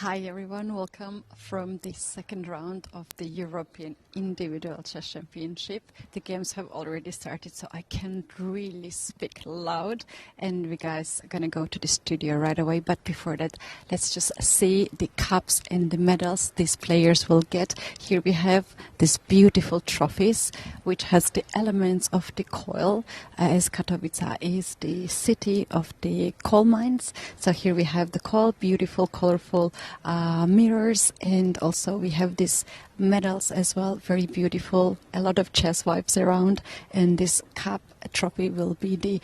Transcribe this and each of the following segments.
Hi everyone, welcome from the second round of the European Individual Chess Championship. The games have already started, so I can't really speak loud, and we guys are gonna go to the studio right away. But before that, let's just see the cups and the medals these players will get. Here we have these beautiful trophies, which has the elements of the coil, as Katowice is the city of the coal mines. So here we have the coal, beautiful, colorful mirrors, and also we have these medals as well, very beautiful, a lot of chess vibes around, and this cup trophy will be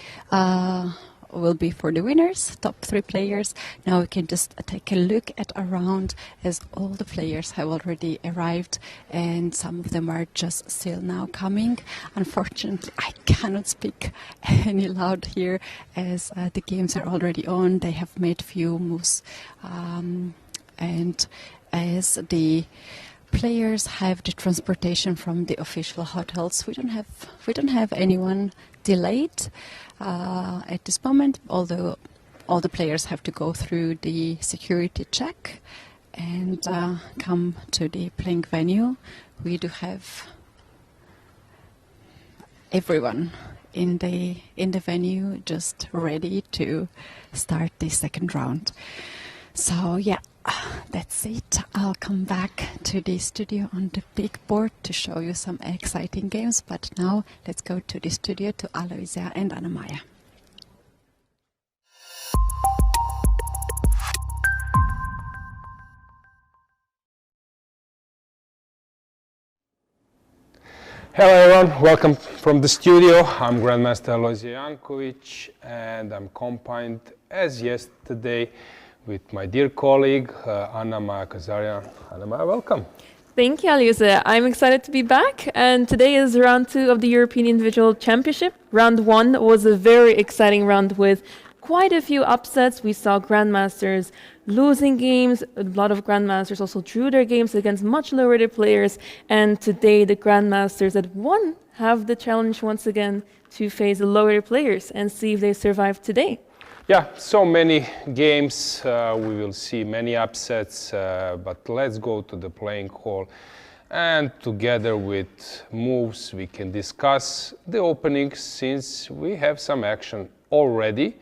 for the winners, top 3 players. Now we can just take a look at around, as all the players have already arrived and some of them are just still now coming. Unfortunately, I cannot speak any loud here as the games are already on. They have made few moves, and as the players have the transportation from the official hotels, we don't have anyone delayed at this moment, although all the players have to go through the security check and come to the playing venue. We do have everyone in the venue just ready to start the second round. So yeah, that's it. I'll come back to the studio on the big board to show you some exciting games, but now let's go to the studio to Aloisia and Anna-Maja. Hello everyone, welcome from the studio. I'm Grandmaster Aloisia and I'm accompanied as yesterday with my dear colleague, Anna-Maja Kazarian. Anna-Maja, welcome. Thank you, Aloisia. I'm excited to be back, and today is round 2 of the European Individual Championship. Round 1 was a very exciting round with quite a few upsets. We saw Grandmasters losing games. A lot of Grandmasters also drew their games against much lower-rated players, and today the Grandmasters that won have the challenge once again to face the lower-rated players and see if they survive today. Yeah, so many games, we will see many upsets, but let's go to the playing hall, and together with moves we can discuss the openings, since we have some action already.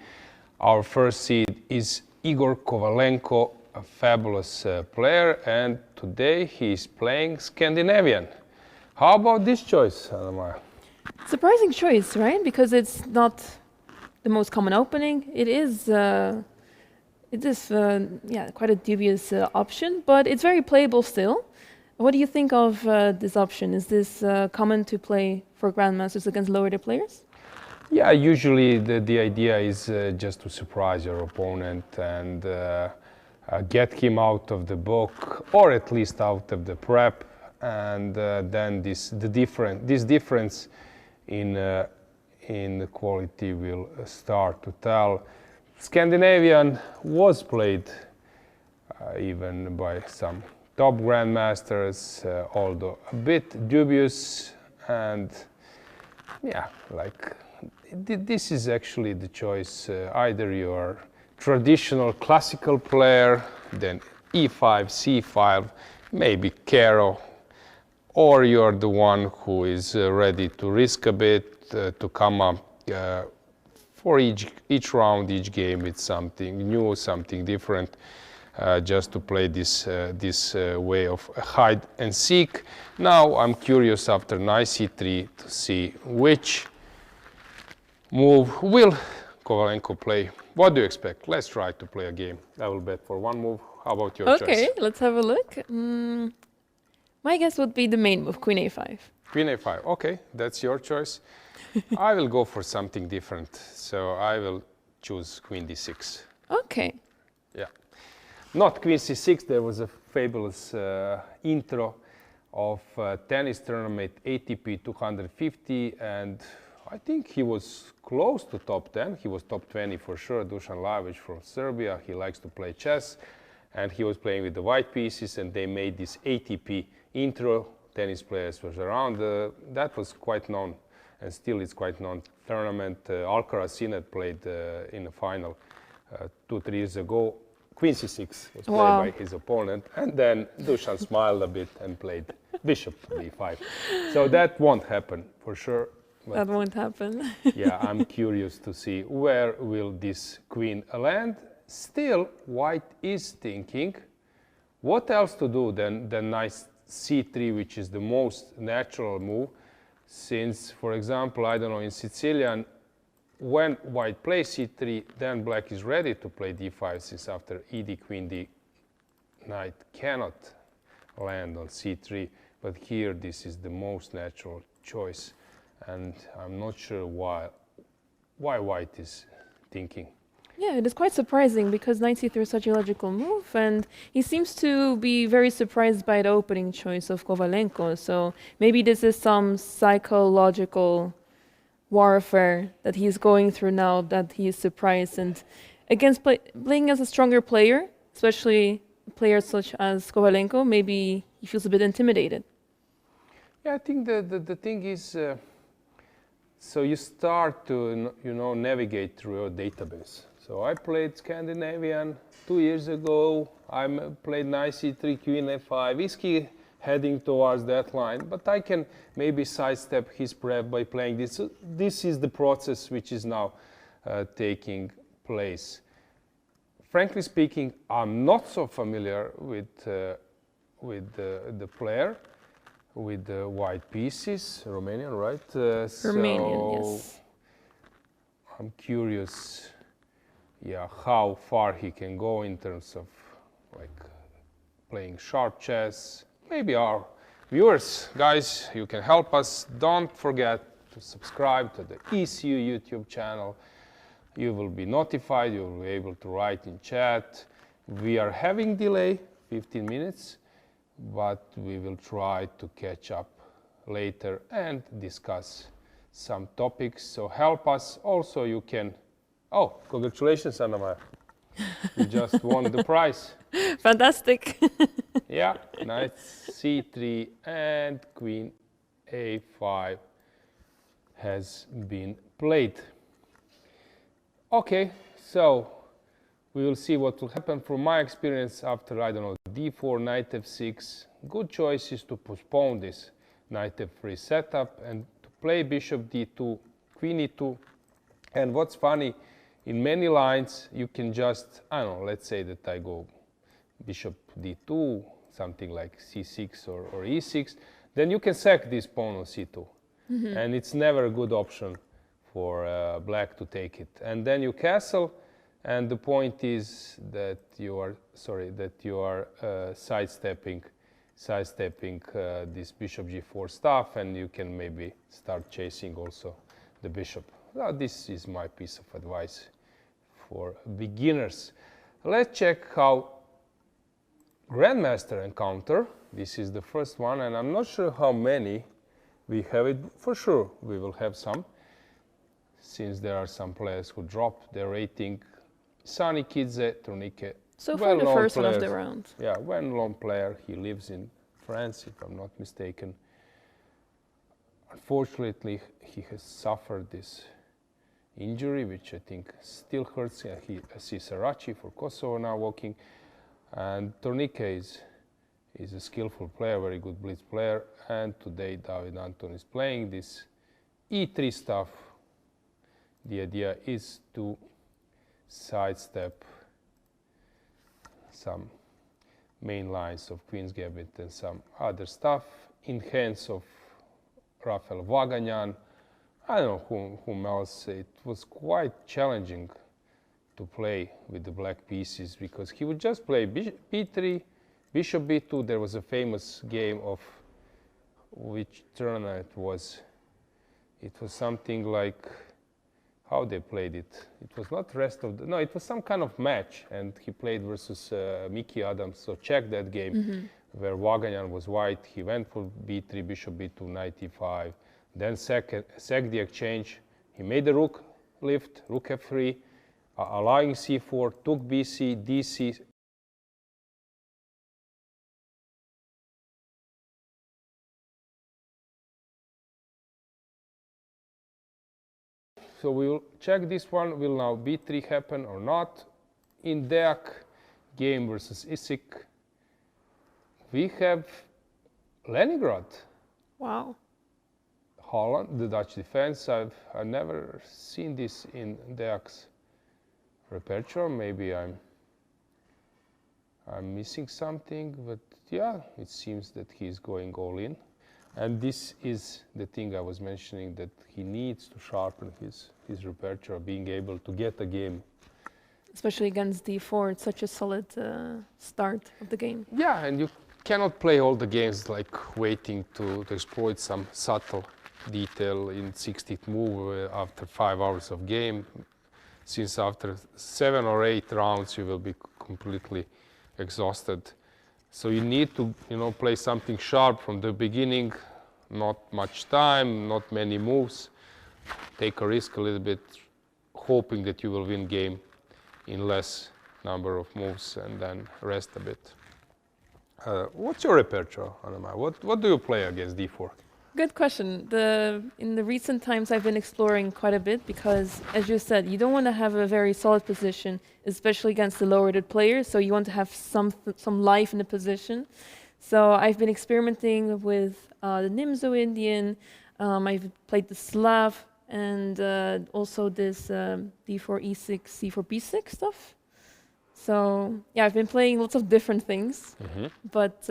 Our first seed is Igor Kovalenko, a fabulous player, and today he's playing Scandinavian. How about this choice, Anna-Maja? Surprising choice, right? Because it's not the most common opening. It is quite a dubious option, but it's very playable still. What do you think of this option? Is this common to play for Grandmasters against lower-rated players? Yeah, usually the idea is just to surprise your opponent and get him out of the book, or at least out of the prep, and then this difference in the quality will start to tell. Scandinavian was played even by some top grandmasters, although a bit dubious, and yeah, like this is actually the choice. Either you're traditional classical player, then e5, c5, maybe Caro, or you're the one who is ready to risk a bit, to come up for each round, each game with something new, something different, just to play this way of hide and seek. Now I'm curious after knight c3 to see which move will Kovalenko play. What do you expect? Let's try to play a game. I will bet for one move. How about your choice? Okay, let's have a look. My guess would be the main move, Queen a5. Queen a5, okay, that's your choice. I will go for something different, so I will choose Queen d6. Okay. Yeah, not Queen c6. There was a fabulous intro of tennis tournament ATP 250, and I think he was close to top 10. He was top 20 for sure. Dusan Lajovic from Serbia. He likes to play chess, and he was playing with the white pieces, and they made this ATP intro. Tennis players was around. That was quite known, and still it's quite known tournament. Alcaraz Sinet played in the final 2-3 years ago. queen c6 was played Wow. by his opponent, and then Dusan smiled a bit and played bishop b5. So that won't happen for sure. But That won't happen. yeah, I'm curious to see where will this queen land. Still, white is thinking, what else to do than nice c3, which is the most natural move, since, for example, I don't know, in Sicilian, when white plays c3, then black is ready to play d5, since after ed, queen d, knight cannot land on c3. But here, this is the most natural choice, and I'm not sure why white is thinking. Yeah, it is quite surprising because knight c3 is such a logical move, and he seems to be very surprised by the opening choice of Kovalenko. So maybe this is some psychological warfare that he's going through now, that he is surprised. And against playing as a stronger player, especially players such as Kovalenko, maybe he feels a bit intimidated. Yeah, I think the thing is, so you start to navigate through your database. So I played Scandinavian 2 years ago. I played knight c3, queen f5. Is he heading towards that line? But I can maybe sidestep his prep by playing this. So this is the process which is now taking place. Frankly speaking, I'm not so familiar with the player, with the white pieces. Romanian, right? Romanian, so yes. I'm curious, yeah, how far he can go in terms of like playing sharp chess. Maybe our viewers, guys, you can help us. Don't forget to subscribe to the ECU YouTube channel. You will be notified, you will be able to write in chat. We are having delay, 15 minutes, but we will try to catch up later and discuss some topics. So help us. Also, you can. Oh, congratulations, Anna-Maja. You just won the prize. Fantastic. Yeah, knight c3 and queen a5 has been played. Okay, so we will see what will happen. From my experience, after, I don't know, d4, knight f6, good choice is to postpone this knight f3 setup and to play bishop d2, queen e2. And what's funny, in many lines, you can just, I don't know, let's say that I go bishop d2, something like c6 or e6, then you can sack this pawn on c2. And it's never a good option for black to take it. And then you castle, and the point is that you are, sidestepping this bishop g4 stuff, and you can maybe start chasing also the bishop. Now, this is my piece of advice for beginners. Let's check how Grandmaster encounter. This is the first one, and I'm not sure how many we have. It for sure we will have some, since there are some players who drop their rating. Sani Kidze, Tornike. So far, the first one of the round. Yeah, well-known player. He lives in France, if I'm not mistaken. Unfortunately, he has suffered this injury, which I think still hurts. He sees Sarachi for Kosovo now walking. And Tornike is a skillful player, very good blitz player. And today David Anton is playing this e3 stuff. The idea is to sidestep some main lines of Queen's Gambit and some other stuff in hands of Rafael Vaganyan. I don't know whom else. It was quite challenging to play with the black pieces because he would just play b3, bishop b2. There was a famous game of which tournament it was. It was something like, how they played it. It was not rest of the, no, it was some kind of match, and he played versus Mickey Adams. So check that game where Vaganyan was white. He went for b3, bishop b2, knight e5. Then sacked the exchange. He made the rook lift, rook f3, allowing c4, took bc, dc. So we will check this one. Will now b3 happen or not? In Deak, game versus Isik. We have Leningrad. Wow. Holland, the Dutch defense. I've never seen this in Deak's repertoire. Maybe I'm missing something, but yeah, it seems that he's going all in. And this is the thing I was mentioning, that he needs to sharpen his repertoire, being able to get a game. Especially against d4, it's such a solid start of the game. Yeah, and you cannot play all the games like waiting to exploit some subtle detail in 16th move after 5 hours of game, since after 7 or 8 rounds you will be completely exhausted. So you need to, play something sharp from the beginning, not much time, not many moves, take a risk a little bit, hoping that you will win game in less number of moves, and then rest a bit. What's your repertoire, Anna-Maja? What do you play against d4? Good question. In the recent times, I've been exploring quite a bit because, as you said, you don't want to have a very solid position, especially against the lower-rated players. So you want to have some life in the position. So I've been experimenting with the Nimzo Indian. I've played the Slav and also this d4 e6, c4 b6 stuff. So yeah, I've been playing lots of different things, but.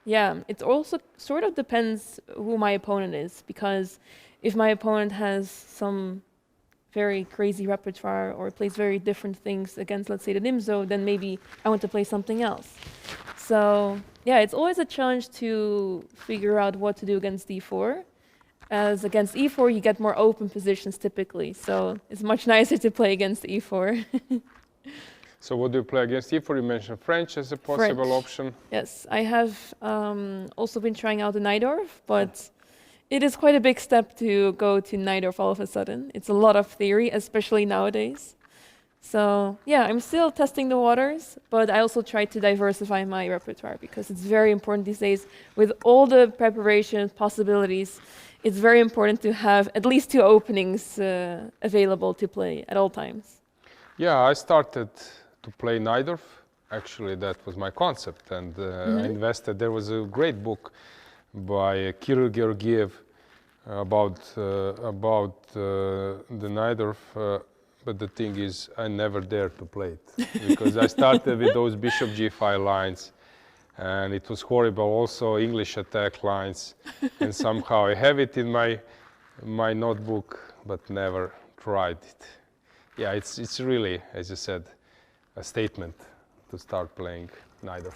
Yeah, it also sort of depends who my opponent is, because if my opponent has some very crazy repertoire or plays very different things against, let's say, the Nimzo, then maybe I want to play something else. So yeah, it's always a challenge to figure out what to do against d4. As against e4, you get more open positions typically, so it's much nicer to play against e4. So what do you play against e4? You mentioned French as a possible option. Yes, I have also been trying out the Najdorf, but it is quite a big step to go to Najdorf all of a sudden. It's a lot of theory, especially nowadays. So yeah, I'm still testing the waters, but I also try to diversify my repertoire because it's very important these days. With all the preparation possibilities, it's very important to have at least 2 openings available to play at all times. Yeah, I started to play Najdorf. Actually, that was my concept, and I invested. There was a great book by Kirill Georgiev about the Najdorf, but the thing is, I never dared to play it because I started with those bishop g5 lines, and it was horrible. Also, English attack lines, and somehow I have it in my notebook, but never tried it. Yeah, it's really, as you said, a statement to start playing Najdorf.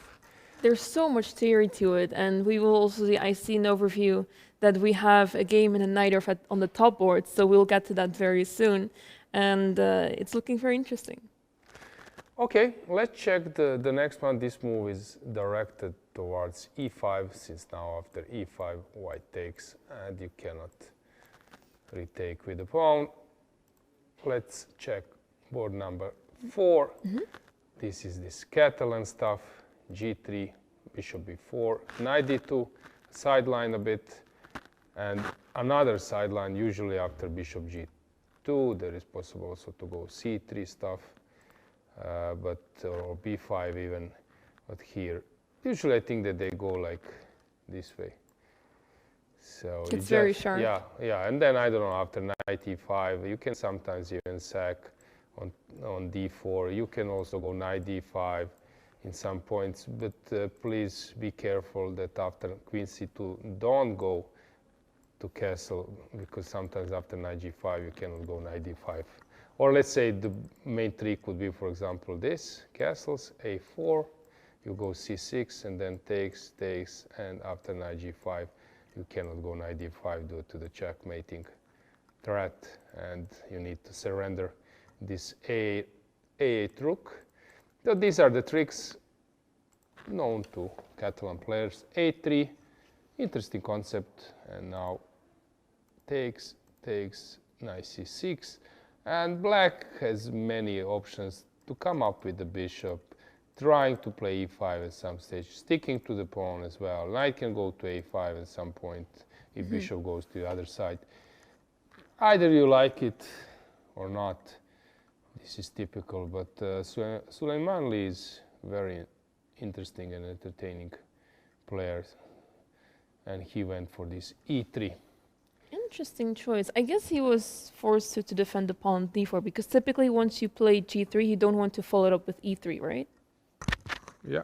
There's so much theory to it, and we will also see, I see an overview that we have a game in a Najdorf on the top board, so we'll get to that very soon, and it's looking very interesting. Okay, let's check the next one. This move is directed towards e5, since now after e5 white takes, and you cannot retake with the pawn. Let's check board number 4. This is this Catalan stuff, g3, bishop b4, knight d2, sideline a bit, and another sideline usually after bishop g2. There is possible also to go c3 stuff, or b5 even, but here, usually I think that they go like this way. So it's very sharp. Yeah, and then I don't know, after knight e5, you can sometimes even sack on d4. You can also go knight d5 in some points, but please be careful that after queen c2, don't go to castle, because sometimes after knight g5 you cannot go knight d5. Or let's say the main trick would be, for example, this, castles, a4, you go c6 and then takes, and after knight g5 you cannot go knight d5 due to the checkmating threat, and you need to surrender this a8 rook. So these are the tricks known to Catalan players. a3, interesting concept, and now takes, knight c6, and black has many options to come up with the bishop, trying to play e5 at some stage, sticking to the pawn as well. Knight can go to a5 at some point if bishop goes to the other side. Either you like it or not. This is typical, but Suleymanli is very interesting and entertaining player. And he went for this e3. Interesting choice. I guess he was forced to defend the pawn d4 because typically once you play g3, you don't want to follow it up with e3, right? Yeah.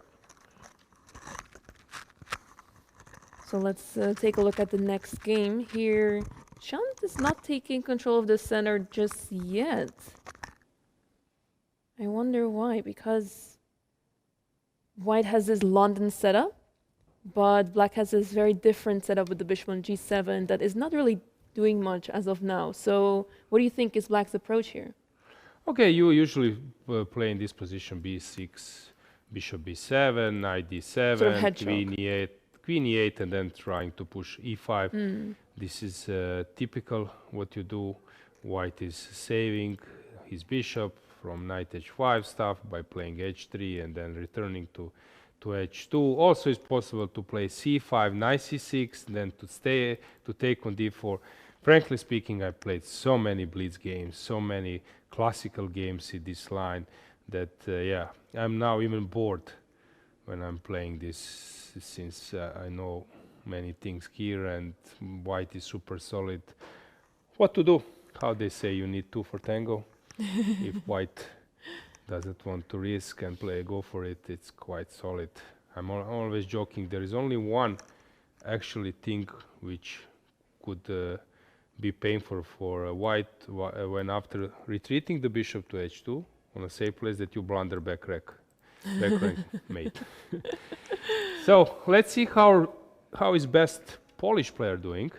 So let's take a look at the next game here. Chant is not taking control of the center just yet. I wonder why, because White has this London setup, but Black has this very different setup with the bishop on g7 that is not really doing much as of now. So what do you think is Black's approach here? Okay, you usually play in this position b6, bishop b7, knight d7, Sort of queen e8, and then trying to push e5. This is typical what you do. White is saving his bishop from knight h5 stuff by playing h3 and then returning to h2. Also, it's possible to play c5, knight c6, then to take on d4. Frankly speaking, I played so many blitz games, so many classical games in this line that yeah, I'm now even bored when I'm playing this, since I know many things here and White is super solid. What to do? How they say, you need two for tango. If White doesn't want to risk and go for it, it's quite solid. I'm always joking. There is only one actually thing which could be painful for White when after retreating the bishop to h2 on a safe place that you blunder back rank mate. So let's see how is best Polish player doing.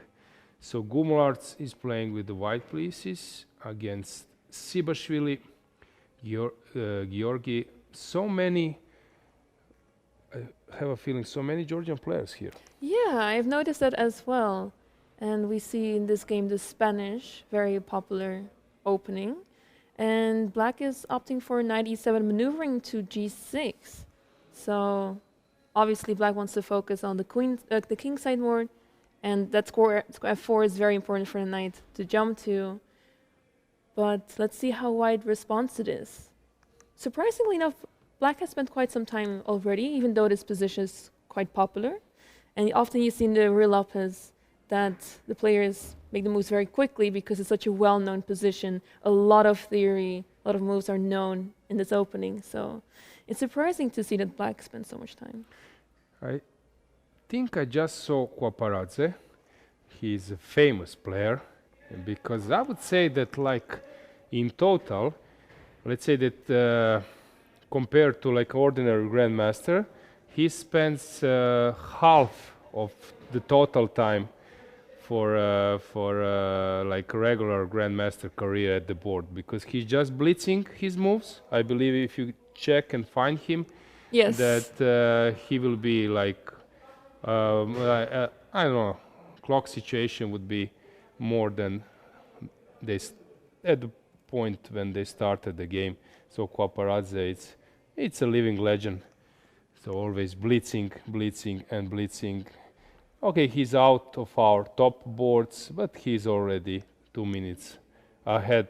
So Gumlarz is playing with the white pieces against Sibashvili, Georgi. So many, I have a feeling, so many Georgian players here. Yeah, I've noticed that as well. And we see in this game the Spanish, very popular opening. And Black is opting for knight e7, maneuvering to g6. So obviously Black wants to focus on the king side more. And that square f4 is very important for the knight to jump to. But let's see how White responds to this. Surprisingly enough, Black has spent quite some time already, even though this position is quite popular. And often you see in the real uppers that the players make the moves very quickly because it's such a well-known position. A lot of theory, a lot of moves are known in this opening. So it's surprising to see that Black spends so much time. I think I just saw Kwaparadze. He's a famous player because I would say that, like, in total, let's say that compared to like ordinary Grandmaster, he spends half of the total time for like a regular Grandmaster career at the board, because he's just blitzing his moves. I believe if you check and find him, yes, that he will be like I don't know, clock situation would be more than this at the point when they started the game. So Kwaparadze, it's a living legend. So always blitzing, blitzing, and blitzing. Okay, he's out of our top boards, but he's already 2 minutes ahead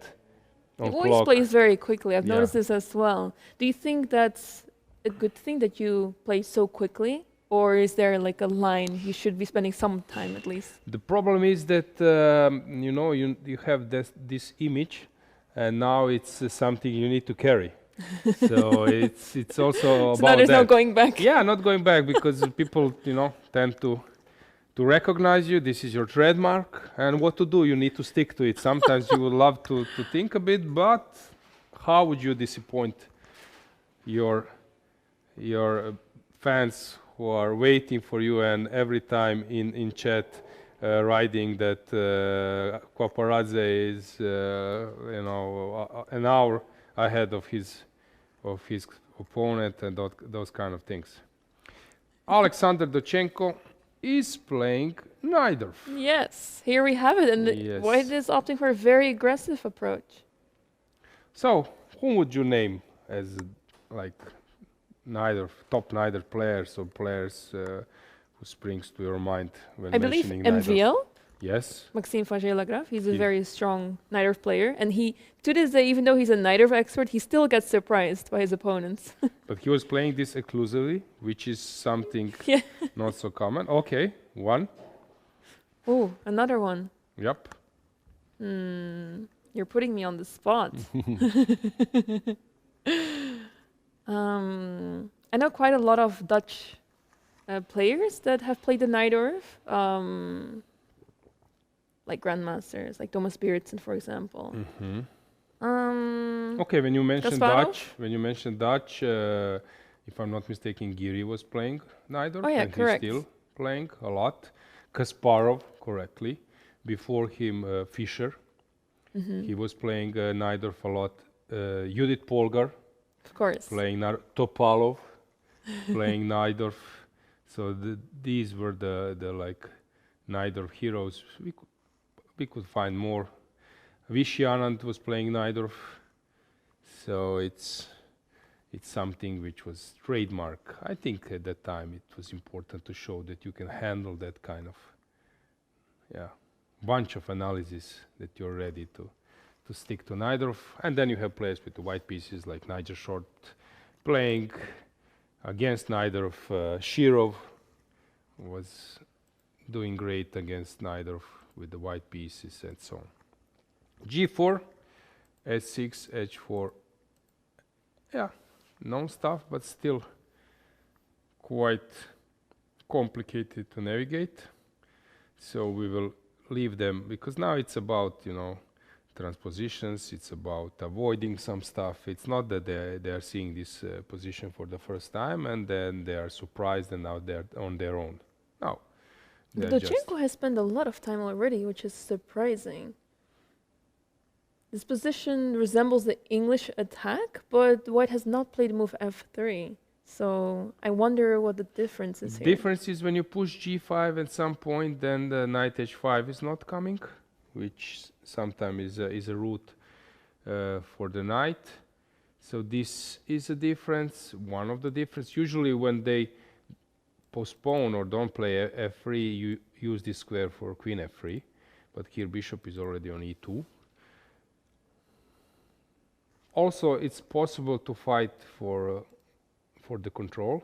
on he clock. always plays very quickly. I've Yeah. noticed this as well. Do you think that's a good thing that you play so quickly? Or is there like a line you should be spending some time at least? The problem is that you know, you have this image, and now it's something you need to carry. So it's also So about now there's no that. going back. Yeah, not going back, because people, you know, tend to recognize you. This is your trademark, and what to do? You need to stick to it. Sometimes you would love to think a bit, but how would you disappoint your fans who are waiting for you, and every time in chat writing that Kwaparadze is you know, an hour ahead of his opponent, and those kind of things. Alexander Dochenko is playing Najdorf. Yes, here we have it. And Yes. White is opting for a very aggressive approach. So, whom would you name as like top Najdorf players, or players who springs to your mind when I believe mentioning Najdorf? MVL. Yes. Maxime Faget-Lagrave. He's a very strong Najdorf player, and he, to this day, even though he's a Najdorf expert, he still gets surprised by his opponents. But he was playing this exclusively, which is something Yeah. not so common. Okay, one. Oh, another one. Yep. You're putting me on the spot. I know quite a lot of Dutch players that have played the Najdorf, like Grandmasters, like Thomas Beertsen, for example. Okay, when you mentioned Kasparov? Dutch, if I'm not mistaken, Giri was playing Najdorf, Oh yeah, and correct. he's still playing a lot. Kasparov, correctly. Before him, Fischer. He was playing Najdorf a lot. Judith Polgar, Of course. playing Topalov, playing Najdorf. So these were the like Najdorf heroes. We could find more. Vishy Anand was playing Najdorf. So it's something which was trademark. I think at that time it was important to show that you can handle that kind of bunch of analysis, that you're ready to stick to Najdorf. And then you have players with the white pieces like Nigel Short playing against Najdorf. Shirov was doing great against Najdorf with the white pieces and so on. G4, S6, H4. Yeah, known stuff, but still quite complicated to navigate. So we will leave them, because now it's about, transpositions, it's about avoiding some stuff. It's not that they are seeing this position for the first time and then they are surprised and now they're on their own. No. Dodchenko has spent a lot of time already, which is surprising. This position resembles the English attack, but White has not played move f3. So I wonder what the difference is here. Difference is when you push g5 at some point, then the knight h5 is not coming, which sometimes is a route for the knight. So this is a difference, one of the difference. Usually when they postpone or don't play f3, you use this square for queen f3, but here bishop is already on e2. Also, it's possible to fight for the control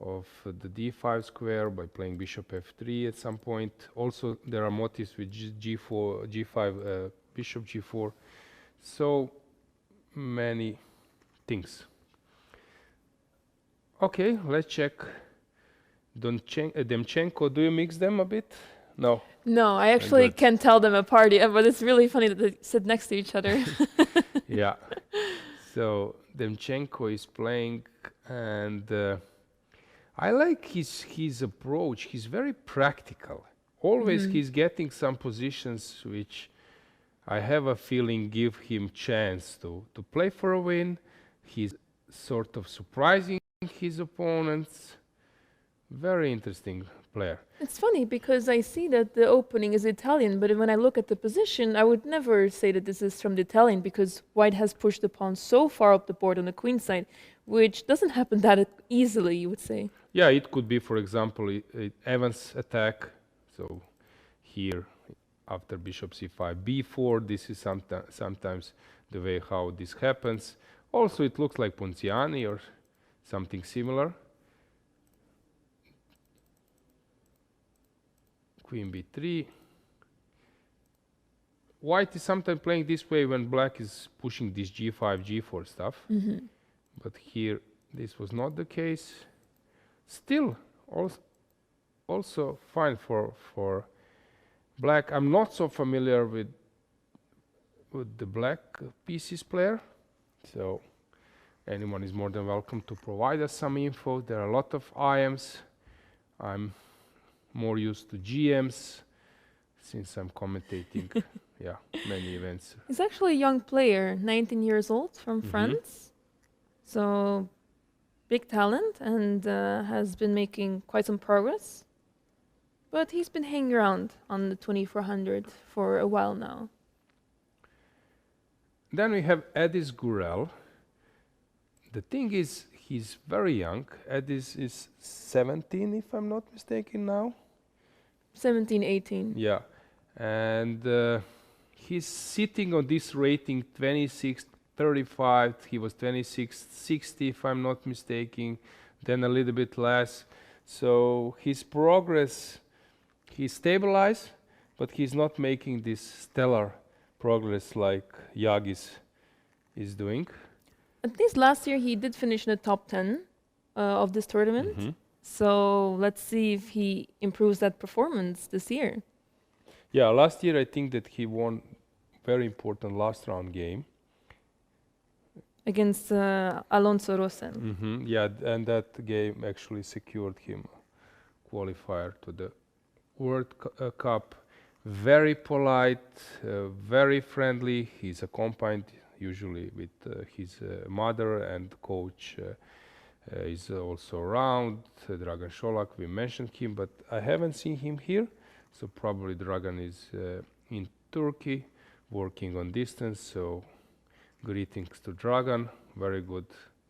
of the d5 square by playing bishop f3 at some point. Also, there are motifs with g4, g5, bishop g4. So many things. Okay, let's check. Demchenko, do you mix them a bit? No. No, I actually can tell them apart, but it's really funny that they sit next to each other. Yeah. So Demchenko is playing, and I like his approach. He's very practical. Always he's getting some positions which I have a feeling give him chance to play for a win. He's sort of surprising his opponents. Very interesting player. It's funny because I see that the opening is Italian, but when I look at the position, I would never say that this is from the Italian because White has pushed the pawn so far up the board on the queen side, which doesn't happen that easily, you would say. Yeah, it could be, for example, Evans' attack. So here, after bishop c5, b4, this is sometimes the way how this happens. Also, it looks like Ponziani or something similar. Queen b3. White is sometimes playing this way when black is pushing this g5, g4 stuff. But here, this was not the case. Still, also fine for black. I'm not so familiar with the black pieces player. So anyone is more than welcome to provide us some info. There are a lot of IMs. I'm more used to GMs since I'm commentating many events. He's actually a young player, 19 years old, from France. So big talent and has been making quite some progress. But he's been hanging around on the 2400 for a while now. Then we have Ediz Gurel. The thing is, he's very young. Ediz is 17, if I'm not mistaken now. 17, 18. Yeah, and he's sitting on this rating 26-35. He was 26-60 if I'm not mistaken, then a little bit less. So his progress, he stabilized, but he's not making this stellar progress like Yagis is doing. At least last year he did finish in the top 10 of this tournament. So let's see if he improves that performance this year. Yeah, last year I think that he won very important last round game. Against Alonso Rosen. Yeah, and that game actually secured him qualifier to the World Cup. Very polite, very friendly. He's accompanied usually with his mother, and coach is also around. Dragan Šolak, we mentioned him, but I haven't seen him here. So probably Dragan is in Turkey working on distance. So greetings to Dragan, very good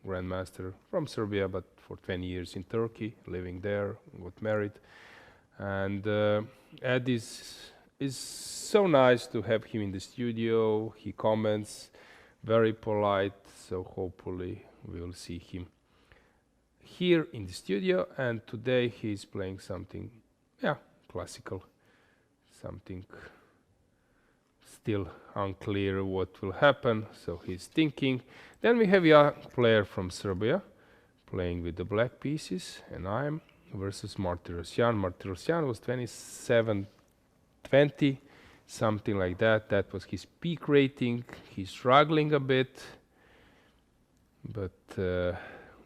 grandmaster from Serbia, but for 20 years in Turkey, living there, got married. And Ediz is so nice to have him in the studio. He comments, very polite, so hopefully we will see him here in the studio. And today he's playing something, yeah, classical, something still unclear what will happen, so he's thinking. Then we have a young player from Serbia playing with the black pieces, and I'm versus Martirosyan. Martirosyan was 27-20, something like that. That was his peak rating. He's struggling a bit, but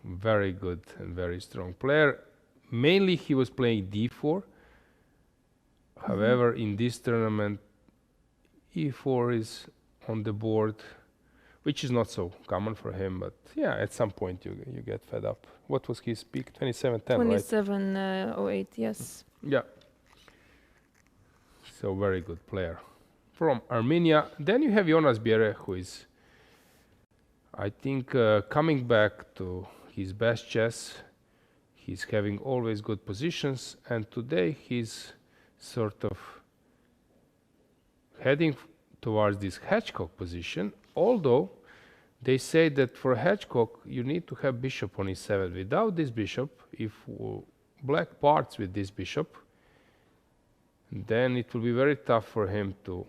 very good and very strong player. Mainly he was playing d4. However, in this tournament, e4 is on the board, which is not so common for him, but yeah, at some point you get fed up. What was his peak? 27-10, 27-08, yes. Yeah. So very good player from Armenia. Then you have Jonas Bjerre, who is, I think, coming back to his best chess. He's having always good positions, and today he's sort of heading towards this hedgecock position, although they say that for hedgecock you need to have bishop on e7. Without this bishop, if black parts with this bishop, then it will be very tough for him to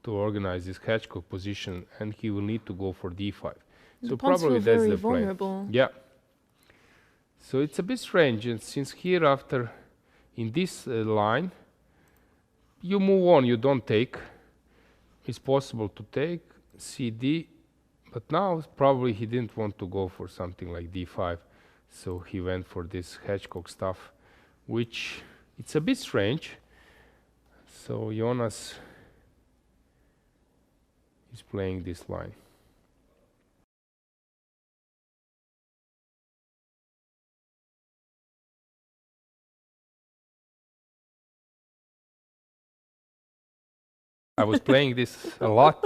organize this hedgecock position, and he will need to go for d5. So probably that's the plan. Yeah. So it's a bit strange, and since here after in this line you move on, you don't take. It's possible to take cd, but now probably he didn't want to go for something like d5, so he went for this hedgecock stuff, which it's a bit strange. So Jonas is playing this line. I was playing this a lot,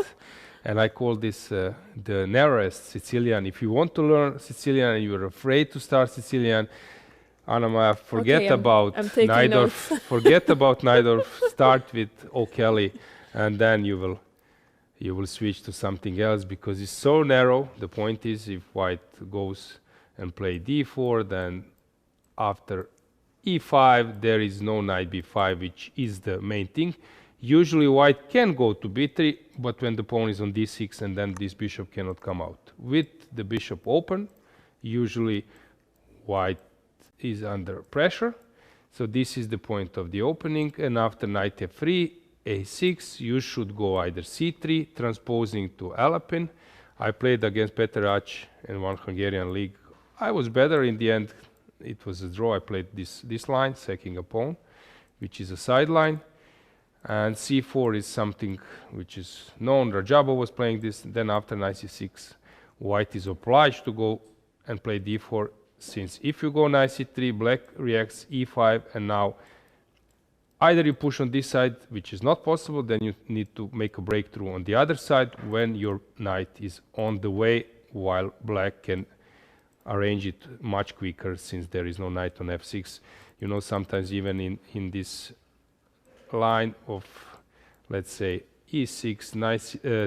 and I call this the narrowest Sicilian. If you want to learn Sicilian and you're afraid to start Sicilian, Anna, forget about Najdorf. Forget about Najdorf. Start with O'Kelly, and then you will switch to something else, because it's so narrow. The point is, if white goes and play d4, then after e5 there is no knight b5, which is the main thing. Usually white can go to b3, but when the pawn is on d6, and then this bishop cannot come out. With the bishop open, usually white is under pressure. So this is the point of the opening, and after knight f3, a6, you should go either c3, transposing to Alapin. I played against Peter Ač in one Hungarian league. I was better in the end. It was a draw. I played this line, sacking a pawn, which is a sideline. And c4 is something which is known. Rajabo was playing this. Then after knight c6, white is obliged to go and play d4, since if you go knight c3, black reacts e5, and now either you push on this side, which is not possible, then you need to make a breakthrough on the other side when your knight is on the way, while black can arrange it much quicker since there is no knight on f6. You know, sometimes even in this line of, let's say, e6,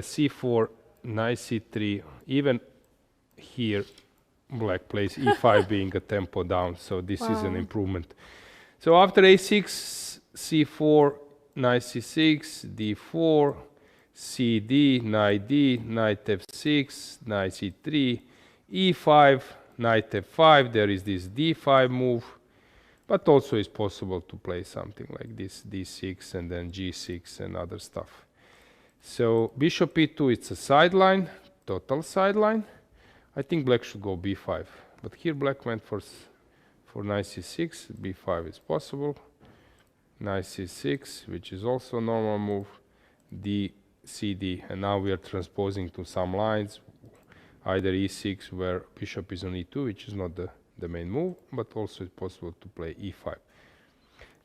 c4, knight c3, even here black plays e5 being a tempo down, so this is an improvement. So after a6, c4, knight c6, d4, cd, knight d, knight f6, knight c3, e5, knight f5, there is this d5 move, but also it's possible to play something like this, d6 and then g6 and other stuff. So bishop e2, it's a sideline, total sideline. I think black should go b5, but here black went for knight c6, b5 is possible, knight c6, which is also a normal move, d, cd, and now we are transposing to some lines, either e6 where bishop is on e2, which is not the main move, but also it's possible to play e5.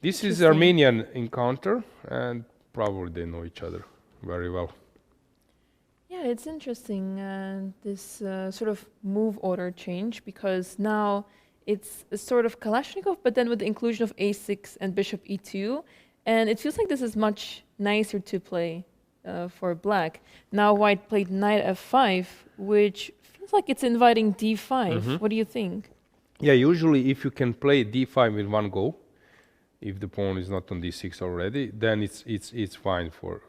This is Armenian encounter, and probably they know each other very well. Yeah, it's interesting, this sort of move order change, because now it's a sort of Kalashnikov, but then with the inclusion of a6 and bishop e2, and it feels like this is much nicer to play for black. Now white played knight f5, which feels like it's inviting d5. What do you think? Yeah, usually if you can play d5 with one go, if the pawn is not on d6 already, then it's fine for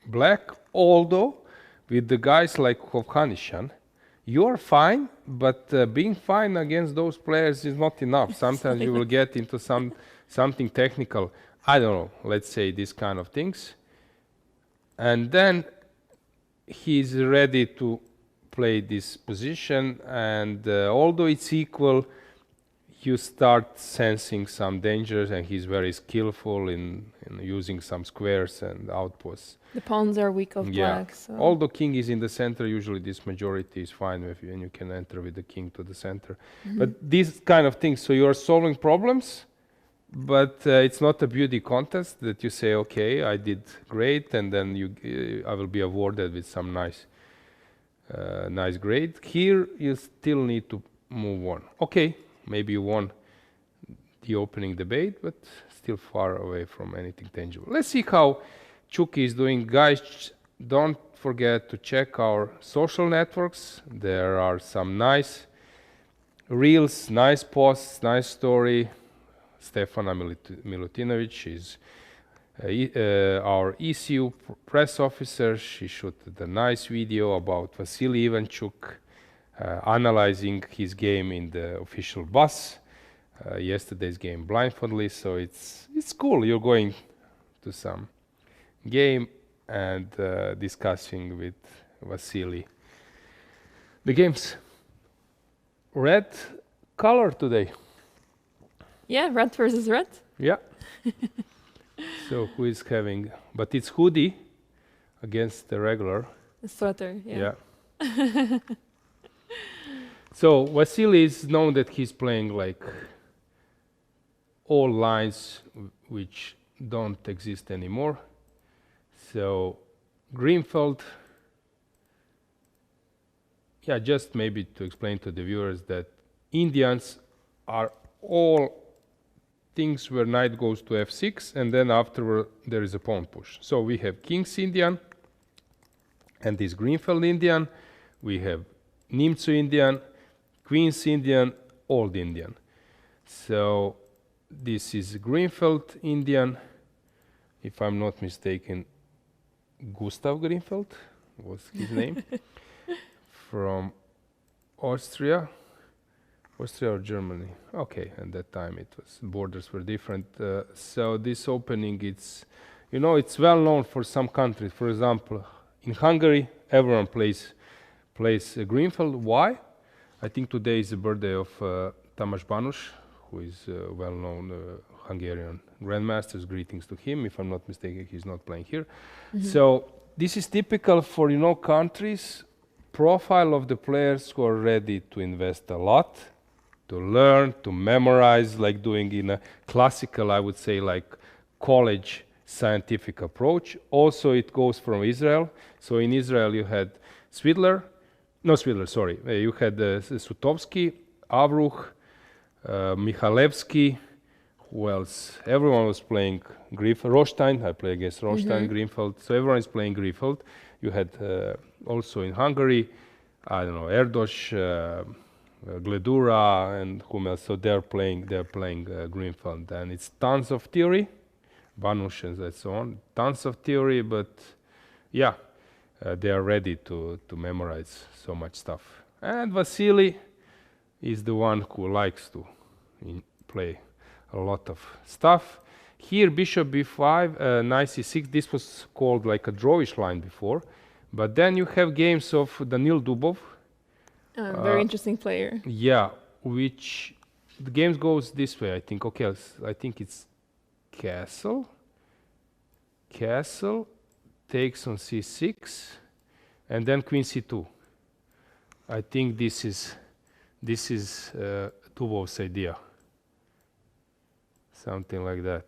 black. Although with the guys like Hovhannisyan, you're fine, but being fine against those players is not enough. Sometimes you will get into something technical. I don't know, let's say these kind of things. And then he's ready to play this position, and although it's equal, you start sensing some dangers, and he's very skillful in using some squares and outposts. The pawns are weak of black. So. Although king is in the center, usually this majority is fine with you, and you can enter with the king to the center. But these kind of things, so you are solving problems, but it's not a beauty contest that you say, okay, I did great, and then I will be awarded with some nice grade. Here you still need to move on. Okay, maybe you won the opening debate, but still far away from anything tangible. Let's see how Chucky is doing. Guys, don't forget to check our social networks. There are some nice reels, nice posts, nice story. Stefana Milutinovic is our ECU press officer. She shot a nice video about Vasily Ivanchuk analyzing his game in the official bus. Yesterday's game blindfoldly, so it's cool. You're going to some game and discussing with Vasily the games. Red color today. Yeah, red versus red. Yeah. So who is having? But it's hoodie against the regular. The sweater. Yeah. So Vasily is known that he's playing like all lines which don't exist anymore. So Gruenfeld. Yeah, just maybe to explain to the viewers that Indians are all things where knight goes to f6, and then afterward there is a pawn push. So we have King's Indian and this Gruenfeld Indian. We have Nimzo Indian, Queen's Indian, Old Indian. So this is Gruenfeld Indian. If I'm not mistaken, Gustav Gruenfeld was his name. From Austria or Germany. Okay, at that time borders were different. So this opening, it's well known for some countries. For example, in Hungary, everyone plays Gruenfeld. Why? I think today is the birthday of Tamás Banos, who is a well-known Hungarian Grandmaster. Greetings to him. If I'm not mistaken, he's not playing here. So this is typical for countries. Profile of the players who are ready to invest a lot, to learn, to memorize, like doing in a classical, I would say, like college scientific approach. Also, it goes from Israel. So in Israel, you had you had Sutovsky, Avruch, Michalevsky, who else? Everyone was playing Rostein. I play against Rostein, Gruenfeld. So everyone is playing Gruenfeld. You had also in Hungary, I don't know, Erdos, Gledura, and whom else. So they're playing Gruenfeld, and it's tons of theory, Banush and so on. Tons of theory, but yeah, they are ready to memorize so much stuff. And Vasily is the one who likes to play a lot of stuff. Here, bishop b5, knight c6. This was called like a drawish line before, but then you have games of Danil Dubov. Very interesting player. Yeah, which the games goes this way. I think. Okay, I think it's castle. Castle takes on c6, and then queen c2. I think this is Dubov's idea. Something like that.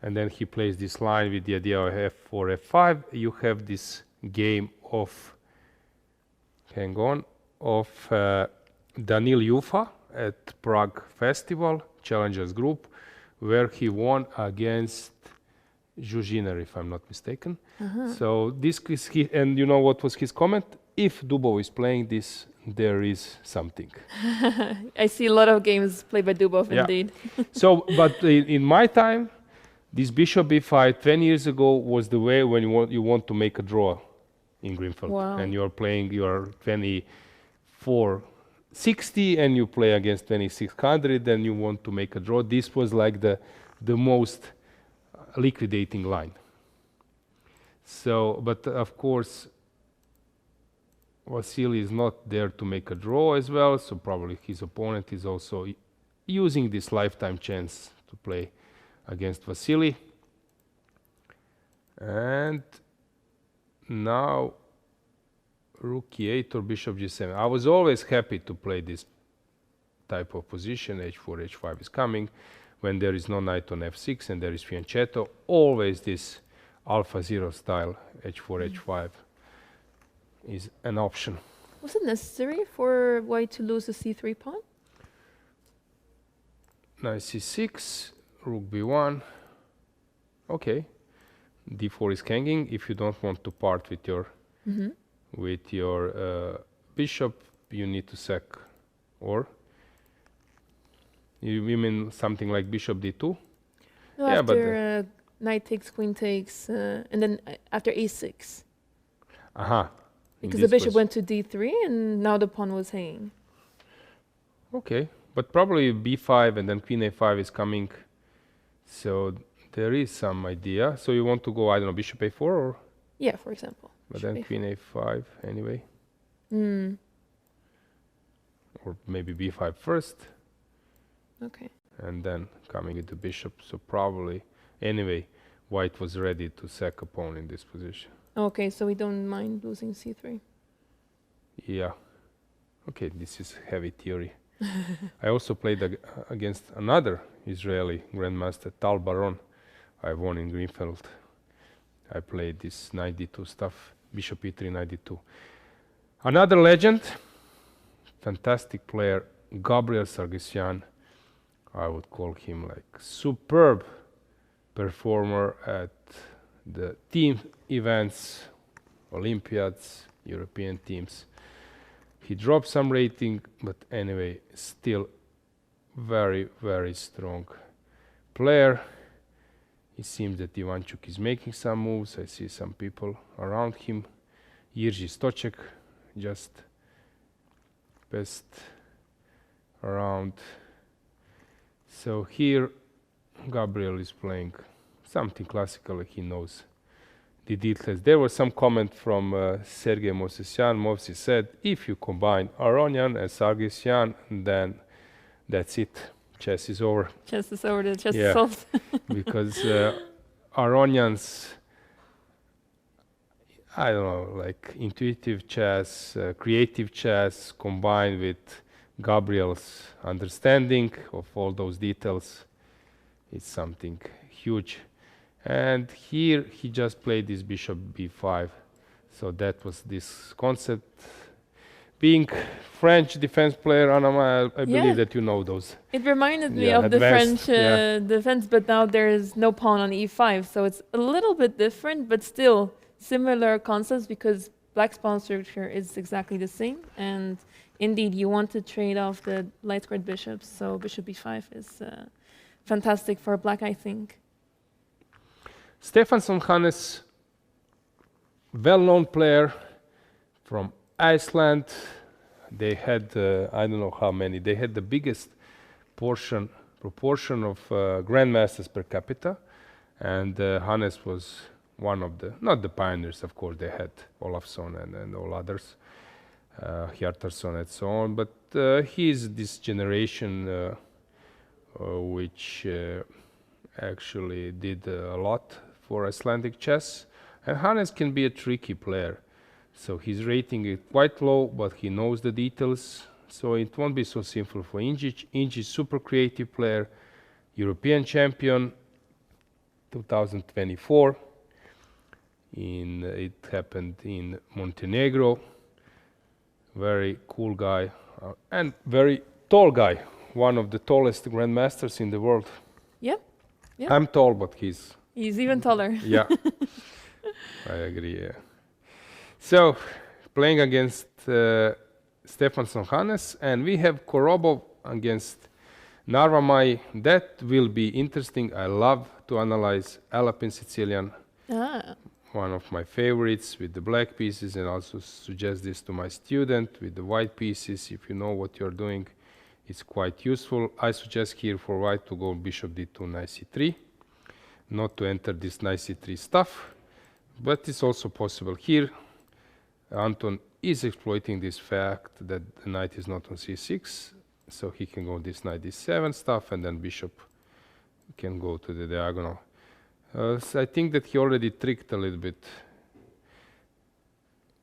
And then he plays this line with the idea of f4, f5. You have this game of, of Danil Jufa at Prague Festival, Challengers Group, where he won against Juziner, if I'm not mistaken. So this is and you know what was his comment? If Dubov is playing this, there is something. I see a lot of games played by Dubov, indeed. So, but in my time, this bishop b5 20 years ago was the way when you want to make a draw in Gruenfeld. Wow. And you're playing, you're 2460 and you play against 2600 and you want to make a draw. This was like the most liquidating line. So, but of course, Vasily is not there to make a draw as well, so probably his opponent is also using this lifetime chance to play against Vasily. And now rook e8 or bishop g7. I was always happy to play this type of position. h4, h5 is coming. When there is no knight on f6 and there is fianchetto, always this alpha zero style h4, h5 is an option. Was it necessary for white to lose the c3 pawn? Knight c6, rook b1. Okay, d4 is hanging. If you don't want to part with your bishop, you need to sack. Or you mean something like bishop d2? No, yeah, after knight takes, queen takes, and then after a6. Aha. Because the bishop went to d3 and now the pawn was hanging. Okay, but probably b5 and then queen a5 is coming. So there is some idea. So you want to go, I don't know, bishop a4 or? Yeah, for example. But then queen a5 anyway. Or maybe b5 first. Okay. And then coming with the bishop. So probably, anyway, white was ready to sack a pawn in this position. Okay, so we don't mind losing c3. Yeah. Okay, this is heavy theory. I also played against another Israeli grandmaster, Tal Baron. I won in Gruenfeld. I played this knight d2 stuff, bishop e3, knight d2. Another legend, fantastic player, Gabriel Sargsyan. I would call him like superb performer at the team events, Olympiads, European teams. He dropped some rating, but anyway, still very, very strong player. It seems that Ivanchuk is making some moves. I see some people around him. Jiří Stoček just best around. So here Gabriel is playing something classical, he knows the details. There was some comment from Sergei Movsesyan. Movsi said, if you combine Aronian and Sargsyan, then that's it. Chess is over. Chess is over, the chess is solved. Because Aronian's, I don't know, like intuitive chess, creative chess, combined with Gabriel's understanding of all those details, it's something huge. And here he just played this bishop b5. So that was this concept. being French defense player, Anna, I Yeah. believe that you know those. It reminded me Yeah, of the advanced, French yeah. defense, but now there's no pawn on e5, so it's a little bit different, but still similar concepts because black's pawn structure is exactly the same. And indeed, you want to trade off the light squared bishops, so bishop b5 is fantastic for black, I think. Stefansson Hannes, well-known player from Iceland. They had, I don't know how many, they had the biggest proportion of grandmasters per capita. And Hannes was one of the, not the pioneers, of course, they had Olafsson and all others, Hjartarson and so on. But he's this generation which actually did a lot for Icelandic chess. And Hannes can be a tricky player. So his rating is quite low, but he knows the details. So it won't be so simple for Ingic. Ingic is super creative player, European champion, 2024. It happened in Montenegro. Very cool guy and very tall guy. One of the tallest grandmasters in the world. Yeah. Yeah. I'm tall, but he's even taller. yeah. I agree. Yeah. So, playing against Stefansson Hannes, and we have Korobov against Narvamai. That will be interesting. I love to analyze Alpine Sicilian. One of my favorites with the black pieces, and also suggest this to my student with the white pieces. If you know what you're doing, it's quite useful. I suggest here for white to go bishop d2, knight c3, not to enter this knight c3 stuff, but it's also possible here. Anton is exploiting this fact that the knight is not on c6, so he can go this knight d7 stuff, and then bishop can go to the diagonal. So I think that he already tricked a little bit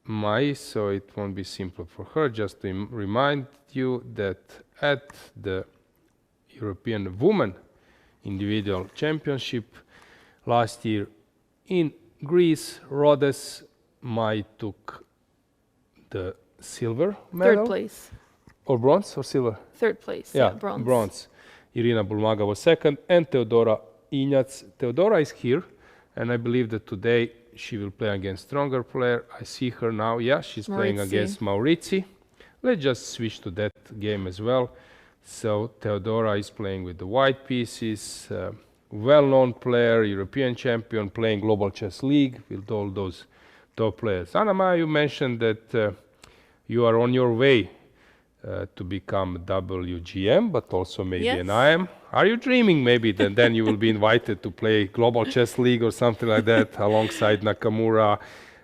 Mai, so it won't be simple for her. Just to remind you that at the European Women Individual Championship last year in Greece, Rhodes, Mai took the silver medal. Third place. Or bronze or silver? Third place. Yeah, bronze. Irina Bulmaga was second, and Teodora Ignac. Teodora is here, and I believe that today she will play against stronger player. I see her now. Yeah, she's playing against Maurizi. Let's just switch to that game as well. So Teodora is playing with the white pieces. Well-known player, European champion, playing Global Chess League with all those top players. Anna, you mentioned that you are on your way to become WGM, but also maybe an IM. Are you dreaming maybe that then you will be invited to play Global Chess League or something like that alongside Nakamura,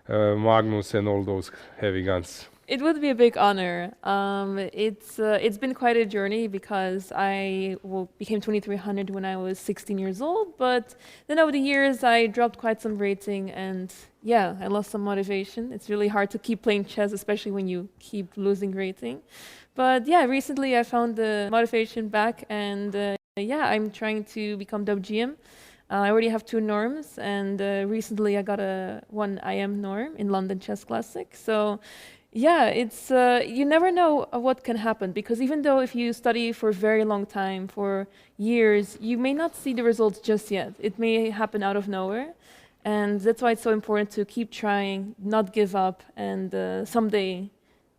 Magnus and all those heavy guns? It would be a big honor. It's been quite a journey because I became 2300 when I was 16 years old, but then over the years I dropped quite some rating, and yeah, I lost some motivation. It's really hard to keep playing chess, especially when you keep losing rating. But yeah, recently I found the motivation back, and yeah, I'm trying to become WGM. I already have 2 norms, and recently I got one IM norm in London Chess Classic. So yeah, it's you never know what can happen, because even though if you study for a very long time, for years, you may not see the results just yet. It may happen out of nowhere, and that's why it's so important to keep trying, not give up, and someday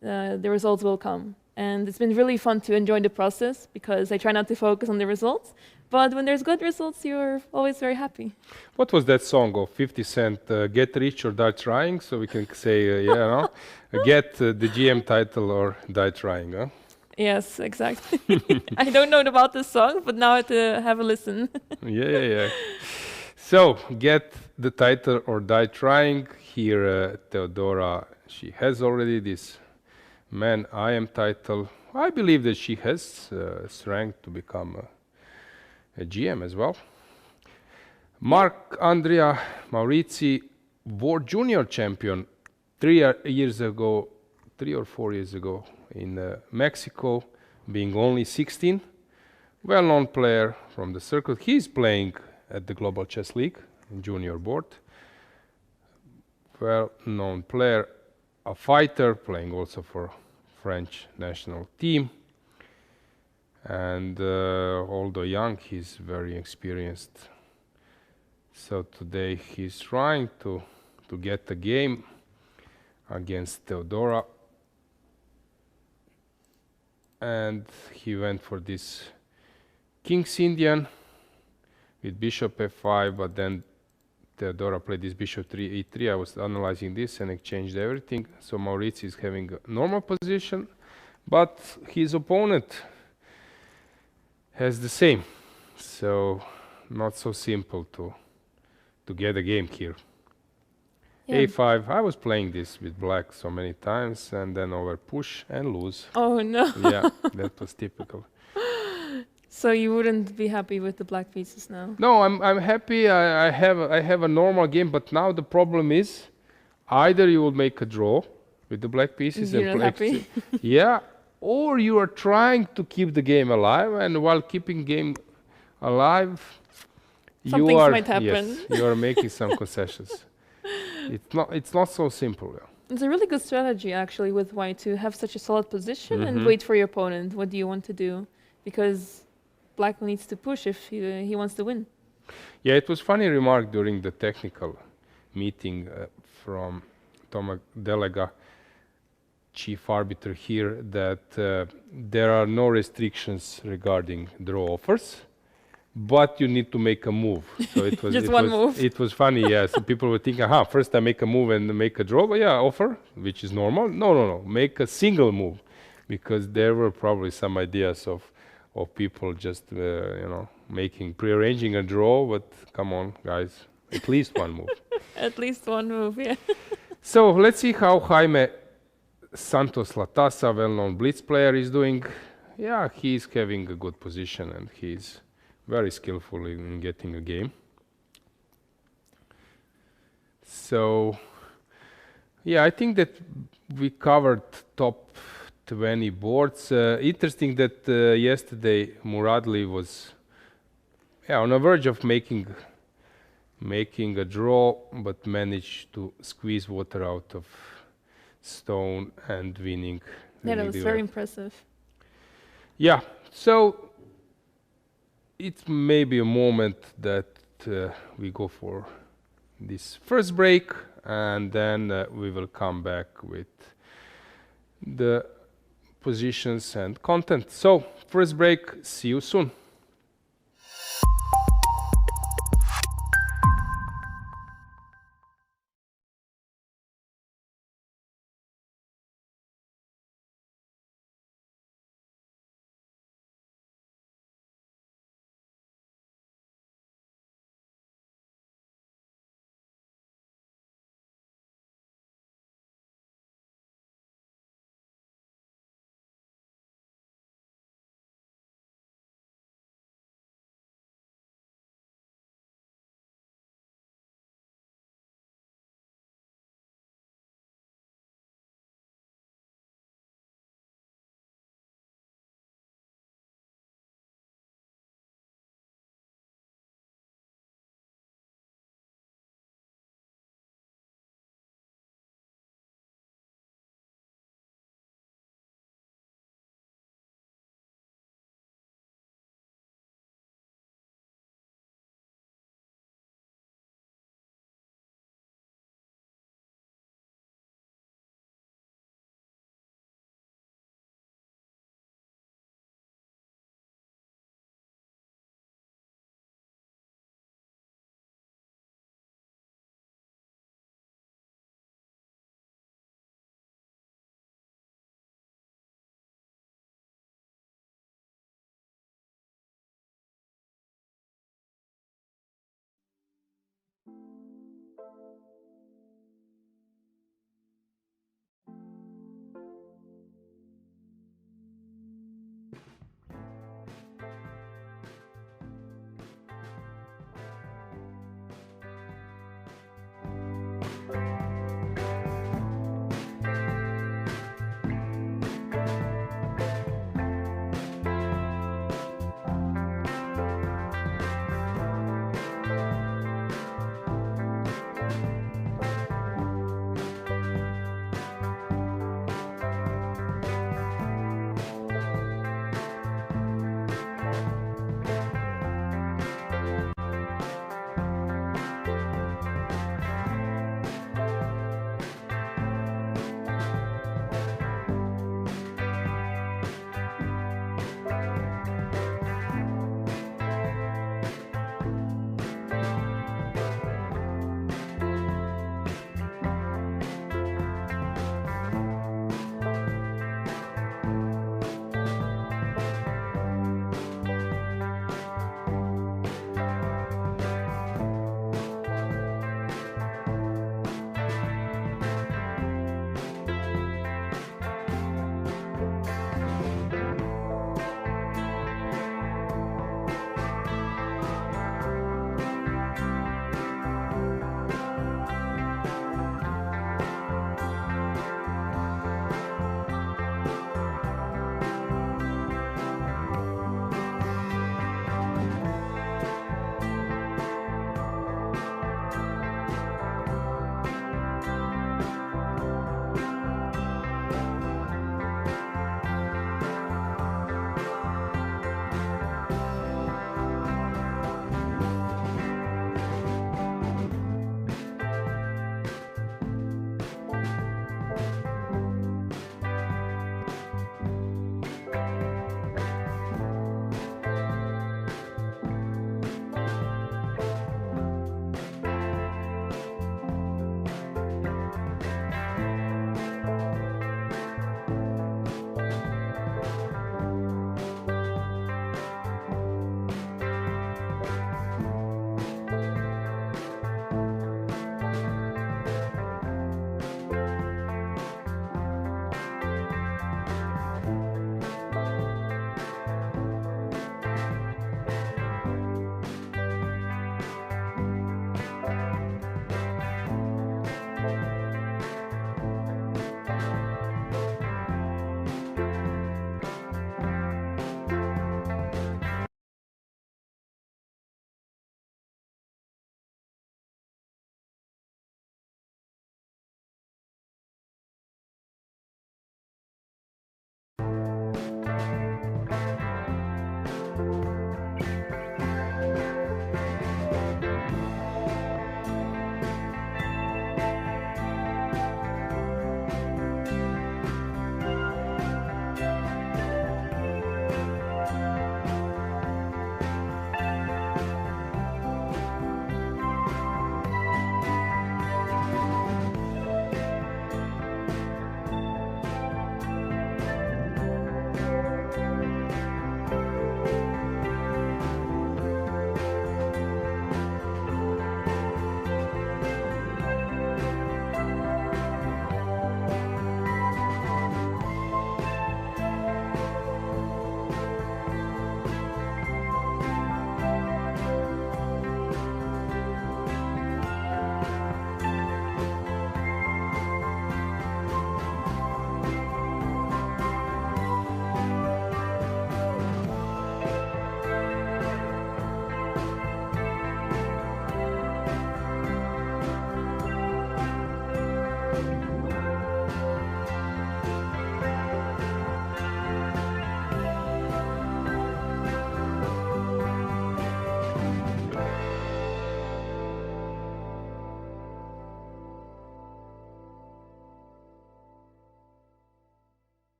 the results will come. And it's been really fun to enjoy the process, because I try not to focus on the results. But when there's good results, you're always very happy. What was that song of 50 Cent, Get Rich or Die Trying? So we can say, no? Get the GM title or die trying, huh? Yes, exactly. I don't know about this song, but now I have to have a listen. Yeah. So, get the title or die trying. Here, Teodora, she has already this Man IM title. I believe that she has strength to become a GM as well. Mark Andrea Maurizi, World Junior Champion 3 or 4 years ago in Mexico, being only 16. Well-known player from the circuit. He's playing at the Global Chess League in junior board. Well-known player, a fighter, playing also for French national team. And although young, he's very experienced. So today he's trying to get the game against Theodora. And he went for this King's Indian with bishop f5, but then Theodora played this bishop 3 e3. I was analyzing this and exchanged everything. So Maurice is having a normal position, but his opponent has the same. So not so simple to get a game here. Yeah. a5. I was playing this with black so many times and then over push and lose. Oh no. Yeah, that was typical. So you wouldn't be happy with the black pieces now? No, I'm happy. I have a normal game, but now the problem is either you will make a draw with the black pieces You're and not play happy? yeah, or you are trying to keep the game alive, and while keeping game alive, Some things might happen. Yes, you are making some concessions. It's not so simple. It's a really good strategy actually with white to have such a solid position and wait for your opponent. What do you want to do? Because black needs to push if he wants to win. Yeah, it was funny remark during the technical meeting from Tomac Delega, chief arbiter here, that there are no restrictions regarding draw offers, but you need to make a move. So it was Just one move. It was funny, yeah. So people were thinking, first I make a move and make a draw, but yeah, offer, which is normal. No, make a single move, because there were probably some ideas of people just prearranging a draw, but come on, guys, at least one move. At least one move, yeah. So let's see how Jaime Santos Latasa, well-known blitz player, is doing. Yeah, he's having a good position and he's very skillful in getting a game. So yeah, I think that we covered top 20 boards. Interesting that yesterday Muradli was on the verge of making a draw, but managed to squeeze water out of stone and winning. Yeah, that was very impressive. Yeah, so it's maybe a moment that we go for this first break, and then we will come back with the positions and content. So first break, see you soon.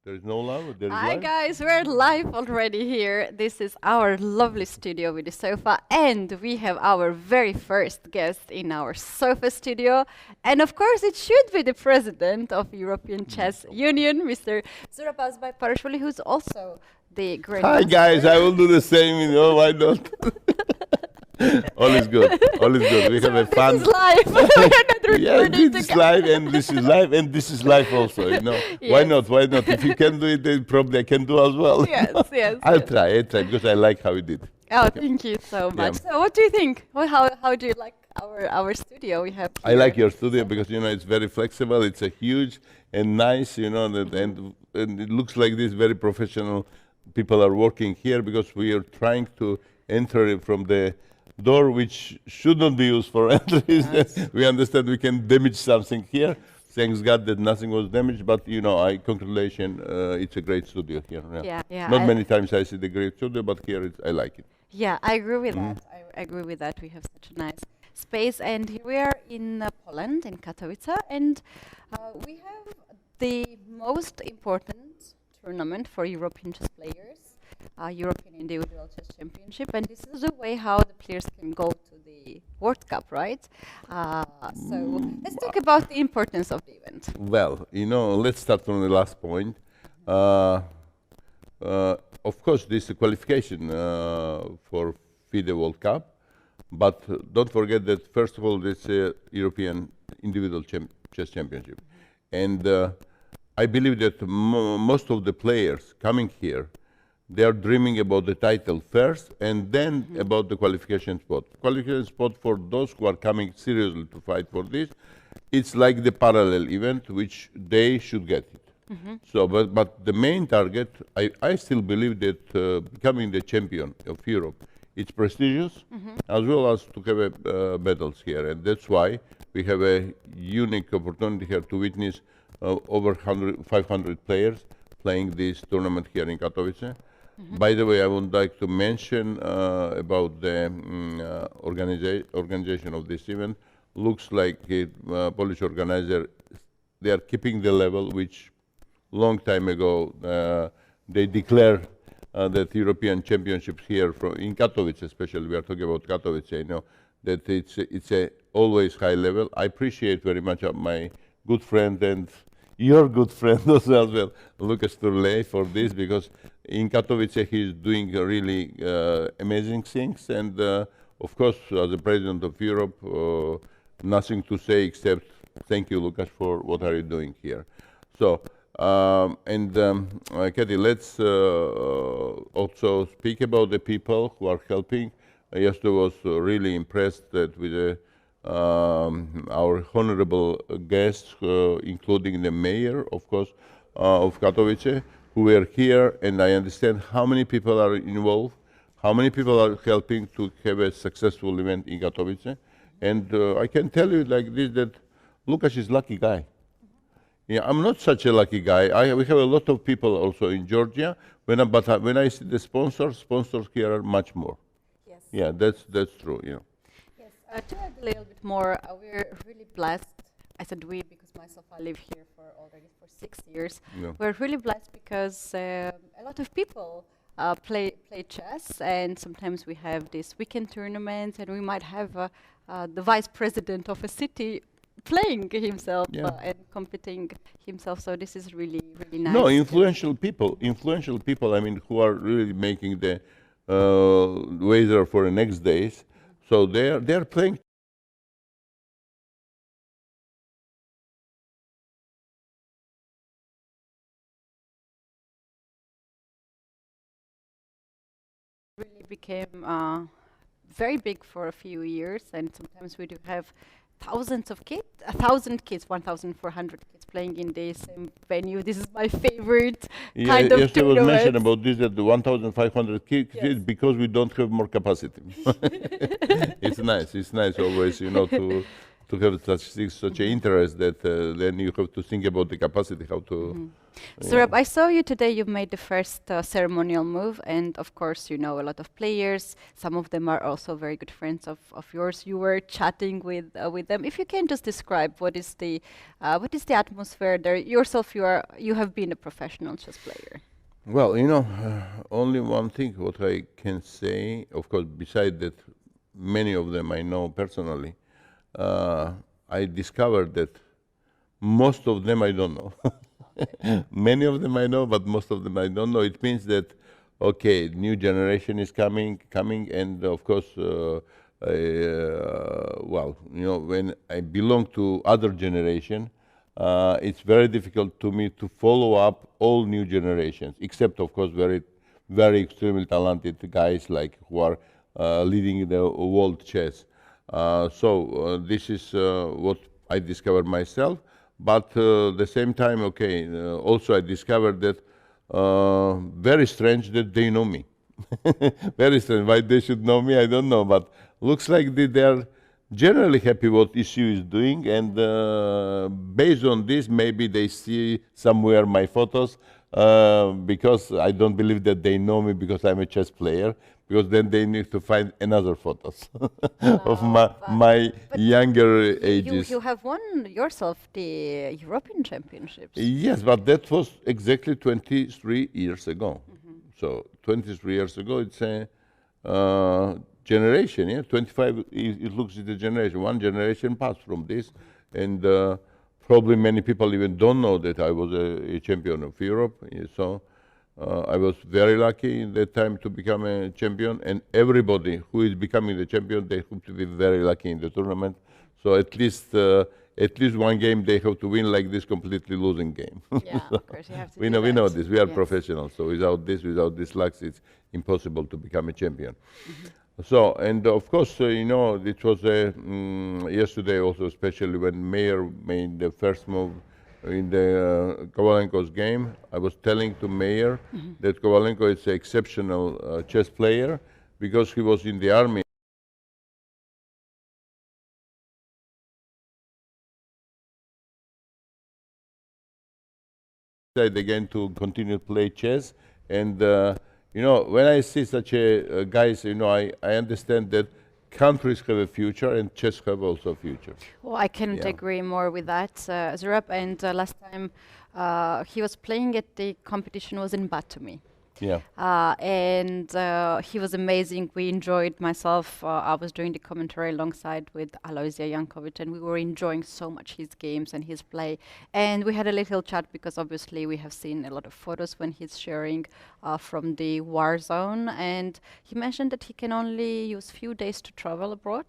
There's no love, there is Hi life. guys, we're live already here. This is our lovely studio with the sofa, and we have our very first guest in our sofa studio. And of course, it should be the president of European Chess Union, Mr. Zurab Azmaiparashvili, who's also the Grandmaster. Hi guys, I will do the same, why not? All is good. All is good. We have a fun. This is live. We are not Yeah, recording this is together. live, and this is live, and this is live also. You know, why Yes. not? Why not? If you can do it, then probably I can do as well. Yes, yes. I'll yes. try because I like how you did. Oh, thank you so much. So, what do you think? How do you like our studio we have? I like here? your studio because you know it's very flexible. It's a huge and nice, you know, and it looks like this very professional people are working here because we are trying to enter it from the door which should not be used for entries. We understand we can damage something here. Thanks God that nothing was damaged, but you know, congratulations, it's a great studio here. Yeah, yeah. Not many times I see the great studio, but here I like it. Yeah, I agree with that. I agree with that. We have such a nice space, and here we are in Poland, in Katowice, and we have the most important tournament for European chess players, European Individual Chess Championship, and this is the way how the players can go to the World Cup, right? So let's talk about the importance of the event. Well, you know, let's start from the last point. Of course, this is a qualification for FIDE World Cup, but don't forget that first of all, this European Individual Chess Championship, and I believe that most of the players coming here, they are dreaming about the title first, and then about the qualification spot. Qualification spot for those who are coming seriously to fight for this, it's like the parallel event, which they should get it. So, but the main target, I still believe that becoming the champion of Europe, it's prestigious, as well as to have battles here, and that's why we have a unique opportunity here to witness over 500 players playing this tournament here in Katowice. By the way, I would like to mention about the organization of this event. Looks like Polish organizer, they are keeping the level which long time ago they declared that European championships here in Katowice, especially we are talking about Katowice, you know, that it's a always high level. I appreciate very much my good friend and your good friend also as well, Lucas Turley, for this, because in Katowice he's doing really amazing things, and of course, as the president of Europe, nothing to say except thank you, Lucas, for what are you doing here. So, Katie, let's also speak about the people who are helping. Yesterday was really impressed that with our honorable guests, including the mayor, of course, of Katowice, who were here, and I understand how many people are involved, how many people are helping to have a successful event in Katowice. And I can tell you like this, that Lukasz is a lucky guy. Yeah, I'm not such a lucky guy. We have a lot of people also in Georgia, but when I see the sponsors here are much more. Yes. Yeah, that's true, you know. Yes. To add a little bit more, we're really blessed. I said we because myself I live here already for 6 years. Yeah. We're really blessed because a lot of people play chess, and sometimes we have these weekend tournaments, and we might have the vice president of a city playing himself and competing himself. So this is really nice. No, influential people. I mean, who are really making the wager for the next days. So they're playing. Really became very big for a few years, and sometimes we do have thousands of kids, 1,000 kids, 1,400 kids playing in the same venue. This is my favorite kind of yes, there was tournament. mention about this, that the 1,500 kids, because we don't have more capacity. It's nice always, you know, to have such an interest that then you have to think about the capacity, how to... Zurab, I saw you today, you made the first ceremonial move, and of course you know a lot of players. Some of them are also very good friends of yours. You were chatting with them. If you can just describe what is the atmosphere there. Yourself, you have been a professional chess player. Well, you know, only one thing what I can say, of course, besides that many of them I know personally, I discovered that most of them I don't know. Many of them I know, but most of them I don't know. It means that, okay, new generation is coming, and of course, well, you know, when I belong to other generation, it's very difficult to me to follow up all new generations, except of course very extremely talented guys like who are leading the world chess. This is what I discovered myself. But the same time, okay, also I discovered that very strange that they know me. Very strange. Why they should know me, I don't know. But looks like they are generally happy what issue is doing, and based on this, maybe they see somewhere my photos, because I don't believe that they know me because I'm a chess player, because then they need to find another photos of my younger ages. You have won yourself the European Championships. Yes, but that was exactly 23 years ago. So 23 years ago, it's a generation, yeah? 25, it looks at the generation. One generation passed from this, and probably many people even don't know that I was a champion of Europe. So I was very lucky in that time to become a champion, and everybody who is becoming the champion, they hope to be very lucky in the tournament. So at least one game they have to win, like this completely losing game. Yeah, of course you have to we know this. We are professionals, so without this luck, it's impossible to become a champion. So, and of course, you know, it was yesterday also, especially when Mayer made the first move in the Kovalenko's game. I was telling to Mayer that Kovalenko is an exceptional chess player because he was in the army. Again to continue to play chess, and you know, when I see such a guys, you know, I understand that countries have a future and chess have also a future. Well, I can't agree more with that, Zurab. And last time he was playing at the competition was in Batumi. Yeah. And he was amazing. We enjoyed myself. I was doing the commentary alongside with Aloisia Jankovic, and we were enjoying so much his games and his play. And we had a little chat because obviously we have seen a lot of photos when he's sharing from the war zone. And he mentioned that he can only use few days to travel abroad.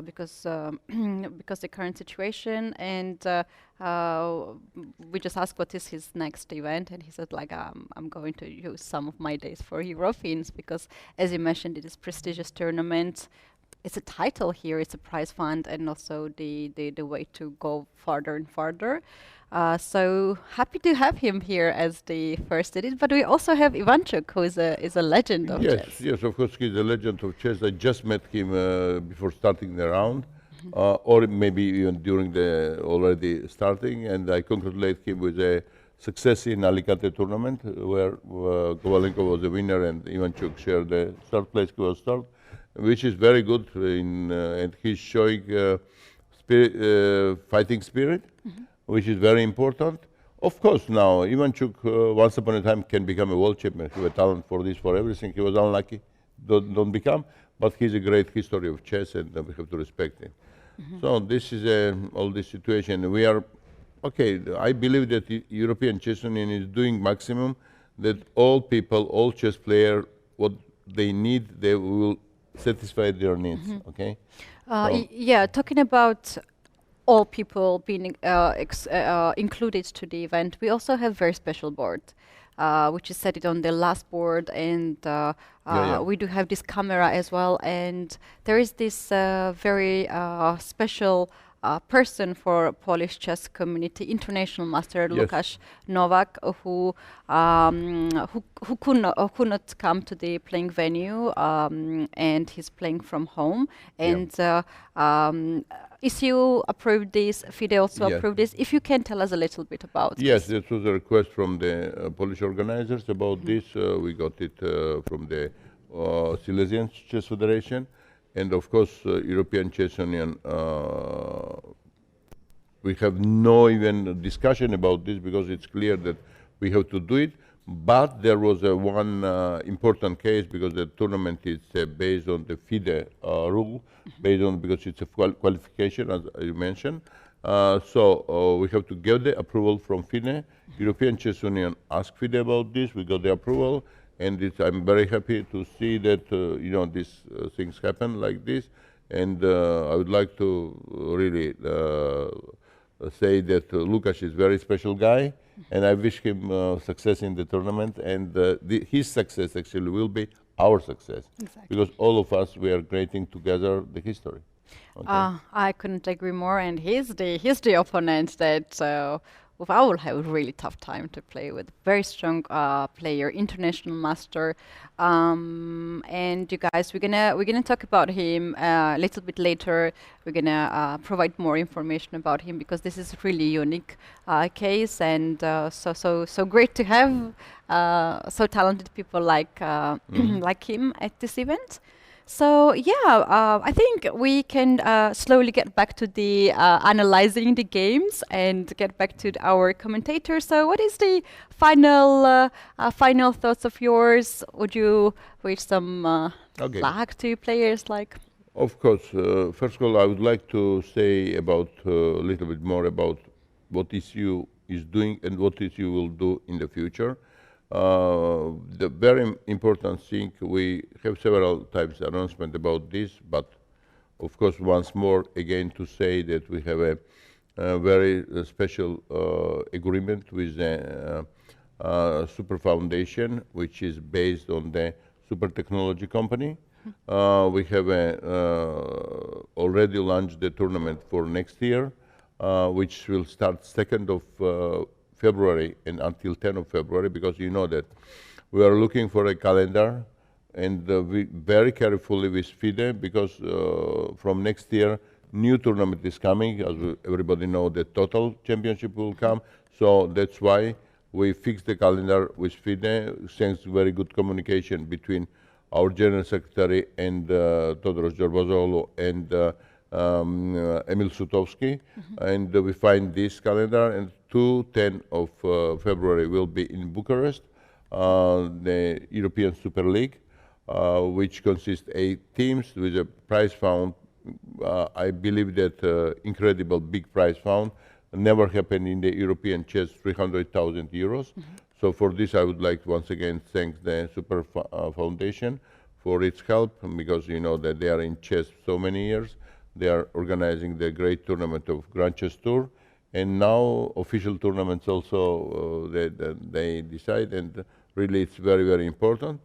Because the current situation, and we just asked what is his next event, and he said like I'm going to use some of my days for Europeans, because as you mentioned, it is prestigious tournament. It's a title here, it's a prize fund, and also the way to go farther and farther. So happy to have him here as the first Ediz, but we also have Ivanchuk, who is a legend of chess. Yes, of course, he's a legend of chess. I just met him before starting the round, or maybe even during the already starting, and I congratulate him with a success in Alicante tournament, where Kovalenko was the winner and Ivanchuk shared the third place, which is very good, and he's showing fighting spirit, which is very important. Of course, now Ivanchuk, once upon a time, can become a world champion. He has a talent for this, for everything. He was unlucky, don't become, but he's a great history of chess, and we have to respect him. So this is all this situation. We are okay. I believe that the European Chess Union is doing maximum. That all people, all chess players, what they need, they will satisfy their needs. Okay. Yeah, talking about all people being included to the event, we also have very special board, which is set it on the last board, and we do have this camera as well, and there is this very special person for Polish chess community, international master Łukasz Nowak, who could not come to the playing venue, and he's playing from home. And ISU approved this, FIDE also approved this. If you can tell us a little bit about this. This was a request from the Polish organizers about this. We got it from the Silesian Chess Federation. And of course, European Chess Union, we have no even discussion about this because it's clear that we have to do it. But there was one important case because the tournament is based on the FIDE rule, based on because it's a qualification, as you mentioned. So we have to get the approval from FIDE. European Chess Union asked FIDE about this. We got the approval. and I'm very happy to see that these things happen like this. And I would like to really say that Lukas is a very special guy, and I wish him success in the tournament. And his success actually will be our success, because all of us, we are creating together the history. Okay. I couldn't agree more. And he's the opponent that I will have a really tough time to play with. Very strong player, international master. And you guys, we're gonna talk about him a little bit later. We're gonna provide more information about him, because this is a really unique case, and so great to have so talented people like like him at this event. So yeah, I think we can slowly get back to the analyzing the games and get back to our commentator. So what is the final thoughts of yours? Would you wish some luck to players like? Of course. First of all, I would like to say about a little bit more about what ECU is doing and what ECU will do in the future. The very important thing, we have several times announcement about this, but of course once more again to say that we have a very special agreement with the Super Foundation, which is based on the Super Technology company. We have already launched the tournament for next year, which will start 2nd of February and until 10th of February, because you know that we are looking for a calendar, and we very carefully with FIDE, because from next year new tournament is coming. As everybody know, the total championship will come, so that's why we fixed the calendar with FIDE, thanks to very good communication between our General Secretary and Todros Georgopoulos and Emil Sutovsky, and we find this calendar, and 10th of February will be in Bucharest, the European Super League, which consists 8 teams with a prize fund. I believe that incredible big prize fund never happened in the European chess, 300,000 euros. So for this, I would like to once again thank the Super Foundation for its help, because you know that they are in chess so many years. They are organizing the great tournament of Grand Chess Tour, and now official tournaments also they decide, and really it's very, very important.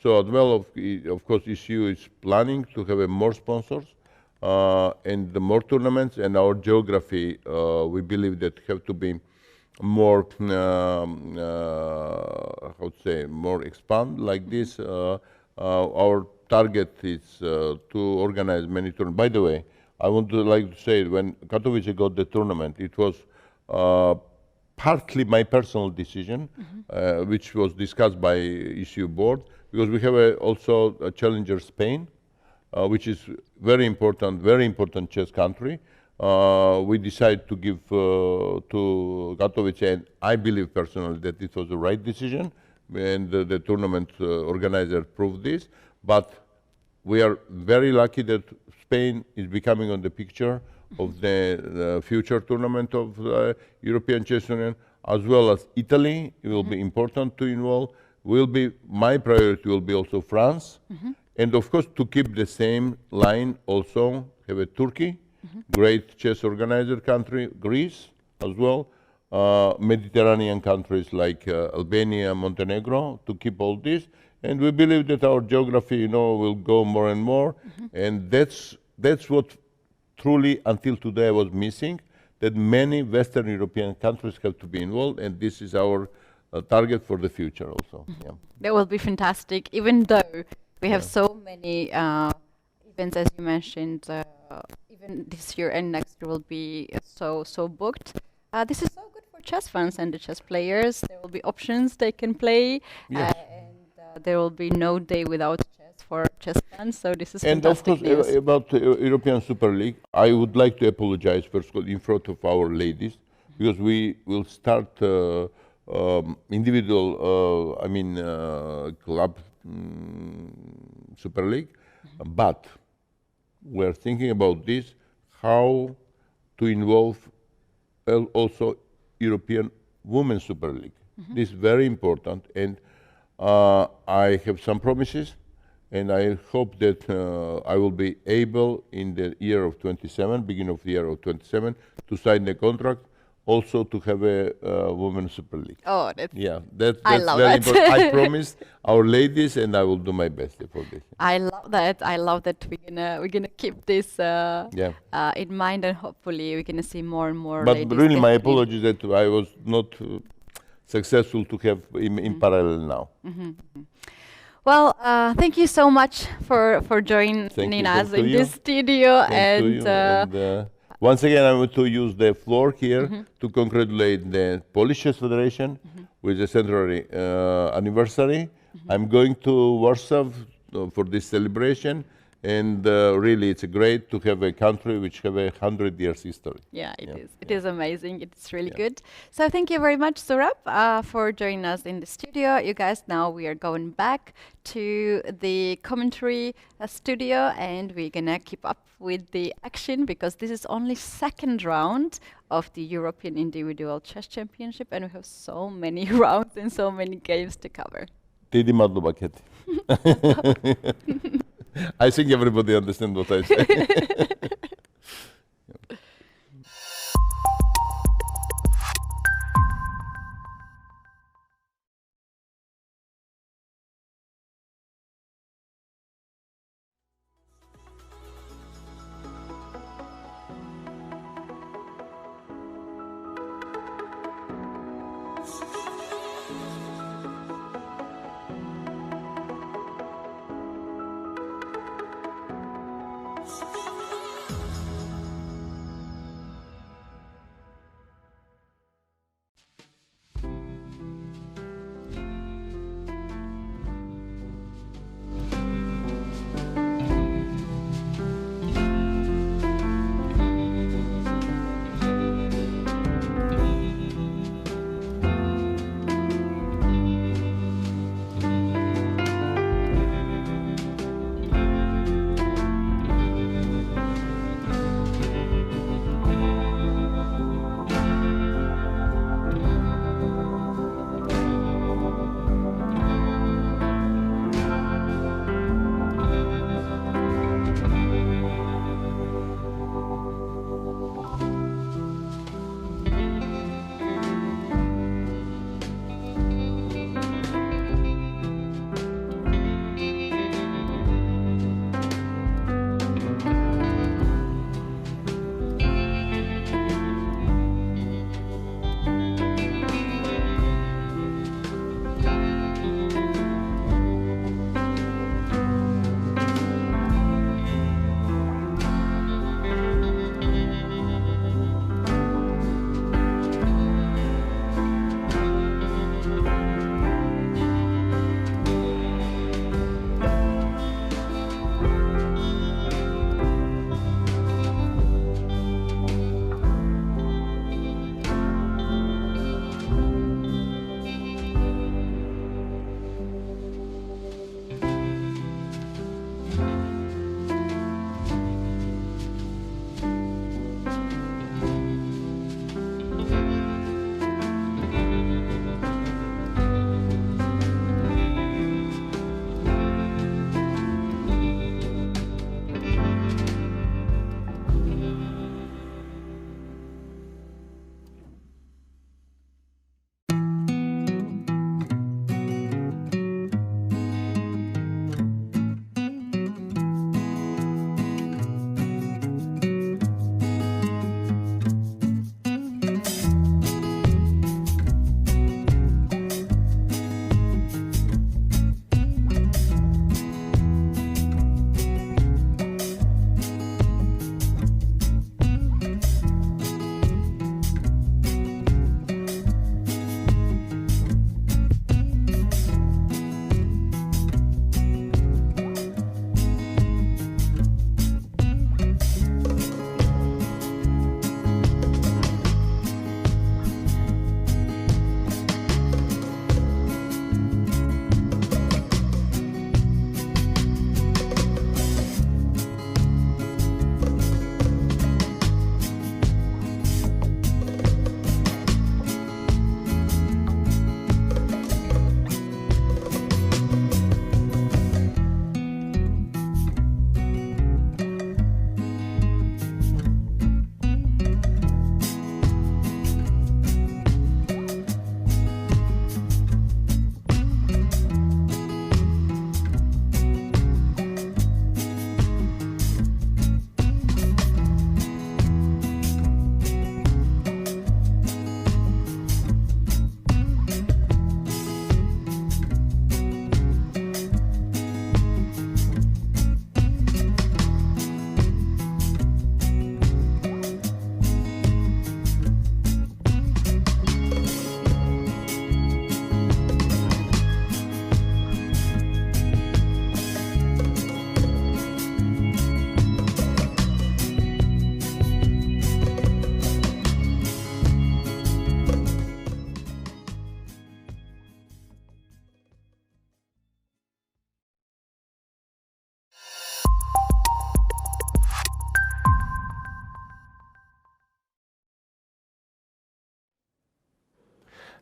So as well, of course, ECU is planning to have more sponsors and more tournaments, and our geography, we believe that have to be more, how to say, more expand like this. Our target is to organize many tournaments. By the way, I want to like to say, when Katowice got the tournament, it was partly my personal decision, which was discussed by ECU board, because we have also a challenger Spain, which is very important chess country. We decided to give to Katowice, and I believe personally that it was the right decision, and the tournament organizer proved this. But we are very lucky that Spain is becoming on the picture of the future tournament of the European Chess Union, as well as Italy. It will be important to involve. My priority will be also France, and of course to keep the same line also have a Turkey, great chess organizer country, Greece as well, Mediterranean countries like Albania, Montenegro, to keep all this. And we believe that our geography, will go more and more, and that's what truly until today was missing, that many Western European countries have to be involved, and this is our target for the future also. Yeah. That will be fantastic, even though we have so many events, as you mentioned, even this year and next year will be so booked. This is so good for chess fans and the chess players. There will be options they can play, and there will be no day without chess for chess fans. So this is fantastic. And of course, about European Super League, I would like to apologize first of all in front of our ladies, because we will start individual, club Super League, but we're thinking about this, how to involve also European Women's Super League. This is very important, and I have some promises, and I hope that I will be able in the year of 27, beginning of the year of 27, to sign the contract, also to have a Women's Super League. Oh, that's that's I love very that. important. I promised our ladies, and I will do my best for this. I love that. I love that we're gonna keep this in mind, and hopefully we're gonna see more and more. But ladies really, my definitely. apologies that I was not successful to have in parallel now. Well, thank you so much for joining Thank you, us thank in you. this studio. Thank to you. And once again, I want to use the floor here to congratulate the Polish Chess Federation with the centenary anniversary. I'm going to Warsaw for this celebration, and really, it's great to have a country which have 100 years history. Yeah, it is. It is amazing. It's really good. So thank you very much, Zurab, for joining us in the studio. You guys, now we are going back to the commentary studio, and we're gonna keep up with the action because this is only second round of the European Individual Chess Championship, and we have so many rounds and so many games to cover. Tedi madlu paket. I think everybody understands what I say.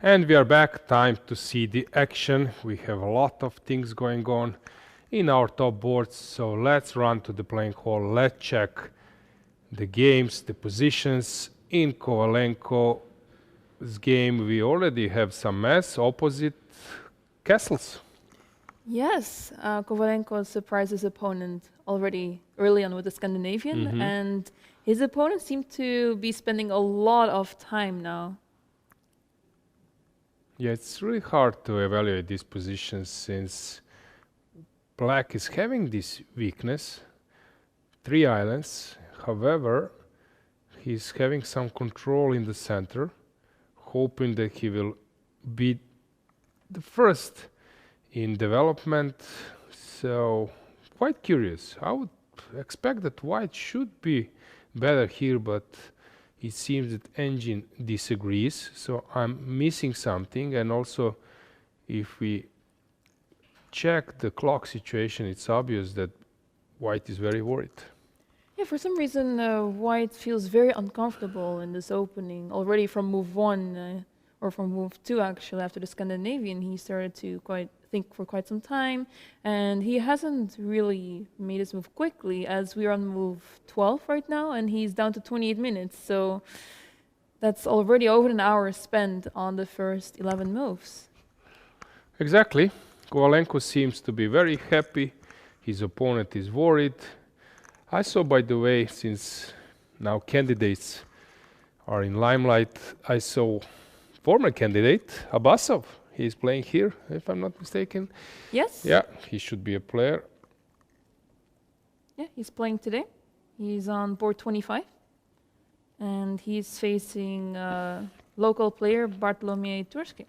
And we are back. Time to see the action. We have a lot of things going on in our top boards. So let's run to the playing hall. Let's check the games, the positions. In Kovalenko's game, we already have some mess opposite castles. Yes, Kovalenko surprised his opponent already early on with the Scandinavian, and his opponent seemed to be spending a lot of time now. Yeah, it's really hard to evaluate these positions since Black is having this weakness, 3 islands. However, he's having some control in the center, hoping that he will be the first in development. So quite curious. I would expect that White should be better here, but it seems that Engine disagrees, so I'm missing something. And also, if we check the clock situation, it's obvious that White is very worried. Yeah, for some reason, White feels very uncomfortable in this opening. Already from move 1, or from move 2 actually, after the Scandinavian, he started to think for quite some time, and he hasn't really made his move quickly, as we are on move 12 right now, and he's down to 28 minutes, so that's already over an hour spent on the first 11 moves. Exactly. Kovalenko seems to be very happy. His opponent is worried. I saw, by the way, since now candidates are in limelight, I saw former candidate Abbasov. He's playing here, if I'm not mistaken. Yes. Yeah, he should be a player. Yeah, he's playing today. He's on board 25. And he's facing local player Bartolomiej Turski.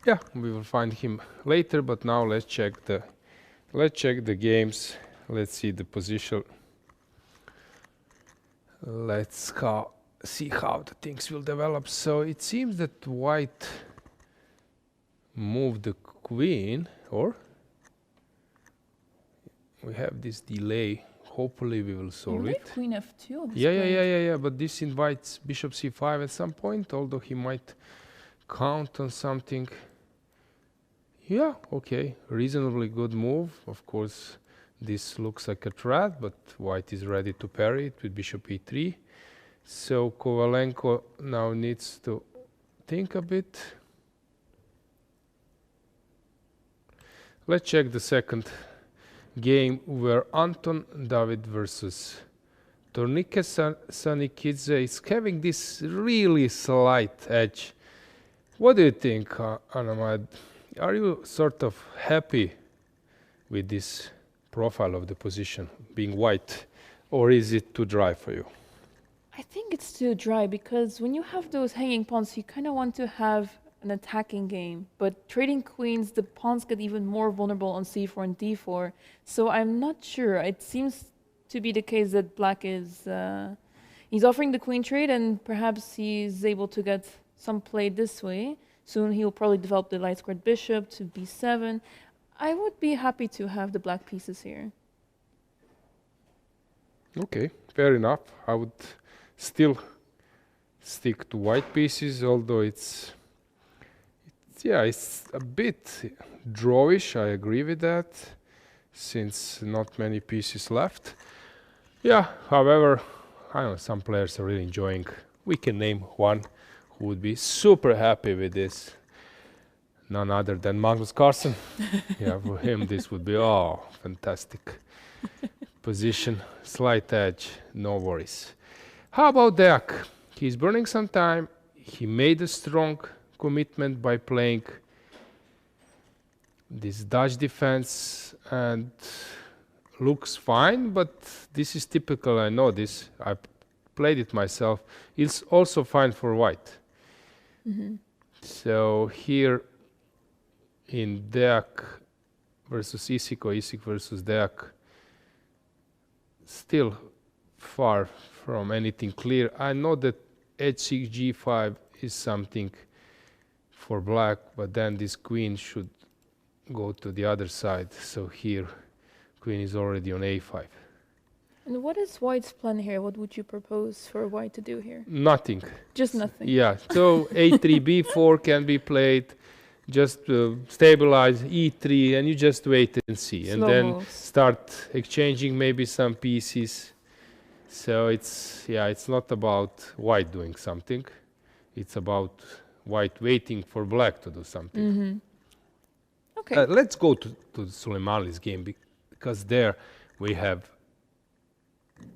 Yeah, we will find him later, but now let's check the games. Let's see the position. Let's see how the things will develop. So it seems that White moved the queen, or we have this delay. Hopefully we will solve it. Queen f2. Yeah. But this invites bishop c5 at some point, although he might count on something. Yeah, okay, reasonably good move. Of course, this looks like a threat, but White is ready to parry it with bishop e3. So Kovalenko now needs to think a bit. Let's check the second game, where Anton David versus Tornike Sanikidze is having this really slight edge. What do you think, Anamad? Are you sort of happy with this profile of the position, being White, or is it too dry for you? I think it's too dry, because when you have those hanging pawns, you kind of want to have an attacking game. But trading queens, the pawns get even more vulnerable on c4 and d4. So I'm not sure. It seems to be the case that Black is he's offering the queen trade, and perhaps he's able to get some play this way. Soon he'll probably develop the light squared bishop to b7. I would be happy to have the black pieces here. Okay, fair enough. I would still stick to white pieces, although it's a bit drawish. I agree with that, since not many pieces left. Yeah, however, I know some players are really enjoying. We can name one who would be super happy with this. None other than Magnus Carlsen. Yeah, for him this would be, oh, fantastic. Position, slight edge, no worries. How about Deak? He's burning some time. He made a strong commitment by playing this Dutch defense and looks fine, but this is typical, I know this. I played it myself. It's also fine for white. Mm-hmm. So here in Deak versus Isik, or Isik versus Deak, still far from anything clear. I know that h6 g5 is something for black, but then this queen should go to the other side. So here queen is already on a5. And what is White's plan here? What would you propose for White to do here? Nothing. Just nothing. Yeah, so a3, b4 can be played, just stabilize e3, and you just wait and see. Slow and then moves. start exchanging maybe some pieces. So it's not about White doing something. It's about White waiting for Black to do something. Mm-hmm. Okay. Let's go to Suleimani's game, because there we have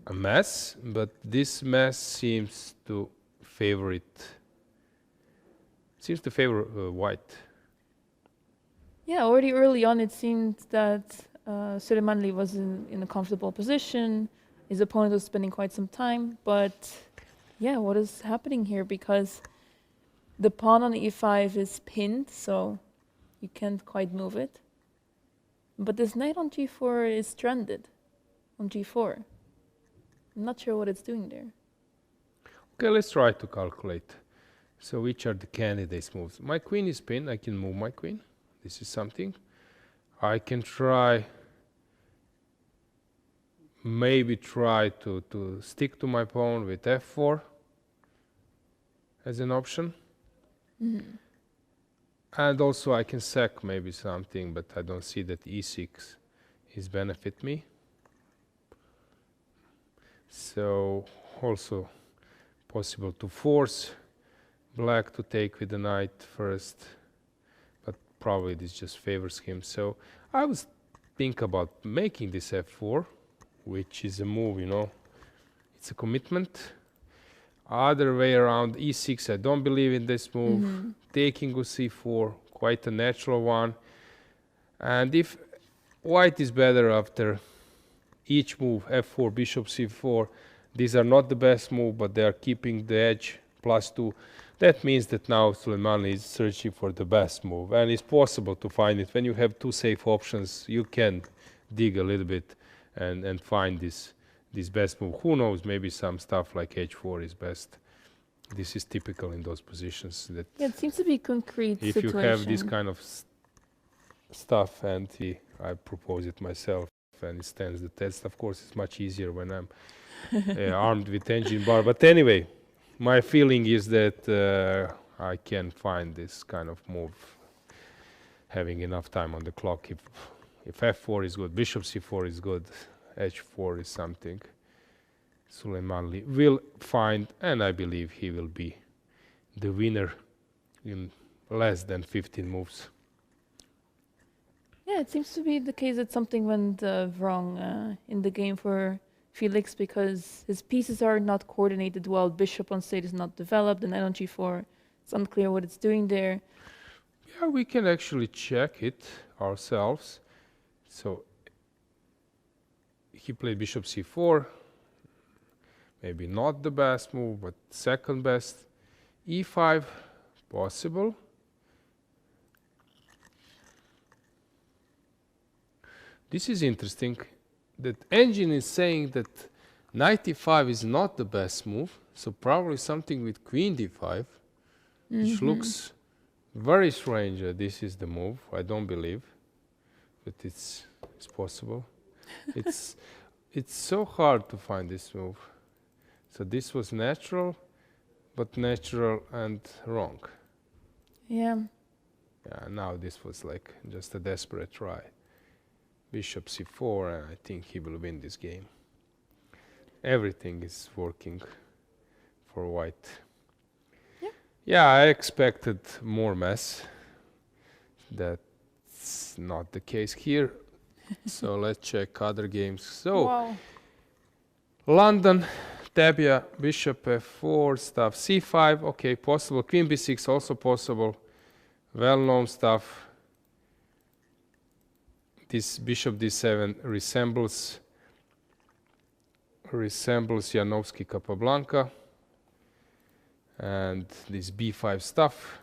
a mess, but this mess seems to favor White. Yeah, already early on it seemed that Suleimani was in a comfortable position. His opponent was spending quite some time, but yeah, what is happening here? Because the pawn on e5 is pinned, so you can't quite move it. But this knight on g4 is stranded on g4. I'm not sure what it's doing there. Okay, let's try to calculate. So which are the candidates' moves? My queen is pinned. I can move my queen. This is something. I can maybe try to stick to my pawn with f4 as an option. Mm-hmm. And also I can sack maybe something, but I don't see that e6 is benefit me. So also possible to force Black to take with the knight first, but probably this just favors him. So I was think about making this f4, which is a move, it's a commitment. Other way around, e6, I don't believe in this move. Mm-hmm. Taking with c4, quite a natural one. And if White is better after each move, f4, bishop c4, these are not the best move, but they are keeping the edge +2. That means that now Suleimani is searching for the best move, and it's possible to find it. When you have two safe options, you can dig a little bit and find this best move. Who knows, maybe some stuff like h4 is best. This is typical in those positions. That Yeah, it seems to be concrete if situation. you have this kind of stuff, and I propose it myself, and it stands the test. Of course, it's much easier when I'm armed with engine bar. But anyway, my feeling is that I can find this kind of move having enough time on the clock. If f4 is good, bishop c4 is good, h4 is something Suleimani will find, and I believe he will be the winner in less than 15 moves. Yeah, it seems to be the case that something went wrong in the game for Felix, because his pieces are not coordinated well. Bishop on state is not developed, the knight on g4, it's unclear what it's doing there. Yeah, we can actually check it ourselves. So he played bishop c4, maybe not the best move, but second best. e5, possible. This is interesting, that engine is saying that knight e5 is not the best move, so probably something with queen d5, which looks very strange. This is the move, I don't believe, but it's possible. It's so hard to find this move. So this was natural, but natural and wrong. Yeah. Yeah, now this was like just a desperate try. Bishop c4, and I think he will win this game. Everything is working for White. Yeah. Yeah, I expected more mess. That's not the case here. So let's check other games. So Wow. London, Tabia, bishop f4 stuff, c5, okay, possible. Queen b6 also possible. Well-known stuff. This bishop d7 resembles Janowski Capablanca, and this b5 stuff.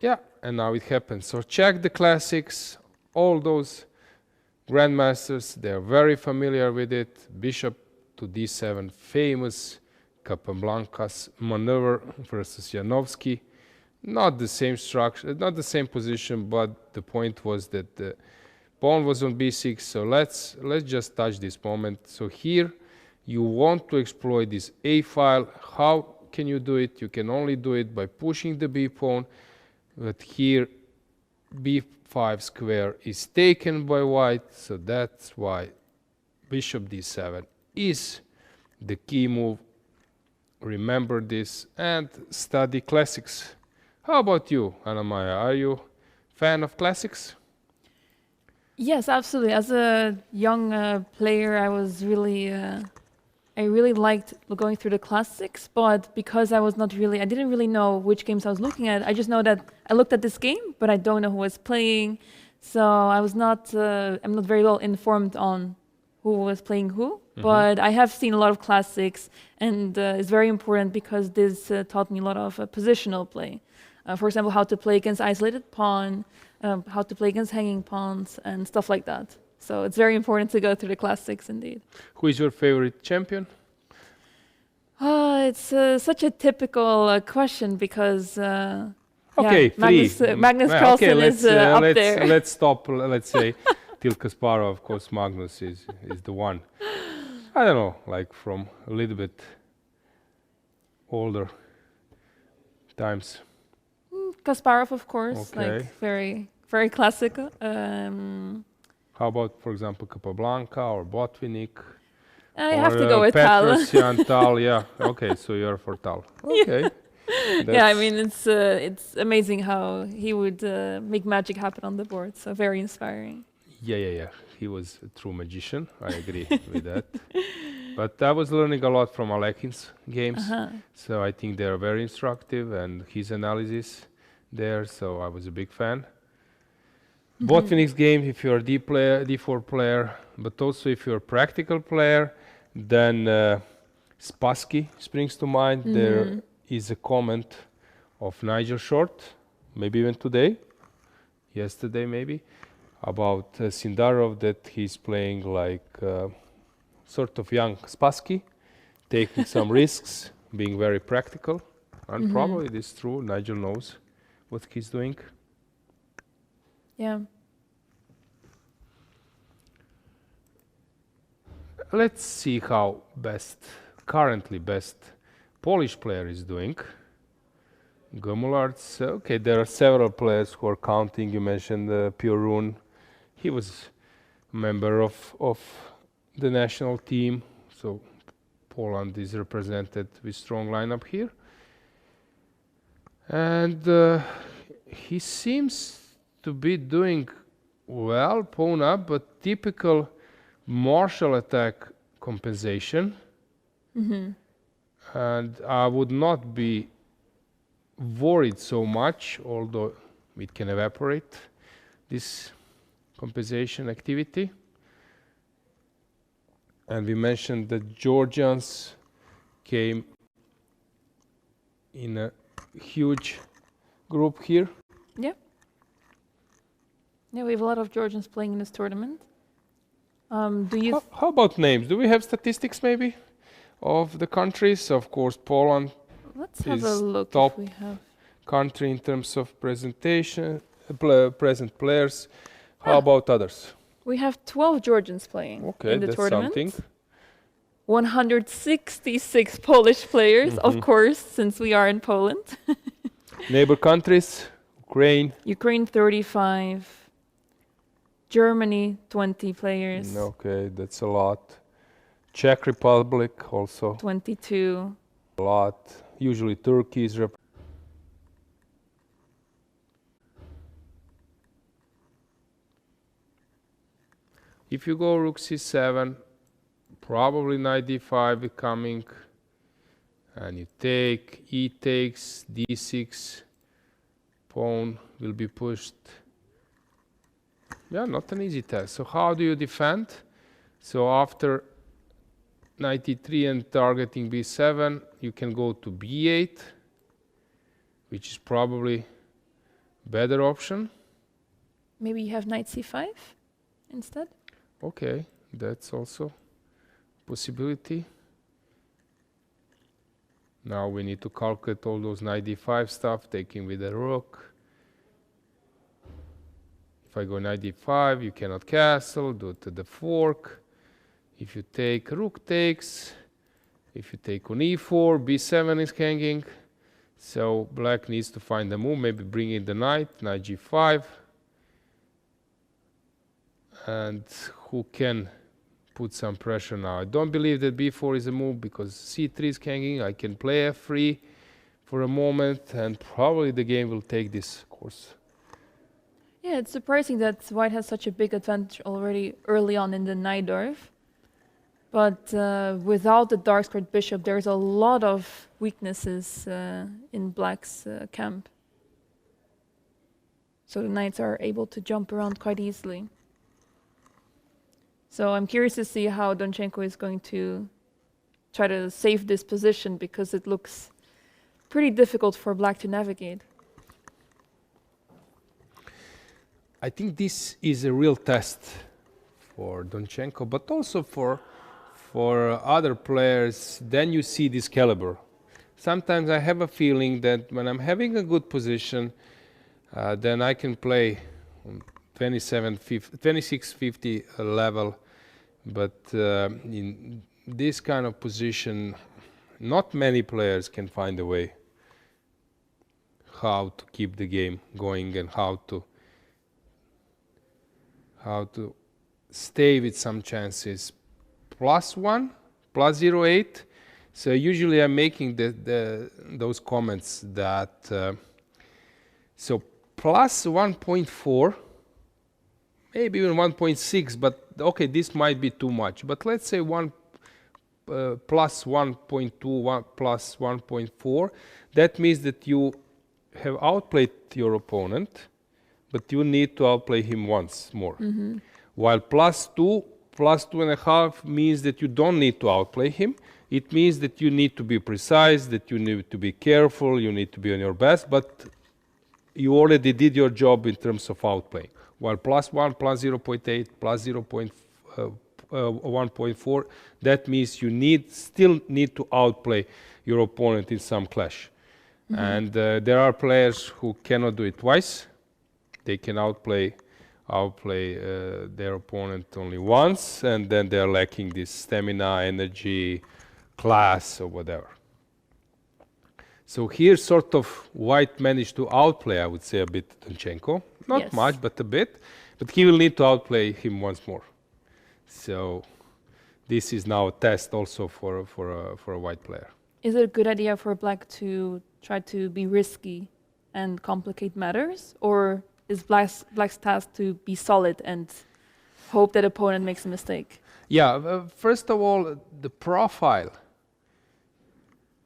Yeah, and now it happens. So check the classics. All those grandmasters, they're very familiar with it. Bishop to d7, famous Capablanca's maneuver versus Janowski. Not the same structure, not the same position, but the point was that pawn was on b6, so let's just touch this moment. So here you want to exploit this a file. How can you do it? You can only do it by pushing the b pawn, but here b5 square is taken by white, so that's why bishop d7 is the key move. Remember this and study classics. How about you, Anna-Maja? Are you fan of classics? Yes, absolutely. As a young player, I really liked going through the classics, but because I didn't really know which games I was looking at. I just know that I looked at this game, but I don't know who was playing. So I'm not very well informed on who was playing who. But I have seen a lot of classics, and it's very important because this taught me a lot of positional play. For example, how to play against isolated pawn, how to play against hanging pawns, and stuff like that. So it's very important to go through the classics indeed. Who is your favorite champion? It's such a typical question because Okay, Magnus Carlsen is up there. Let's stop. Let's say till Kasparov. Of course, Magnus is the one. I don't know, like from a little bit older times. Kasparov, of course, Okay. like very, very classical. How about, for example, Capablanca or Botvinnik? I have to go with Tal. Petrosyan, Tal, yeah. Okay, so you're for Tal. Okay. Yeah, I mean it's amazing how he would make magic happen on the board. So very inspiring. Yeah. He was a true magician. I agree with that. But I was learning a lot from Alekin's games. So I think they are very instructive, and his analysis there. So I was a big fan. Botvinnik's game, if you're a D4 player, but also if you're a practical player, then Spassky springs to mind. There is a comment of Nigel Short, maybe even yesterday maybe, about Sindarov, that he's playing like sort of young Spassky, taking some risks, being very practical. And probably it is true. Nigel knows what he's doing. Yeah. Let's see how currently best Polish player is doing. Gomularts. Okay, there are several players who are counting. You mentioned Piorun. He was a member of the national team, so Poland is represented with strong lineup here. And he seems to be doing well, pawn up, but typical martial attack compensation. And I would not be worried so much, although it can evaporate, this compensation activity. And we mentioned that Georgians came in a huge group here. Yeah. Yeah, we have a lot of Georgians playing in this tournament. How about names? Do we have statistics maybe of the countries? Of course, Poland. Let's have a look. Top if we have country in terms of presentation, present players. How about others? We have 12 Georgians playing in the that's tournament. Something. 166 Polish players, of course, since we are in Poland. Neighbor countries, Ukraine 35, Germany 20 players. Okay, that's a lot. Czech Republic also 22. a lot. Usually Turkey is If you go rook c7, probably knight d5 coming, and you take, e takes, d6, pawn will be pushed. Yeah, not an easy task. So how do you defend? So after knight e3 and targeting b7, you can go to b8, which is probably better option. Maybe you have knight c5 instead? Okay, that's also possibility. Now we need to calculate all those knight d5 stuff, taking with the rook. If I go knight d5, you cannot castle, do to the fork. If you take, rook takes. If you take on e4, b7 is hanging. So black needs to find a move, maybe bring in the knight g5. And who can put some pressure now? I don't believe that b4 is a move because c3 is hanging. I can play f3 for a moment and probably the game will take this course. Yeah, it's surprising that white has such a big advantage already early on in the Najdorf. But without the dark squared bishop, there's a lot of weaknesses in black's camp. So the knights are able to jump around quite easily. So I'm curious to see how Donchenko is going to try to save this position because it looks pretty difficult for black to navigate. I think this is a real test for Donchenko, but also for other players. Then you see this caliber. Sometimes I have a feeling that when I'm having a good position, then I can play 2650 level, but in this kind of position, not many players can find a way how to keep the game going and how to stay with some chances. +1, +0.8. So usually I'm making those comments that so +1.4, maybe even 1.6, but okay, this might be too much. But let's say +1.2, +1.4. That means that you have outplayed your opponent, but you need to outplay him once more. While +2, +2.5 means that you don't need to outplay him. It means that you need to be precise, that you need to be careful, you need to be on your best, but you already did your job in terms of outplaying. While +1, +0.8, +1.4, that means you still need to outplay your opponent in some clash. And there are players who cannot do it twice. They can outplay their opponent only once, and then they're lacking this stamina, energy, class, or whatever. So here, sort of, white managed to outplay, I would say, a bit Donchenko. Not much, but a bit. But he will need to outplay him once more. So this is now a test also for a white player. Is it a good idea for black to try to be risky and complicate matters, or is black's task to be solid and hope that opponent makes a mistake? Yeah, first of all, the profile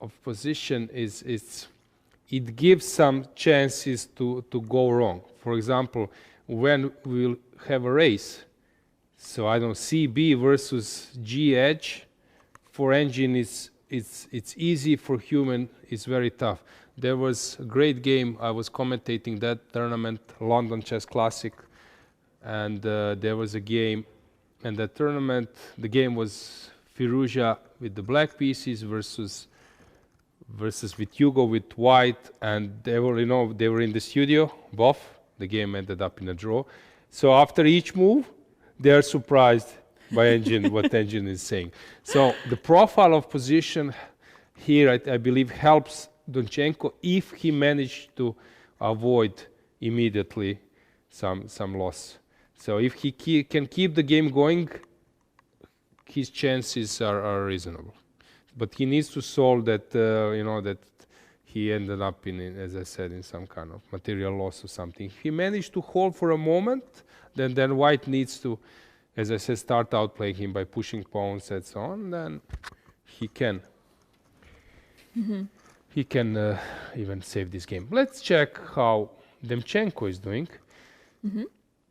of position it gives some chances to go wrong. For example, when we'll have a race, so I don't see B versus G edge, for engine it's easy, for human it's very tough. There was a great game, I was commentating that tournament, London Chess Classic, and there was a game, and that tournament, the game was Firouzja with the black pieces versus with Hugo with white, and they were in the studio, both. The game ended up in a draw. So after each move, they are surprised by engine, what engine is saying. So the profile of position here, I believe, helps Donchenko if he managed to avoid immediately some loss. So if he can keep the game going, his chances are reasonable. But he needs to solve that, that he ended up in, as I said, in some kind of material loss or something. If he managed to hold for a moment, then white needs to, as I said, start outplaying him by pushing pawns and so on. Then he can. He can even save this game. Let's check how Demchenko is doing.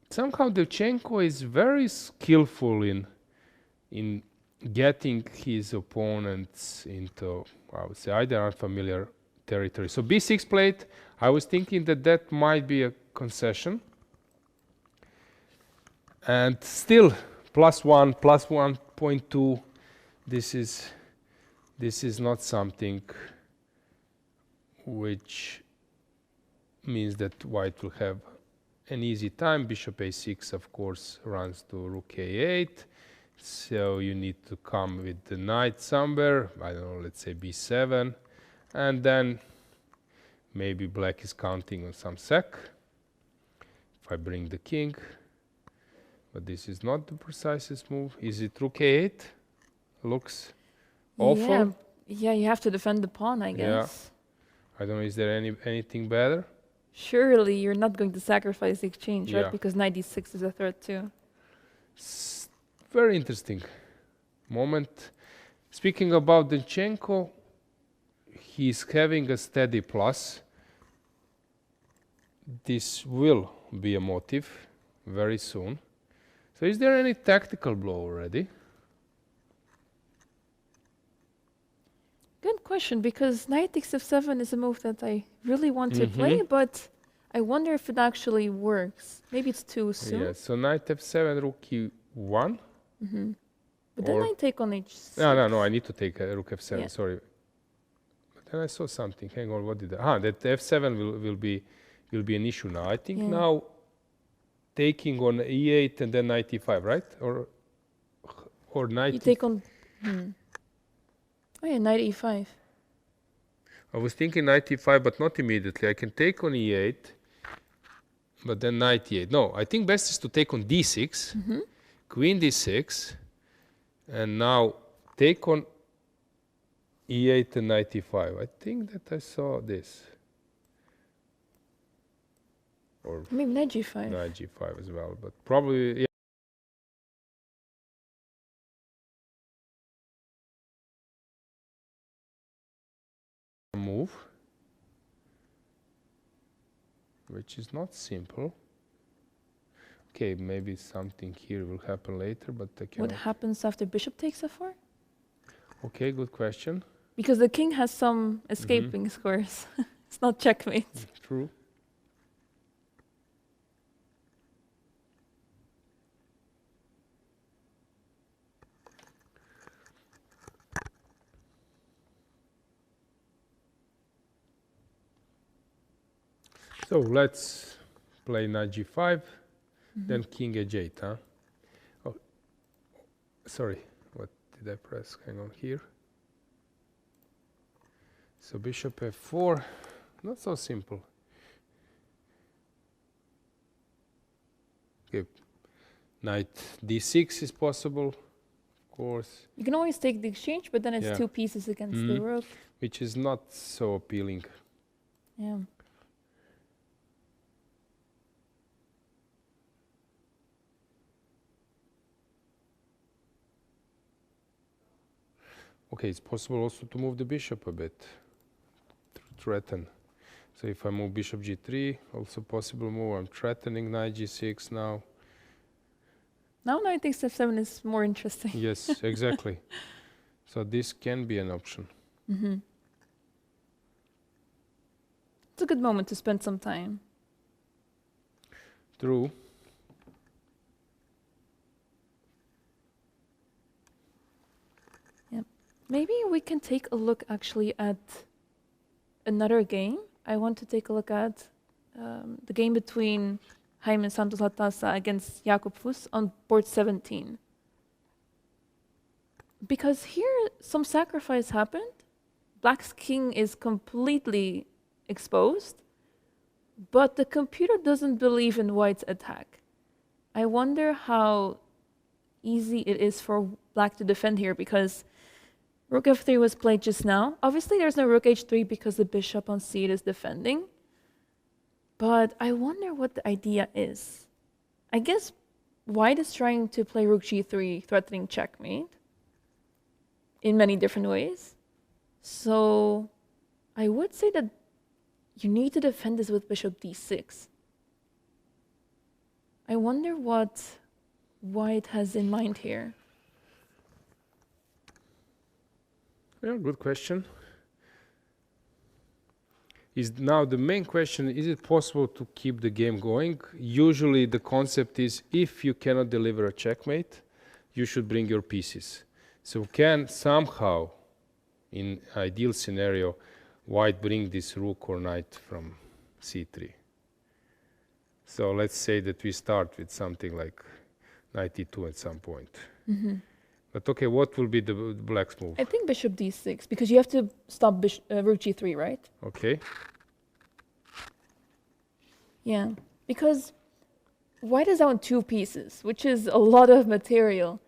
Somehow Demchenko is very skillful in getting his opponents into, I would say, either unfamiliar territory. So b6 played. I was thinking that might be a concession. And still, +1, +1.2. This is not something which means that white will have an easy time. Bishop a6, of course, runs to rook a8. So you need to come with the knight somewhere. I don't know, let's say b7. And then maybe black is counting on some sec. If I bring the king. But this is not the precisest move. Is it rook a8? Looks awful. Yeah, you have to defend the pawn, I guess. Yeah. I don't know, is there anything better? Surely you're not going to sacrifice the exchange, right? Because knight d6 is a threat too. Very interesting moment. Speaking about Danchenko, he's having a steady plus. This will be a motive very soon. So is there any tactical blow already? Good question, because knight takes f7 is a move that I really want to play, but I wonder if it actually works. Maybe it's too soon. Yeah, so knight f7, rook e1. But then I take on h6. No, I need to take rook f7, sorry. But then I saw something. Hang on, what did I... that f7 will be an issue now. I think now taking on e8 and then knight e5, right? Or knight... You take on... Oh yeah, knight e5. I was thinking knight e5, but not immediately. I can take on e8, but then knight e8. No, I think best is to take on d6, queen d6, and now take on e8 and knight e5. I think that I saw this. Or maybe knight g5. Knight g5 as well, but probably... move, which is not simple. Okay, maybe something here will happen later, but I cannot. What happens after bishop takes f4? Okay, good question. Because the king has some escaping squares. It's not checkmate. True. So let's play knight g5, then king h8, huh? Oh, sorry, what did I press? Hang on here. So bishop f4, not so simple. Okay, knight d6 is possible, of course. You can always take the exchange, but then it's two pieces against the rook. Which is not so appealing. Yeah. Okay, it's possible also to move the bishop a bit, threaten. So if I move bishop g3, also possible move. I'm threatening knight g6 now. Now knight takes f7 is more interesting. Yes, exactly. So this can be an option. It's a good moment to spend some time. True. Maybe we can take a look actually at another game. I want to take a look at the game between Jaime Santos Latasa against Jakob Fuss on board 17. Because here some sacrifice happened. Black's king is completely exposed, but the computer doesn't believe in white's attack. I wonder how easy it is for black to defend here, because rook f3 was played just now. Obviously, there's no rook h3 because the bishop on c8 is defending. But I wonder what the idea is. I guess white is trying to play rook g3, threatening checkmate in many different ways. So I would say that you need to defend this with bishop d6. I wonder what white has in mind here. Yeah, good question. Is now the main question, is it possible to keep the game going? Usually the concept is, if you cannot deliver a checkmate, you should bring your pieces. So can somehow, in ideal scenario, white bring this rook or knight from c3? So let's say that we start with something like 92 at some point. But okay, what will be the black's move? I think bishop d6, because you have to stop rook g3, right? Okay. Yeah, because white is down 2 pieces, which is a lot of material.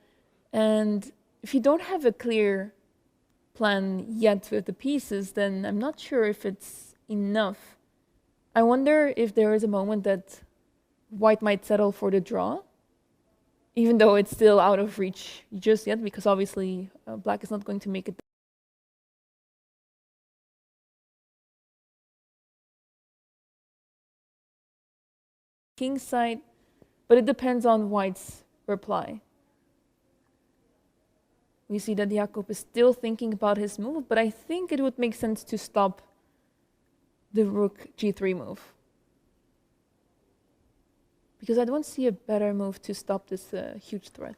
And if you don't have a clear plan yet with the pieces, then I'm not sure if it's enough. I wonder if there is a moment that white might settle for the draw, even though it's still out of reach just yet, because obviously black is not going to make it. King side, but it depends on white's reply. We see that Jakub is still thinking about his move, but I think it would make sense to stop the rook g3 move, because I don't see a better move to stop this huge threat.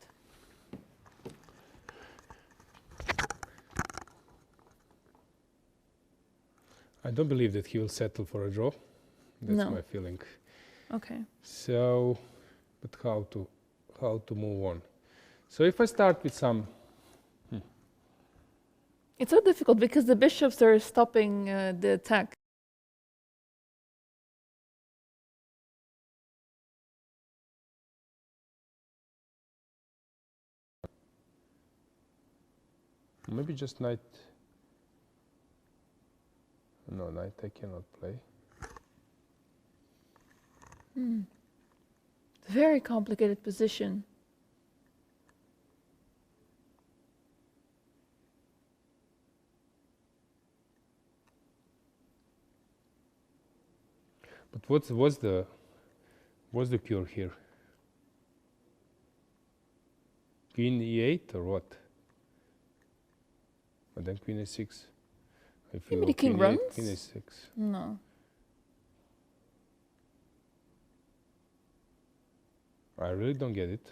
I don't believe that he will settle for a draw. That's No. my feeling. Okay. So, but how to move on? So if I start with some, It's so difficult because the bishops are stopping the attack. maybe just knight. No, knight I cannot play. Very complicated position. But what's the cure here? Queen e8 or what? And then queen a6. If Maybe you the king queen runs? A8, queen a6. No. I really don't get it.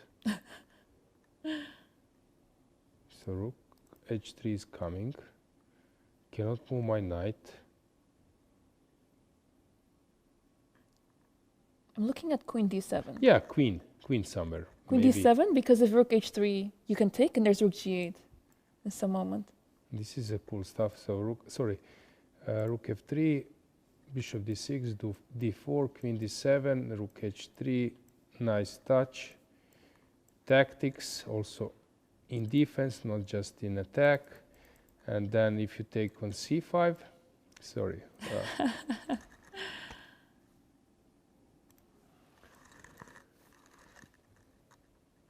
So rook h3 is coming. Cannot move my knight. I'm looking at queen d7. Yeah, queen somewhere. Queen maybe. d7, because if rook h3 you can take, and there's rook g8 in some moment. This is a cool stuff. So rook f3, bishop d6, d4, queen d7, rook h3. Nice touch. Tactics also in defense, not just in attack. And then if you take on c5, sorry.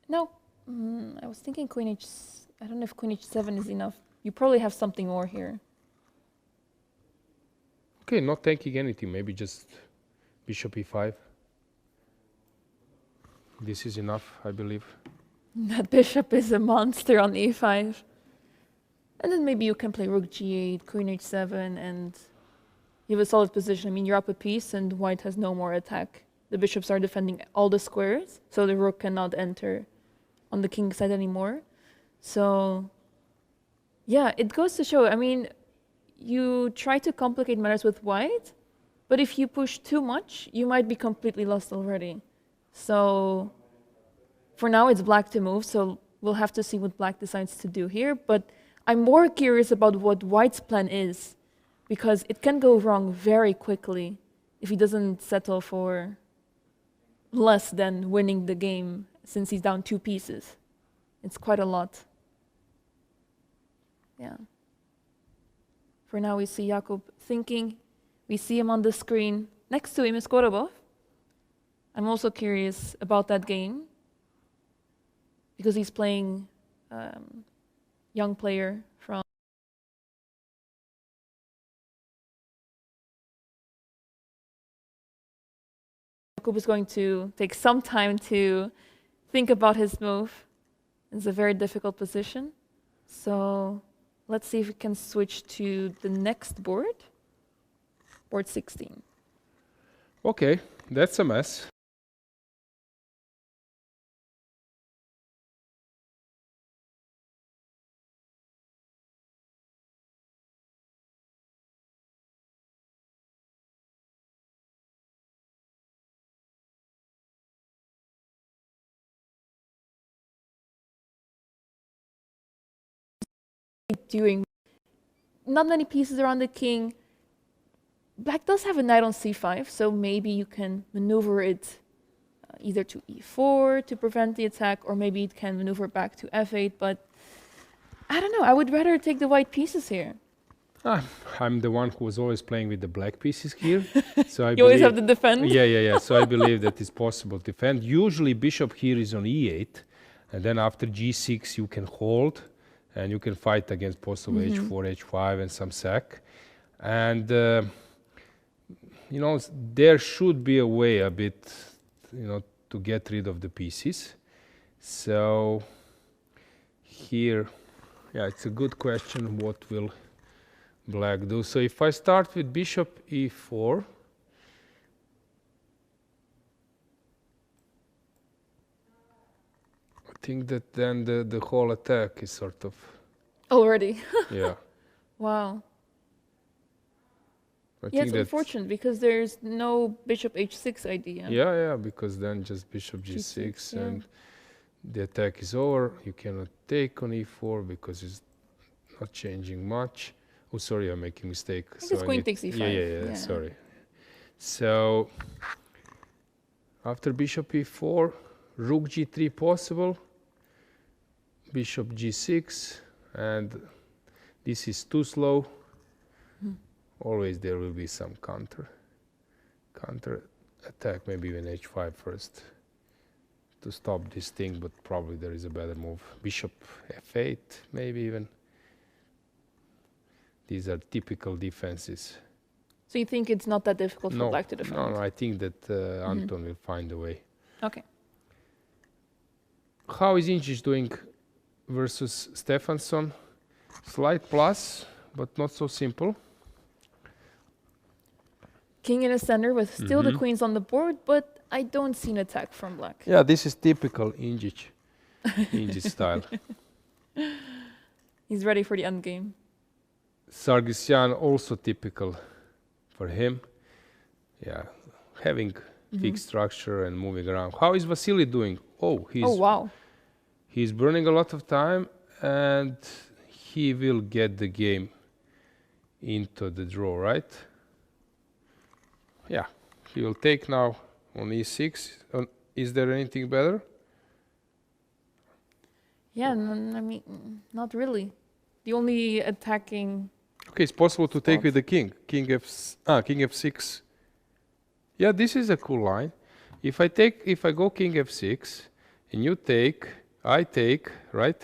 No, I was thinking queen h. I don't know if queen h7 is enough. You probably have something more here. Okay, not taking anything. Maybe just bishop e5. This is enough, I believe. That bishop is a monster on e5. And then maybe you can play rook g8, queen h7, and you have a solid position. I mean, you're up a piece, and white has no more attack. The bishops are defending all the squares, so the rook cannot enter on the king side anymore. So, yeah, it goes to show, I mean, you try to complicate matters with white, but if you push too much, you might be completely lost already. So, for now, it's black to move, so we'll have to see what black decides to do here. But I'm more curious about what white's plan is, because it can go wrong very quickly if he doesn't settle for less than winning the game, since he's down 2 pieces. It's quite a lot. Yeah. For now, we see Jakub thinking. We see him on the screen. Next to him is Korobov. I'm also curious about that game, because he's playing young player from Jakub is going to take some time to think about his move. It's a very difficult position. So let's see if we can switch to the next board, board 16. Okay, that's a mess. doing. Not many pieces around the king. Black does have a knight on c5, so maybe you can maneuver it either to e4 to prevent the attack, or maybe it can maneuver back to f8, but I don't know. I would rather take the white pieces here. I'm the one who was always playing with the black pieces here. So You always have to defend? Yeah. So I believe that it's possible to defend. Usually bishop here is on e8, and then after g6 you can hold, and you can fight against possible h4, h5, and some sack. And, you know, there should be a way a bit, you know, to get rid of the pieces. So here, yeah, it's a good question. What will Black do? So if I start with bishop e4, I think that then the whole attack is sort of... Already? Yeah. Wow. I Yeah, think it's unfortunate because there's no bishop h6 idea. Yeah, because then just bishop g6 yeah. and the attack is over. You cannot take on e4 because it's not changing much. Oh, sorry, I'm making a mistake. I think it's queen takes e5. Yeah, sorry. So after bishop e4, rook g3 possible, bishop g6, and this is too slow. Always there will be some counter attack, maybe even h5 first to stop this thing, but probably there is a better move. Bishop f8, maybe even. These are typical defenses. So you think it's not that difficult for Black to defend? No, I think that Anton will find a way. Okay. How is Inčić doing versus Stefansson? Slight plus, but not so simple. King in the center with still the queens on the board, but I don't see an attack from Black. Yeah, this is typical Inčić style. He's ready for the endgame. Sargsyan also typical for him. Yeah, having fixed structure and moving around. How is Vasily doing? Oh, wow. He's burning a lot of time, and he will get the game into the draw, right? Yeah, he will take now on e6. Is there anything better? Yeah, I mean, not really. The only attacking... Okay, it's possible to take with the king. King f6. Yeah, this is a cool line. If I go king f6, and you take, I take, right?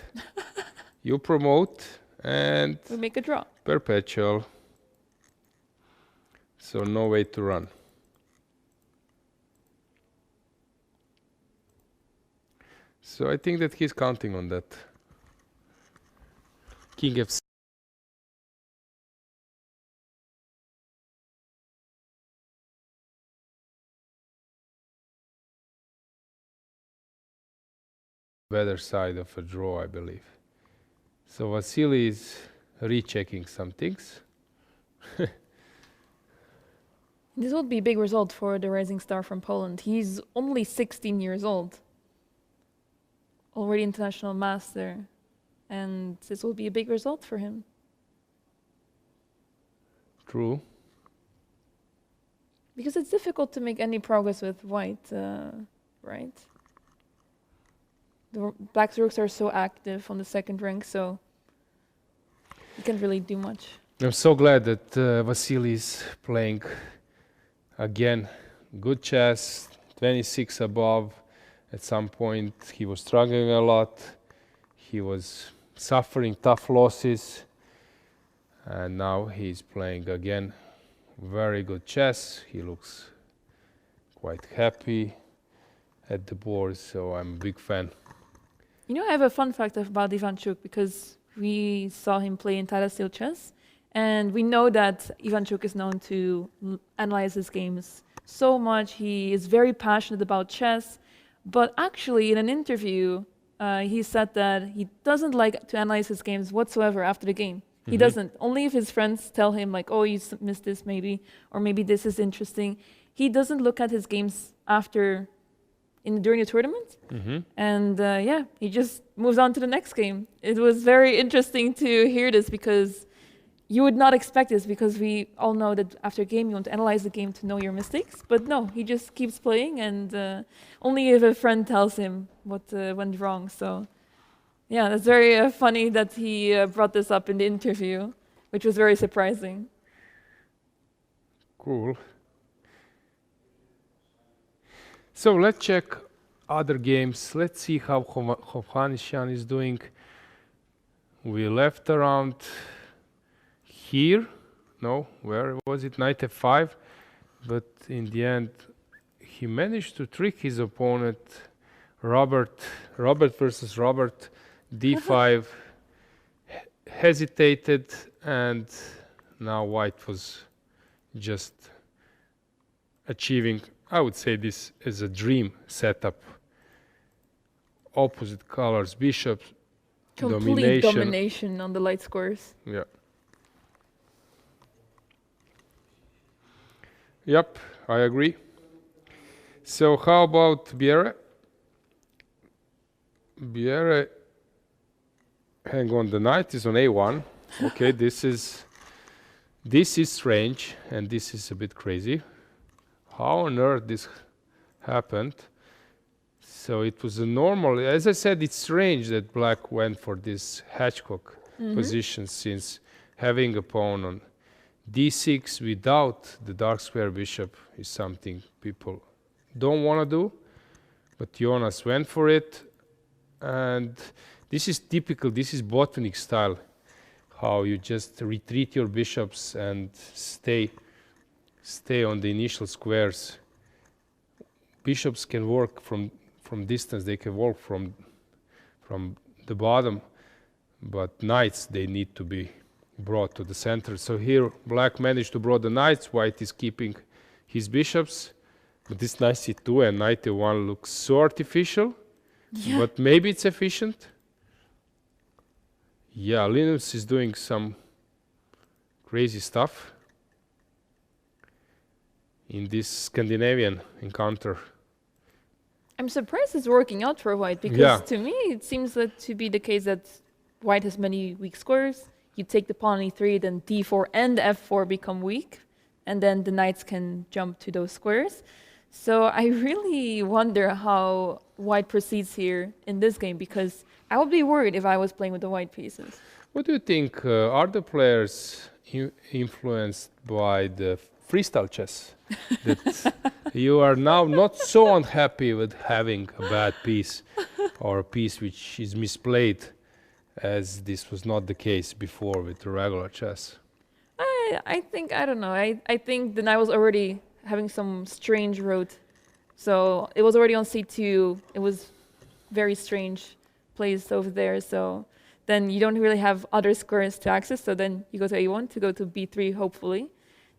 You promote, and... We make a draw. Perpetual. So no way to run. So I think that he's counting on that. King f6. Better side of a draw, I believe. So Vasily is rechecking some things. This would be a big result for the rising star from Poland. He's only 16 years old. Already international master. And this will be a big result for him. True. Because it's difficult to make any progress with white, right? The Black's rooks are so active on the second rank, so you can't really do much. I'm so glad that Vasily is playing again. Good chess, 26 above. At some point he was struggling a lot. He was suffering tough losses. And now he's playing again very good chess. He looks quite happy at the board, so I'm a big fan. You know, I have a fun fact about Ivanchuk because we saw him play in Tata Steel Chess, and we know that Ivanchuk is known to analyze his games so much. He is very passionate about chess, but actually in an interview, he said that he doesn't like to analyze his games whatsoever after the game. He doesn't. Only if his friends tell him, like, oh, you missed this maybe, or maybe this is interesting. He doesn't look at his games after during the tournament. And yeah, he just moves on to the next game. It was very interesting to hear this because you would not expect this, because we all know that after a game you want to analyze the game to know your mistakes. But no, he just keeps playing, and only if a friend tells him what went wrong. So yeah, that's very funny that he brought this up in the interview, which was very surprising. Cool. So let's check other games. Let's see how Hovhannisyan is doing. We left around here. No, where was it? Knight f5. But in the end, he managed to trick his opponent. Robert versus Robert. d5 hesitated, and now white was just achieving, I would say, this is a dream setup. Opposite colors, bishops, Complete domination on the light squares. Yeah. Yep, I agree. So how about Bjerre? Bjerre, hang on, the knight is on a1. Okay, this is strange, and this is a bit crazy. How on earth this happened? So it was a normal, as I said, it's strange that black went for this Hitchcock position, since having a pawn on d6 without the dark square bishop is something people don't want to do. But Jonas went for it, and this is typical, this is Botvinnik style, how you just retreat your bishops and stay on the initial squares. Bishops can work from distance, they can work from the bottom, but knights, they need to be brought to the center. So here black managed to bring the knights, white is keeping his bishops, but this knight c2 and knight a1 looks so artificial, but maybe it's efficient. Yeah, Linus is doing some crazy stuff in this Scandinavian encounter. I'm surprised it's working out for white, because to me it seems that to be the case that white has many weak squares. You take the pawn on e3, then d4 and f4 become weak, and then the knights can jump to those squares. So I really wonder how white proceeds here in this game, because I would be worried if I was playing with the white pieces. What do you think? Are the players influenced by the freestyle chess? That you are now not so unhappy with having a bad piece or a piece which is misplayed, as this was not the case before with the regular chess? I think, I don't know, I think the knight was already having some strange route. So it was already on c2, it was very strange placed over there, so then you don't really have other squares to access, so then you go to a1 to go to b3, hopefully,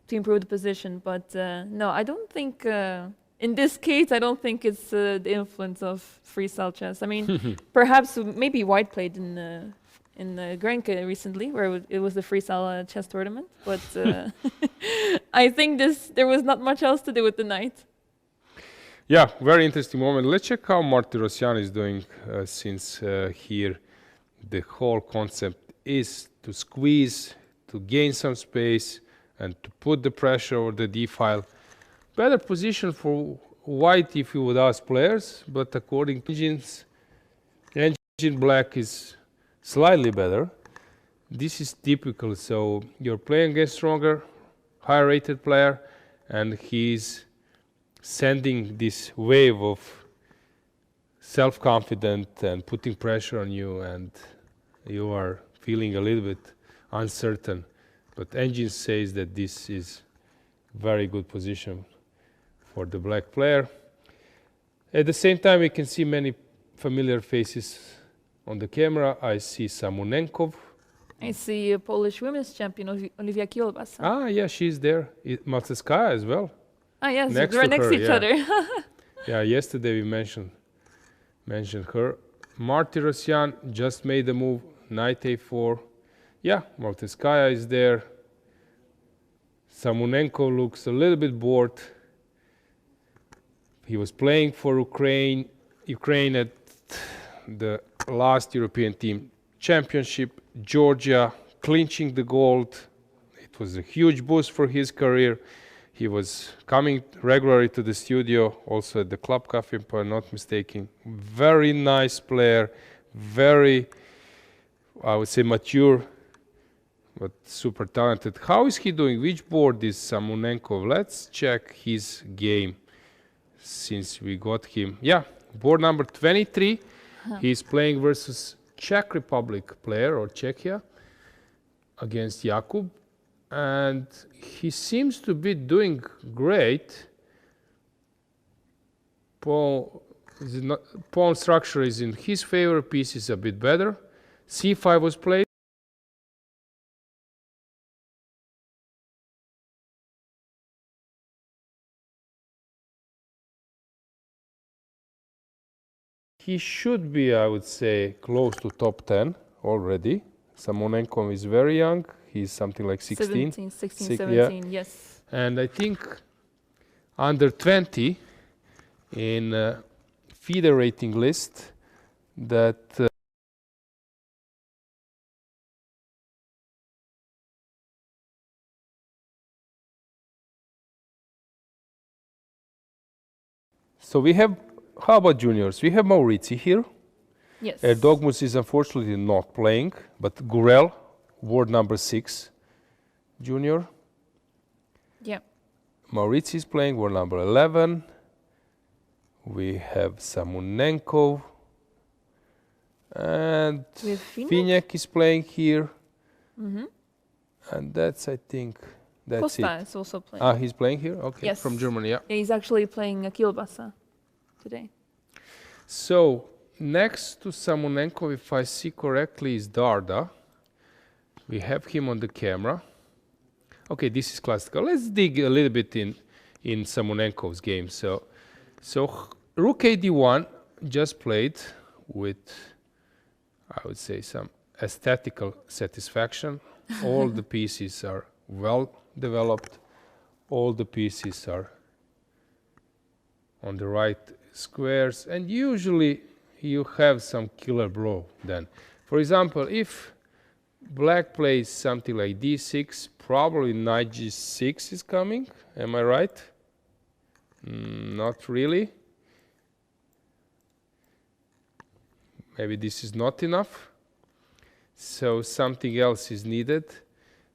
to improve the position. But no, I don't think, in this case, I don't think it's the influence of freestyle chess. I mean, perhaps maybe white played in Grenke recently, where it was the freestyle chess tournament, but I think there was not much else to do with the knight. Yeah, very interesting moment. Let's check how Martirosyan is doing, since here the whole concept is to squeeze, to gain some space, and to put the pressure over the d-file. Better position for white if you would ask players, but according to engine black is slightly better. This is typical, so you're playing against stronger, higher rated player, and he's sending this wave of self-confidence and putting pressure on you, and you are feeling a little bit uncertain. But engine says that this is very good position for the black player. At the same time, we can see many familiar faces on the camera. I see Samonenkov. I see a Polish women's champion, Olivia Kielbasa. Ah, yeah, she's there. Malceskaja as well. Ah, yes, next we're next her, to each other. Yeah, yesterday we mentioned her. Martirosyan just made the move, knight a4. Yeah, Malceskaja is there. Samonenko looks a little bit bored. He was playing for Ukraine at the last European Team Championship, Georgia, clinching the gold. It was a huge boost for his career. He was coming regularly to the studio, also at the Club Cafe, if I'm not mistaken. Very nice player, very, I would say, mature, but super talented. How is he doing? Which board is Samonenkov? Let's check his game since we got him. Yeah, board number 23. He's playing versus Czech Republic player, or Czechia, against Jakub. And he seems to be doing great. Pawn structure is in his favor, piece is a bit better. C5 was played. He should be, I would say, close to top 10 already. Samonenkov is very young. He's something like 16. 16, 17, yeah. yes. And I think under 20 in FIDE rating list that so we have, how about juniors? We have Maurizi here. Yes. Dogmus is unfortunately not playing, but Gurel, board number 6, junior. Yeah. Maurizi is playing, board number 11. We have Samonenkov. And Finek is playing here. And that's, I think, that's Costa it. is also playing. Ah, he's playing here? Okay, Yes. from Germany, yeah. Yeah, he's actually playing a Kielbasa today. So, next to Samonenkov, if I see correctly, is Darda. We have him on the camera. Okay, this is classical. Let's dig a little bit in Samonenkov's game. So Rook AD1 just played with, I would say, some aesthetical satisfaction. All the pieces are well developed. All the pieces are on the right squares, and usually you have some killer blow then. For example, if black plays something like d6, probably knight g6 is coming. Am I right? Not really. Maybe this is not enough. So something else is needed.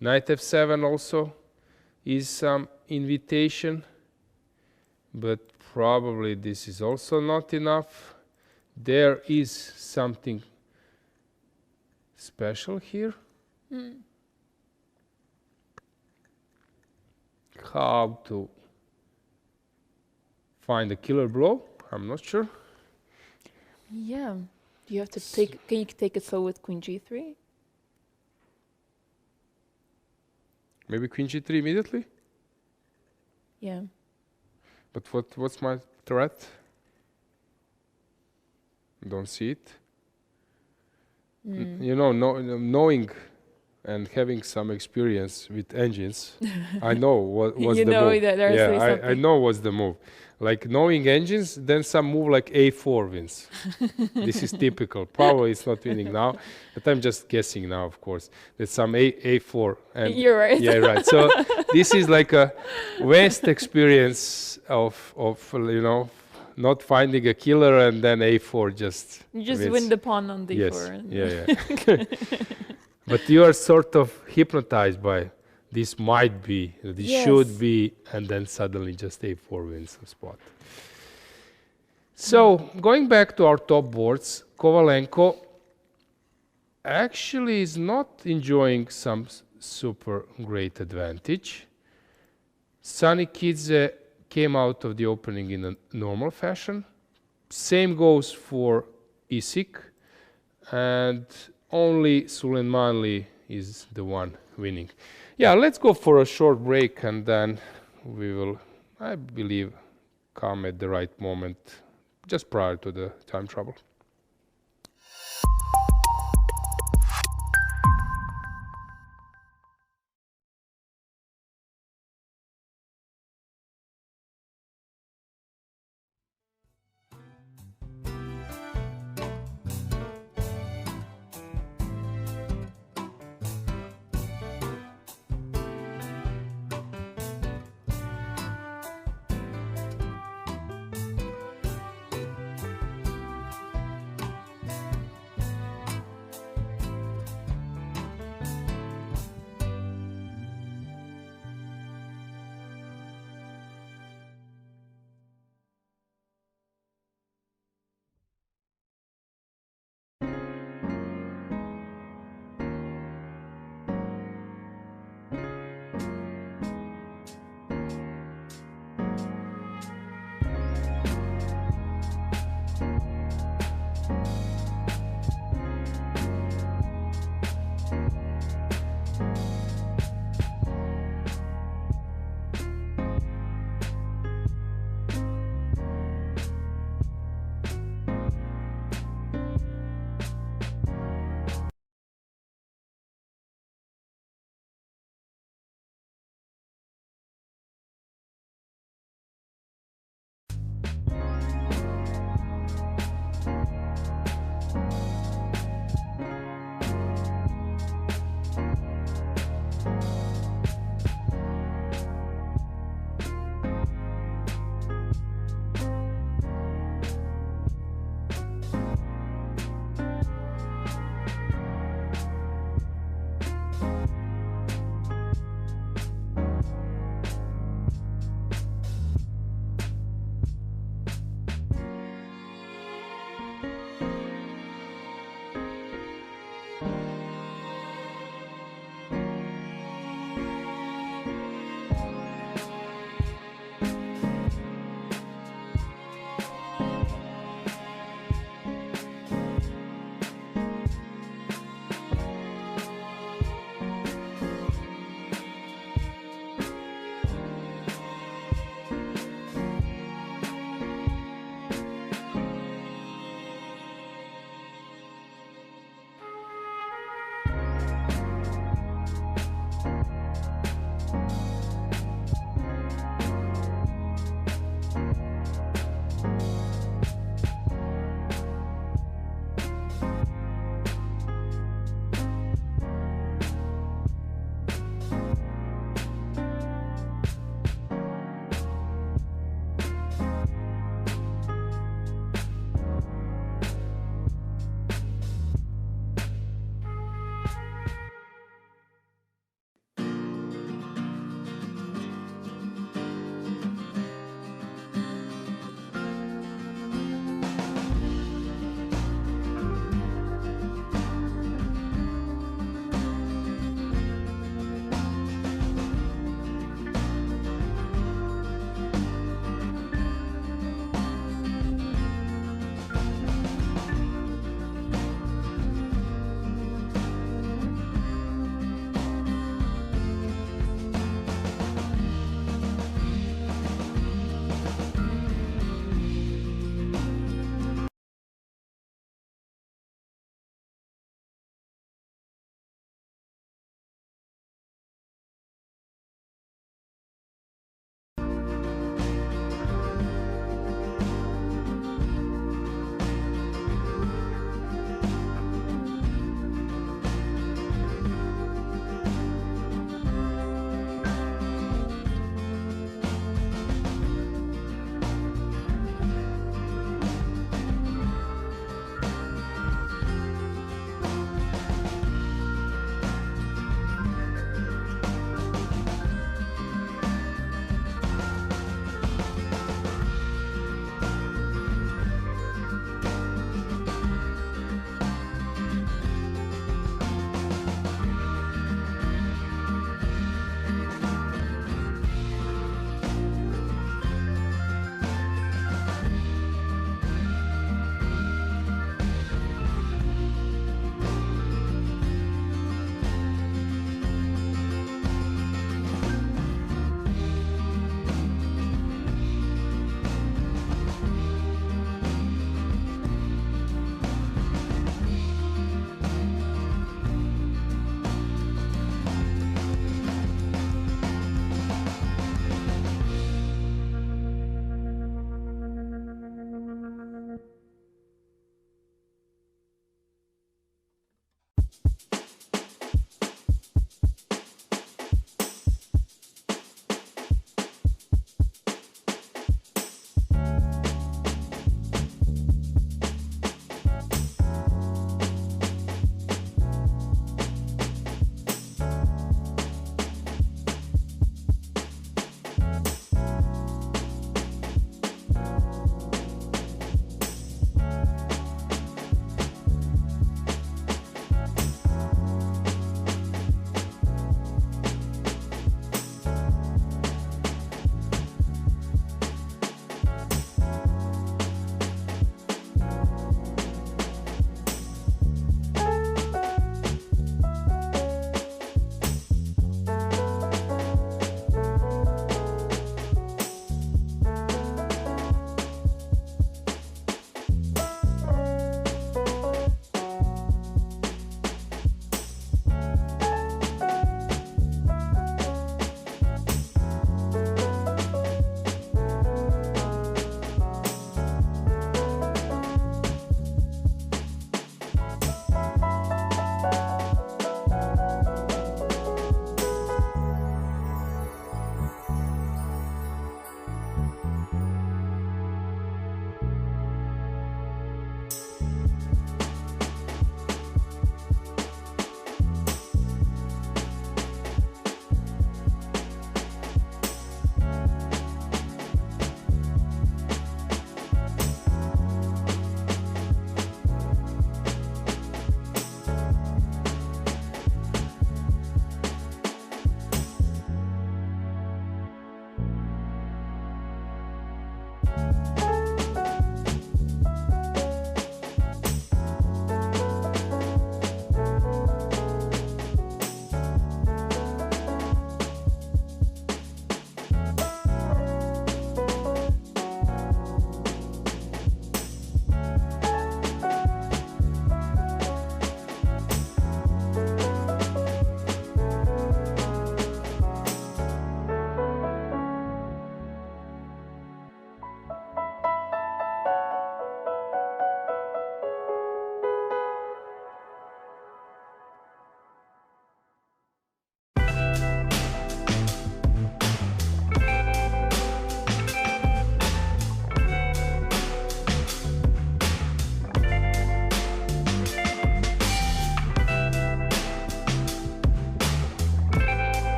Knight f7 also is some invitation, but probably this is also not enough. There is something special here. How to find a killer blow? I'm not sure. Yeah. Do you have to take? Can you take it so with Queen G3? Maybe Queen G3 immediately. Yeah. But what's my threat? Don't see it. You know, knowing and having some experience with engines, I know what's You the know move. that there's Yeah, I something. know what's the move. Like knowing engines, then some move like A4 wins. This is typical. Probably it's not winning now, but I'm just guessing now, of course. There's some A4. And You're right. Yeah, right. So this is like a vast experience of you know, not finding a killer and then A4 just You just wins. win the pawn on D4. Yes. and- Yeah. But you are sort of hypnotized by this might be, this Yes. should be, and then suddenly just A4 wins the spot. So going back to our top boards, Kovalenko actually is not enjoying some super great advantage. Sunny Kidze came out of the opening in a normal fashion. Same goes for Isik, and only Suleimanli is the one winning. Yeah, let's go for a short break, and then we will, I believe, come at the right moment, just prior to the time trouble.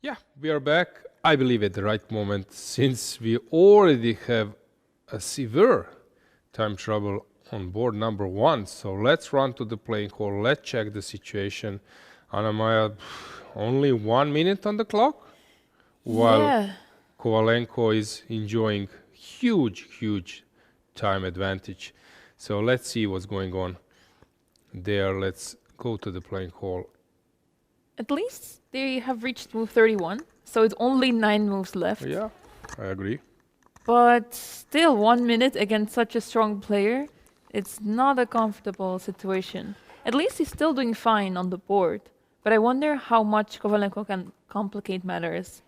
Yeah, we are back, I believe, at the right moment, since we already have a severe time trouble on board number 1. So let's run to the playing hall, let's check the situation. Anna-Maja, only 1 minute on the clock, while Kovalenko is enjoying huge time advantage. So let's see what's going on there. Let's go to the playing hall. At least they have reached move 31, so it's only 9 moves left. Yeah, I agree. But still, 1 minute against such a strong player, it's not a comfortable situation. At least he's still doing fine on the board, but I wonder how much Kovalenko can complicate matters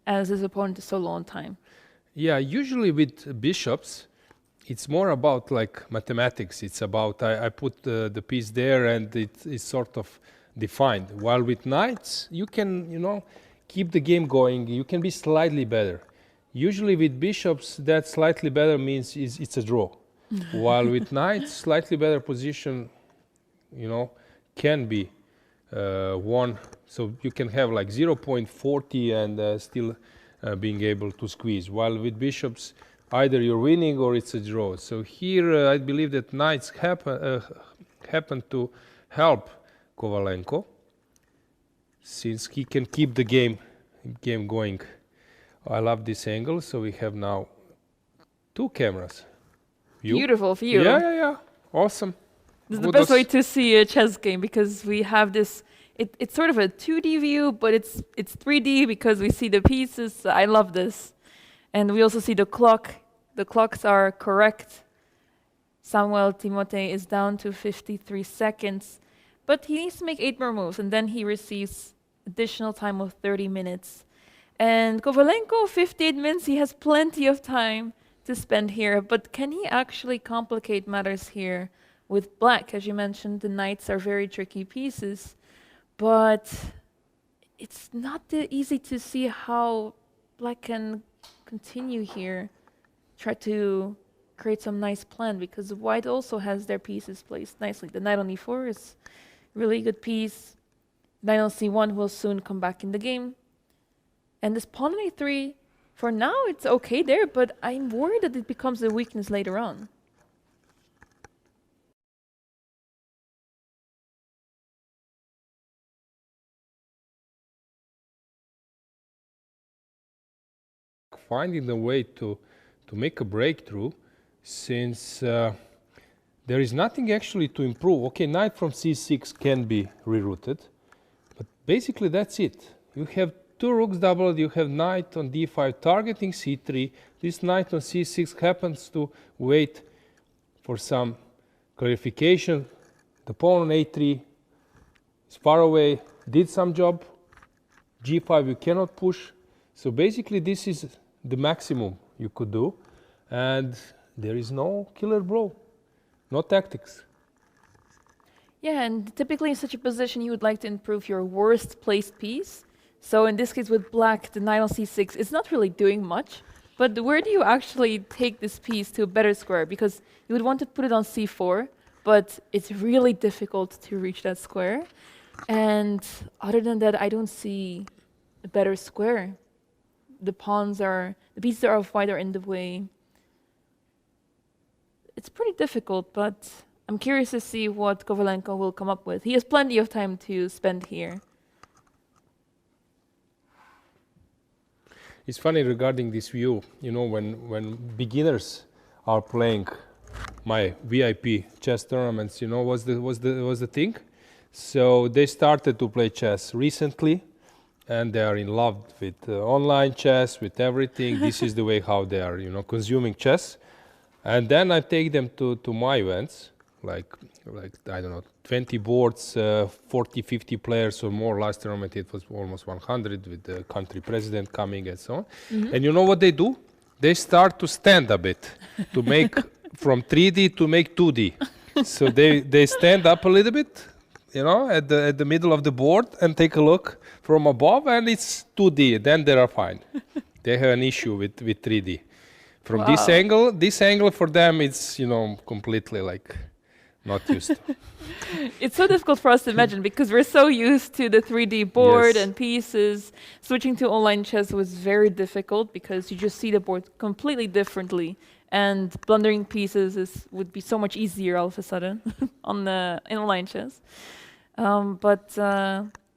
as his opponent is so low on time. Yeah, usually with bishops, it's more about like mathematics. It's about I put the piece there and it is sort of defined. While with knights, you can, keep the game going. You can be slightly better. Usually with bishops, that slightly better means it's a draw. While with knights, slightly better position, can be won. So you can have like 0.40 and still being able to squeeze. While with bishops, either you're winning or it's a draw. So here I believe that knights happen to help Kovalenko, since he can keep the game going. I love this angle. So we have now 2 cameras. Beautiful view. Yeah. Awesome. This is the best way to see a chess game, because we have this. It's sort of a 2D view, but it's 3D because we see the pieces. I love this, and we also see the clock. The clocks are correct. Samuel Timote is down to 53 seconds, but he needs to make 8 more moves, and then he receives additional time of 30 minutes. And Kovalenko, 58 minutes, he has plenty of time to spend here, but can he actually complicate matters here with black? As you mentioned, the knights are very tricky pieces, but it's not that easy to see how black can continue here, try to create some nice plan, because white also has their pieces placed nicely. The knight on e4 is really good piece. Knight on c1 will soon come back in the game. And this pawn on e3, for now it's okay there, but I'm worried that it becomes a weakness later on. Finding the way to make a breakthrough, since there is nothing actually to improve. Okay, knight from c6 can be rerouted, but basically that's it. You have 2 rooks doubled, you have knight on d5 targeting c3. This knight on c6 happens to wait for some clarification. The pawn on a3 is far away, did some job. g5 you cannot push. So basically this is the maximum you could do, and there is no killer blow, no tactics. Yeah, and typically in such a position you would like to improve your worst placed piece. So in this case with black, the knight on c6 is not really doing much, but where do you actually take this piece to a better square? Because you would want to put it on c4, but it's really difficult to reach that square. And other than that, I don't see a better square. The pieces of white are in the way. It's pretty difficult, but I'm curious to see what Kovalenko will come up with. He has plenty of time to spend here. It's funny regarding this view, when beginners are playing my VIP chess tournaments, what's the thing? So they started to play chess recently, and they are in love with online chess, with everything. This is the way how they are, consuming chess. And then I take them to my events, like I don't know, 20 boards, 40, 50 players or more. Last tournament it was almost 100 with the country president coming and so on. Mm-hmm. And you know what they do? They start to stand a bit, to make from 3D to make 2D. So they stand up a little bit, at the middle of the board and take a look from above, and it's 2D. Then they are fine. They have an issue with 3D. From this angle for them, it's completely like not used to. It's so difficult for us to imagine because we're so used to the 3D board Yes. and pieces. Switching to online chess was very difficult because you just see the board completely differently, and blundering pieces would be so much easier all of a sudden in online chess.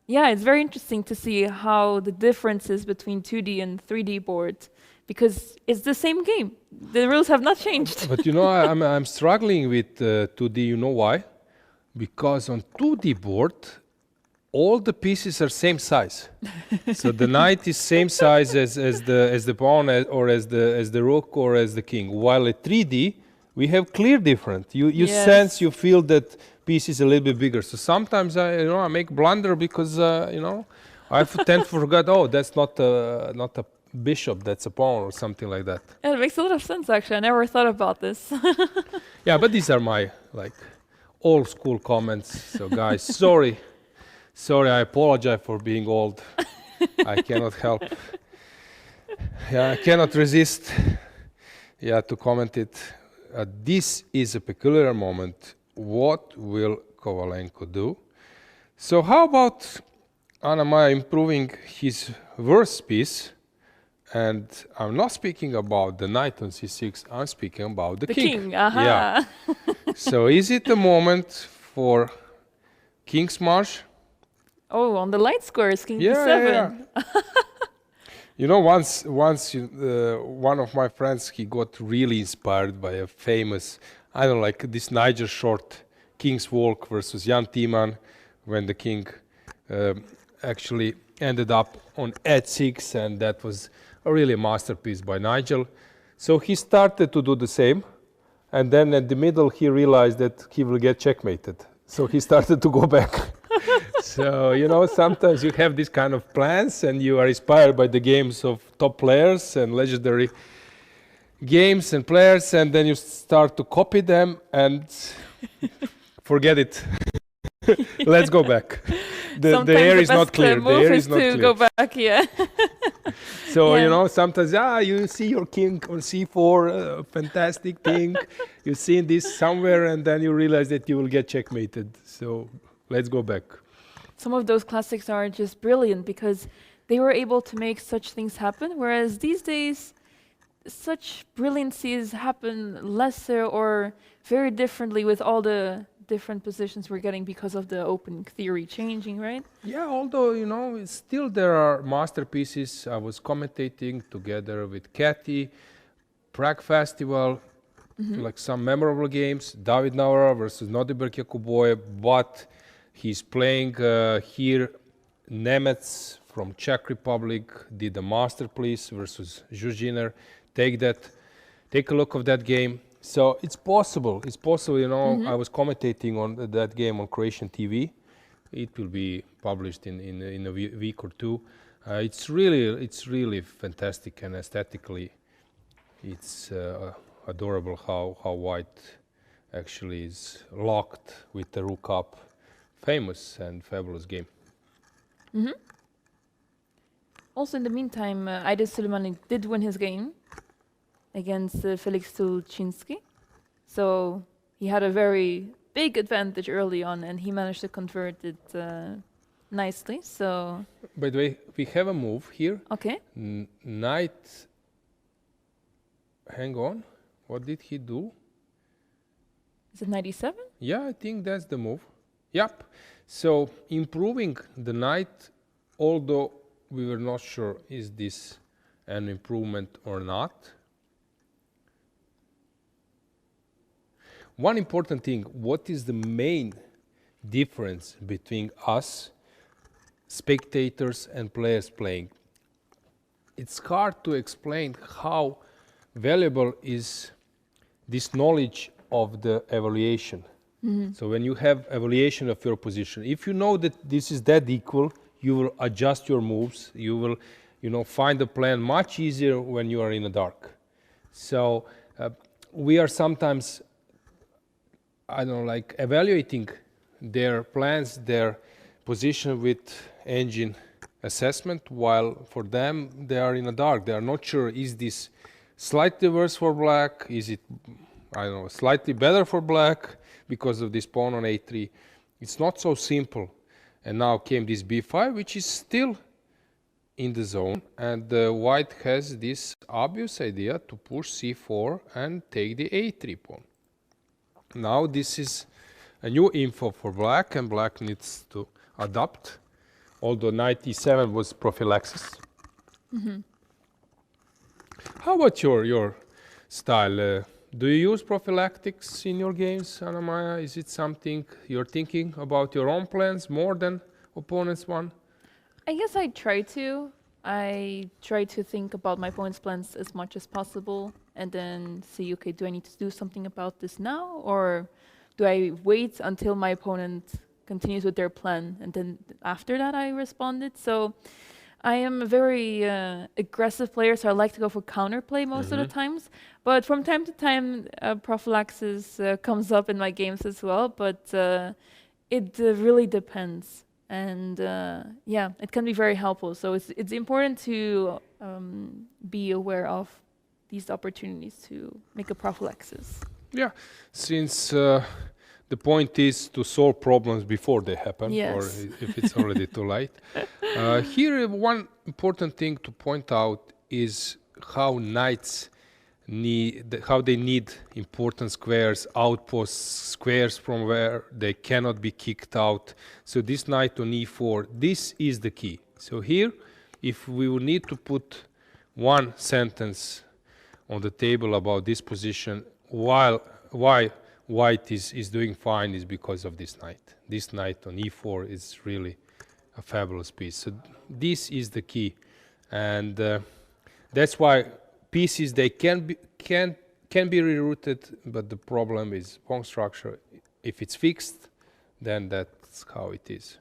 Yeah, it's very interesting to see how the differences between 2D and 3D boards, because it's the same game. The rules have not changed. But you know, I'm struggling with 2D. You know why? Because on 2D board, all the pieces are same size. So the knight is same size as the pawn or as the rook or as the king. While at 3D, we have clear different. You Yes. sense, you feel that piece is a little bit bigger. So sometimes I make blunder because I tend to forget. Oh, that's not a bishop. That's a pawn or something like that. Yeah, it makes a lot of sense actually. I never thought about this. Yeah, but these are my old school comments. So guys, sorry, I apologize for being old. I cannot help. Yeah, I cannot resist. Yeah, to comment it. This is a peculiar moment. What will Kovalenko do? So how about Anna Maya improving his worst piece? And I'm not speaking about the knight on c6, I'm speaking about the king. Aha. Yeah. So is it a moment for king's march? Oh, on the light squares, king Yeah, d7. yeah. You know, once one of my friends, he got really inspired by a famous, I don't know, like this Niger short, King's Walk versus Jan Timan, when the king actually ended up on h6, and that was really a masterpiece by Nigel. So he started to do the same, and then at the middle he realized that he will get checkmated. So he started to go back. So, you know, sometimes you have these kind of plans and you are inspired by the games of top players and legendary games and players, and then you start to copy them and forget it. Let's go back. The air is not clear. The air is not clear. Go back, yeah. So, Yeah. you know, sometimes, you see your king on c4, fantastic thing. You see this somewhere, and then you realize that you will get checkmated. So let's go back. Some of those classics are just brilliant because they were able to make such things happen, whereas these days, such brilliancies happen lesser or very differently with all the different positions we're getting because of the open theory changing, right? Yeah, although, you know, still there are masterpieces. I was commentating together with Kathy, Prague Festival, like some memorable games, David Naura versus Nodiberg Jakuboye, but he's playing here, Nemec from Czech Republic did a masterpiece versus Zhuzhiner. Take a look of that game. So it's possible, you know. I was commentating on that game on Croatian TV. It will be published in a week or two. It's really fantastic, and aesthetically, it's adorable how white actually is locked with the rook up. Famous and fabulous game. Also, in the meantime, Ediz Gurel did win his game against Felix Tulczynski. So he had a very big advantage early on, and he managed to convert it nicely. So, By the way, we have a move here. okay. Knight. Hang on. What did he do? Is it 97? Yeah, I think that's the move. Yep. So improving the knight, although we were not sure is this an improvement or not. One important thing, what is the main difference between us, spectators, and players playing? It's hard to explain how valuable is this knowledge of the evaluation. So when you have evaluation of your position, if you know that this is that equal, you will adjust your moves. You will, you know, find the plan much easier when you are in the dark. So we are sometimes, I don't know, like evaluating their plans, their position with engine assessment, while for them they are in the dark. They are not sure, is this slight reverse for black? Is it I don't know, slightly better for black because of this pawn on a3. It's not so simple. And now came this b5, which is still in the zone, and white has this obvious idea to push c4 and take the a3 pawn. Now this is a new info for black, and black needs to adapt, although knight e7 was prophylaxis. How about your style? Do you use prophylactics in your games, Anna-Maja? Is it something you're thinking about your own plans more than opponent's one? I guess I try to. I try to think about my opponent's plans as much as possible and then see, okay, do I need to do something about this now? Or do I wait until my opponent continues with their plan and then after that I responded? So I am a very aggressive player, so I like to go for counterplay most of the times. But from time to time, prophylaxis comes up in my games as well, but it really depends. And yeah, it can be very helpful. So it's important to be aware of these opportunities to make a prophylaxis. Yeah, since the point is to solve problems before they happen, or if it's already too late. Here, one important thing to point out is how knights how they need important squares, outposts, squares from where they cannot be kicked out. So this knight on e4, this is the key. So here, if we will need to put one sentence on the table about this position, why white is doing fine is because of this knight. This knight on e4 is really a fabulous piece. So this is the key. And that's why pieces, they can be rerouted, but the problem is pawn structure. If it's fixed, then that's how it is.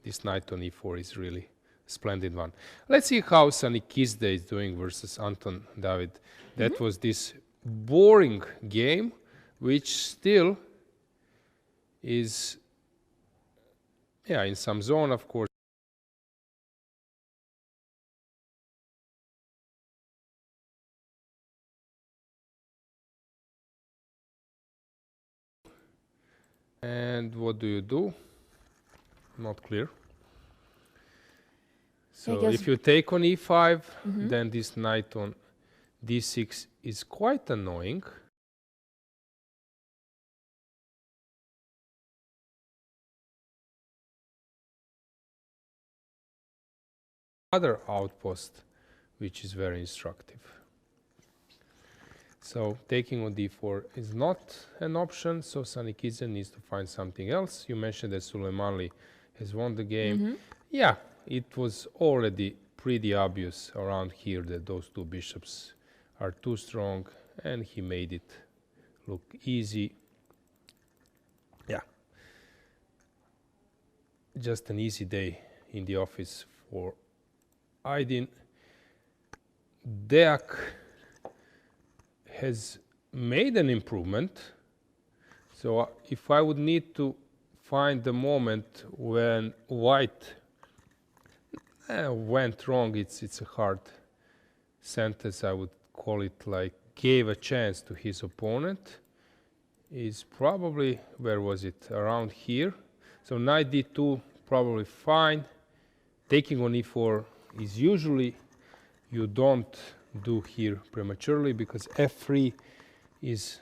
This knight on e4 is really a splendid one. Let's see how Sani Kizde is doing versus Anton David. That was this boring game, which still is, yeah, in some zone, of course. And what do you do? Not clear. So if you take on e5, then this knight on d6 is quite annoying. Other outpost, which is very instructive. So taking on d4 is not an option, so Sani Kizde needs to find something else. You mentioned that Sulejmani has won the game. Yeah, it was already pretty obvious around here that those two bishops are too strong, and he made it look easy. Yeah, just an easy day in the office for Aydin. Deak has made an improvement. So if I would need to find the moment when white went wrong, it's a hard sentence. I would call it like gave a chance to his opponent, is probably, where was it, around here. So knight d2 probably fine. Taking on e4 is usually you don't do here prematurely, because f3 is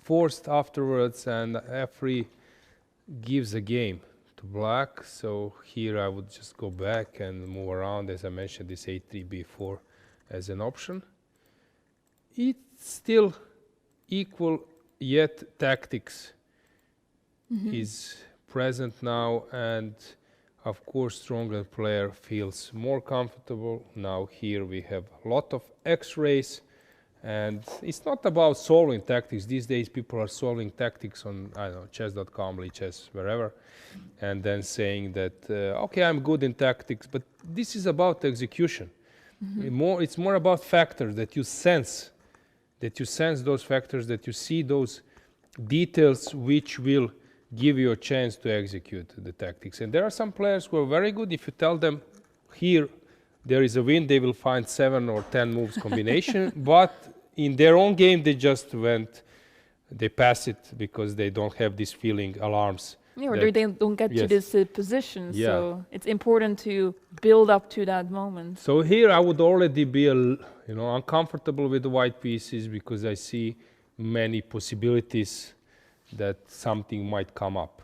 forced afterwards, and f3 gives a game to black. So here I would just go back and move around, as I mentioned, this a3 b4 as an option. It's still equal, yet tactics is present now, and of course stronger player feels more comfortable. Now here we have a lot of x-rays, and it's not about solving tactics. These days people are solving tactics on, I don't know, chess.com, Lichess, wherever, and then saying that, okay, I'm good in tactics, but this is about execution. It's more about factors that you sense those factors, that you see those details which will give you a chance to execute the tactics. And there are some players who are very good. If you tell them here there is a win, they will find 7 or 10 moves combination. But in their own game, they pass it because they don't have this feeling alarms. Yeah, or they don't get to Yes. this position, Yeah. so it's important to build up to that moment. So here I would already be uncomfortable with the white pieces because I see many possibilities that something might come up.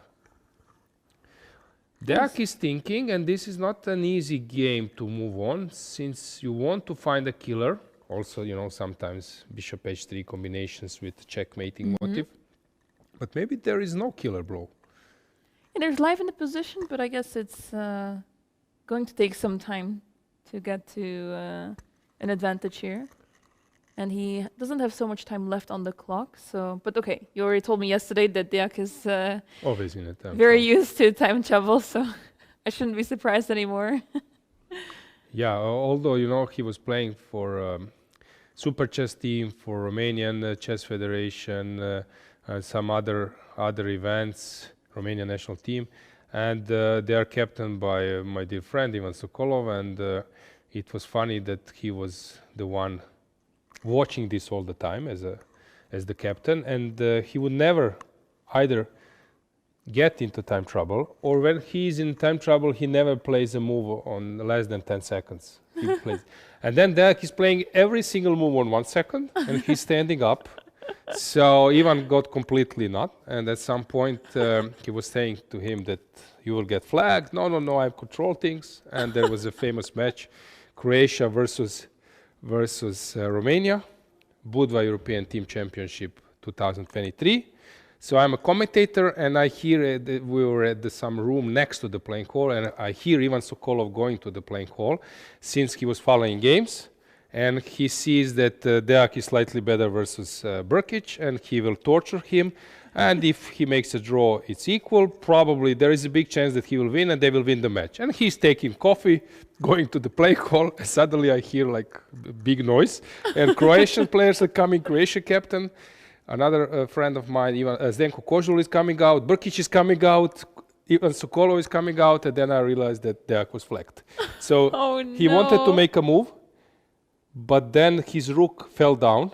Deak is thinking, and this is not an easy game to move on, since you want to find a killer. Also, sometimes bishop h3 combinations with checkmating motive. But maybe there is no killer blow. Yeah, there's life in the position, but I guess it's going to take some time to get to an advantage here. And he doesn't have so much time left on the clock. But okay, you already told me yesterday that Deak is Always in a time. very used to time travel, so I shouldn't be surprised anymore. Yeah, although he was playing for Super Chess team, for Romanian Chess Federation, some other events, Romanian national team, and they are captained by my dear friend Ivan Sokolov, and it was funny that he was the one watching this all the time as the captain, and he would never either get into time trouble, or when he's in time trouble, he never plays a move on less than 10 seconds. He plays. And then Deak is playing every single move on 1 second, and he's standing up. So Ivan got completely not, and at some point he was saying to him that you will get flagged. No, I control things. And there was a famous match, Croatia versus Romania, Budva European Team Championship 2023. So I'm a commentator, and I hear we were at some room next to the playing hall, and I hear Ivan Sokolov going to the playing hall, since he was following games, and he sees that Deak is slightly better versus Brkic, and he will torture him. And if he makes a draw, it's equal. Probably there is a big chance that he will win, and they will win the match. And he's taking coffee, going to the playing hall. And suddenly I hear like a big noise, and Croatian players are coming. Croatia captain. Another friend of mine, Zdenko Kozul, is coming out. Brkic is coming out. Ivan Sokolov is coming out. And then I realized that Deak was flagged. So he wanted to make a move, but then his rook fell down,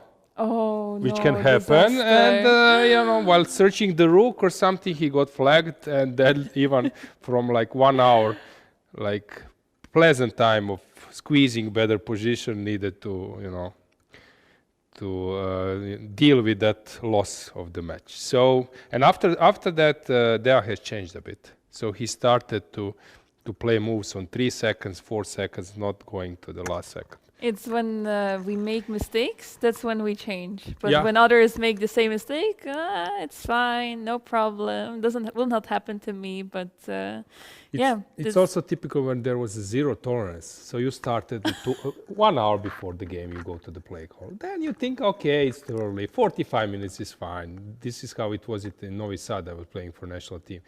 which can happen. Disaster. And while searching the rook or something, he got flagged. And then even from like 1 hour, like pleasant time of squeezing better position needed to, deal with that loss of the match. So, and after that, Deak has changed a bit. So he started to play moves on 3 seconds, 4 seconds, not going to the last second. It's when we make mistakes, that's when we change. But Yeah. when others make the same mistake, it's fine, no problem. Will not happen to me. But It's also typical when there was a zero tolerance. So you started 1 hour before the game, you go to the play hall. Then you think, okay, it's too early. 45 minutes is fine. This is how it was in Novi Sad. I was playing for national team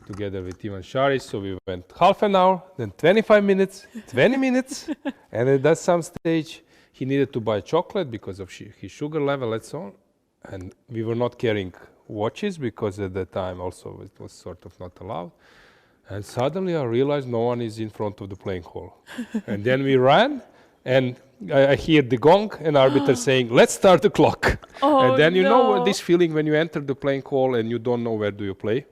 together with Ivan Šarić. So we went half an hour, then 25 minutes, 20 minutes. And at that some stage, he needed to buy chocolate because of his sugar level and so on. And we were not carrying watches because at that time also it was sort of not allowed. And suddenly I realized no one is in front of the playing hall. And then we ran, and I hear the gong and arbiter saying, let's start the clock. And then you know this feeling when you enter the playing hall and you don't know where do you play.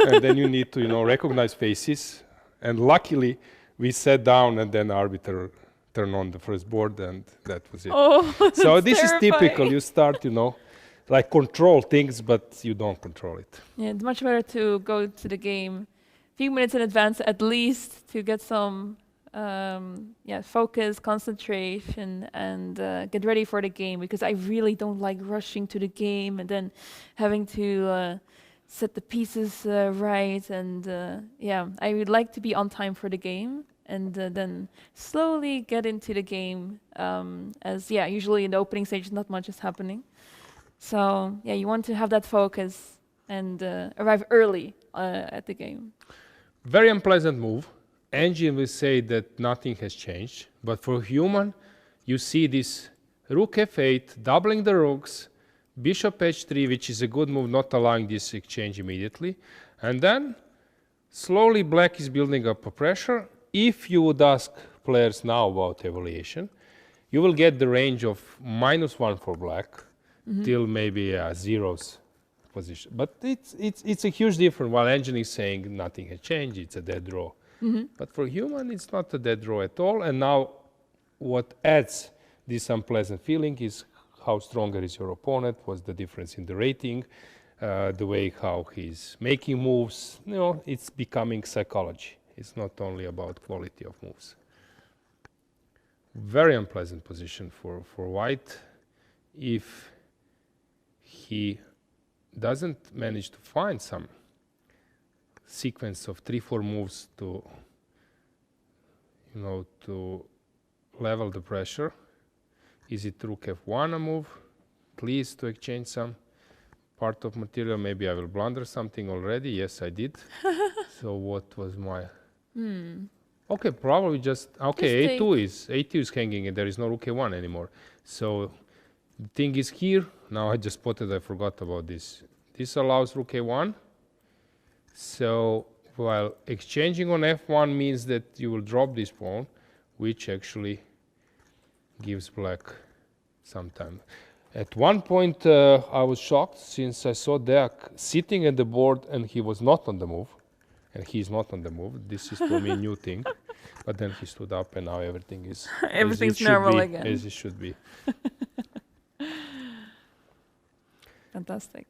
And then you need to, recognize faces. And luckily, we sat down, and then arbiter turned on the first board, and that was it. So this is typical. You start, like control things, but you don't control it. Yeah, it's much better to go to the game a few minutes in advance at least to get some focus, concentration, and get ready for the game, because I really don't like rushing to the game and then having to set the pieces right. And I would like to be on time for the game, and then slowly get into the game, usually in the opening stage not much is happening. So you want to have that focus and arrive early at the game. Very unpleasant move. Engine will say that nothing has changed, but for human, you see this rook f8, doubling the rooks, bishop h3, which is a good move, not allowing this exchange immediately. And then slowly black is building up a pressure. If you would ask players now about evaluation, you will get the range of -1 for black till maybe zeros position. But it's a huge difference. While engine is saying nothing has changed, it's a dead draw. But for human, it's not a dead draw at all. And now what adds this unpleasant feeling is how stronger is your opponent, what's the difference in the rating, the way how he's making moves. You know, it's becoming psychology. It's not only about quality of moves. Very unpleasant position for white. If he doesn't manage to find some sequence of 3-4 moves to, you know, to level the pressure. Is it rook f1 a move, at least to exchange some part of material? Maybe I will blunder something already. Yes, I did. So what was my... Okay, probably just... Okay, a2 is hanging and there is no rook a1 anymore. So the thing is here, now I just spotted, I forgot about this. This allows rook a1. So while exchanging on f1 means that you will drop this pawn, which actually gives black some time. At one point I was shocked since I saw Deak sitting at the board and he was not on the move. And he's not on the move. This is for me a new thing. But then he stood up and now everything is Everything's normal again. As it should be. Fantastic.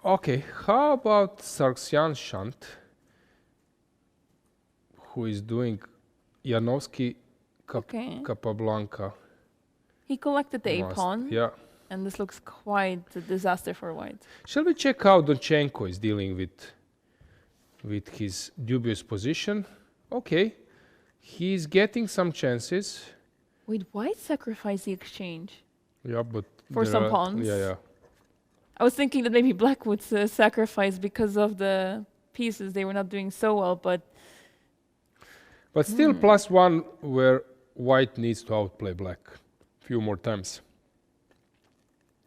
Okay, how about Sargsyan Shant, who is doing Janowski Capablanca? He collected the a-pawn. Yeah. And this looks quite a disaster for white. Shall we check how Donchenko is dealing with his dubious position? Okay, he's getting some chances. Wait, white sacrificed the exchange? Yeah, but... For some pawns? Yeah. I was thinking that maybe black would sacrifice because of the pieces. They were not doing so well, but... But still +1 where white needs to outplay black a few more times.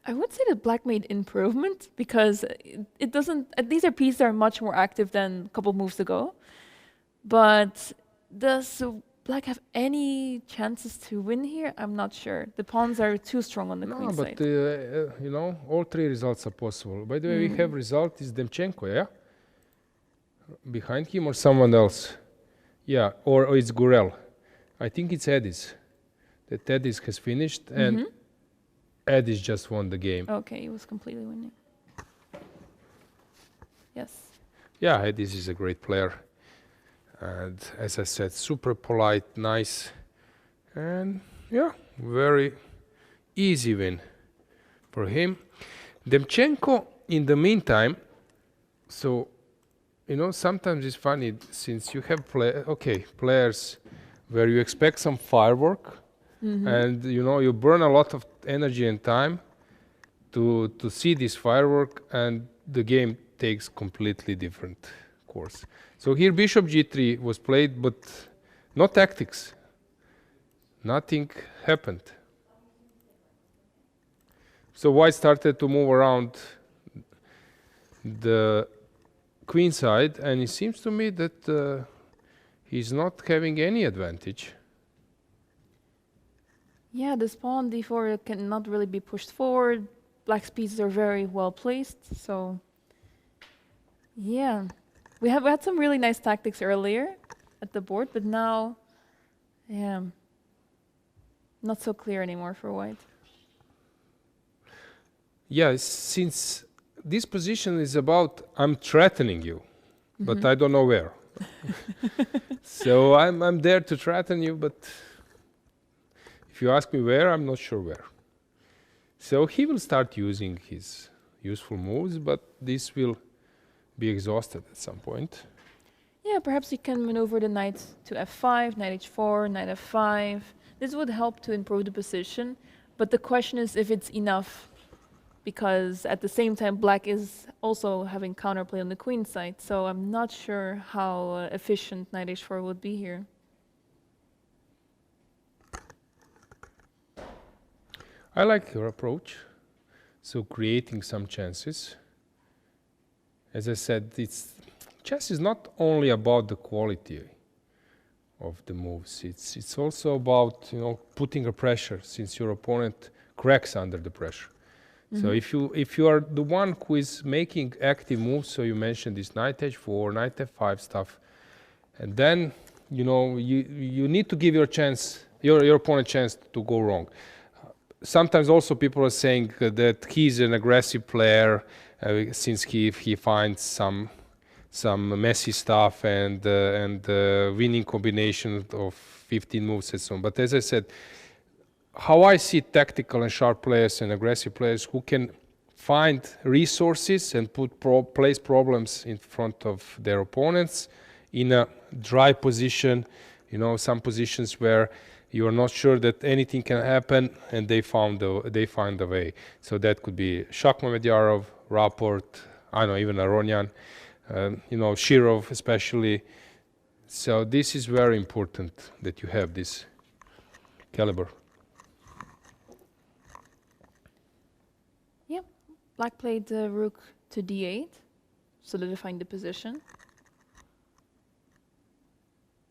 I would say that black made improvement because it doesn't... These are pieces that are much more active than a couple of moves ago. But does black have any chances to win here? I'm not sure. The pawns are too strong on the queen side. But you know, all three results are possible. By the way, we have result is Demchenko, yeah? Behind him or someone else? Yeah, or it's Gurel. I think it's Ediz. That Ediz has finished and Ediz just won the game. Okay, he was completely winning. Yes. Yeah, Ediz is a great player. And as I said, super polite, nice, and yeah, very easy win for him. Demchenko, in the meantime, so, you know, sometimes it's funny since you have players where you expect some firework and, you know, you burn a lot of energy and time to see this firework and the game takes completely different course. So here bishop g3 was played, but no tactics. Nothing happened. So white started to move around the queen side, and it seems to me that he's not having any advantage. Yeah, this pawn d4 cannot really be pushed forward. Black's pieces are very well placed, so yeah. We had some really nice tactics earlier at the board, but now, yeah, not so clear anymore for white. Yeah, since this position is about I'm threatening you, but I don't know where. So I'm there to threaten you, but if you ask me where, I'm not sure where. So he will start using his useful moves, but this will be exhausted at some point. Yeah, perhaps you can maneuver the knight to f5, knight h4, knight f5. This would help to improve the position, but the question is if it's enough, because at the same time black is also having counterplay on the queen side, so I'm not sure how efficient knight h4 would be here. I like your approach, so creating some chances. As I said, chess is not only about the quality of the moves. It's also about, you know, putting a pressure, since your opponent cracks under the pressure. So if you are the one who is making active moves, so you mentioned this knight h4, knight f5 stuff, and then, you know, you need to give your opponent a chance to go wrong. Sometimes also people are saying that he's an aggressive player since he finds some messy stuff and winning combination of 15 moves and so on. But as I said, how I see tactical and sharp players and aggressive players who can find resources and place problems in front of their opponents in a dry position, you know, some positions where you are not sure that anything can happen, and they find a way. So that could be Shakhmamedyarov, Rapport, I don't know, even Aronian, you know, Shirov especially. So this is very important that you have this caliber. Yep. Black played rook to d8, solidifying the position.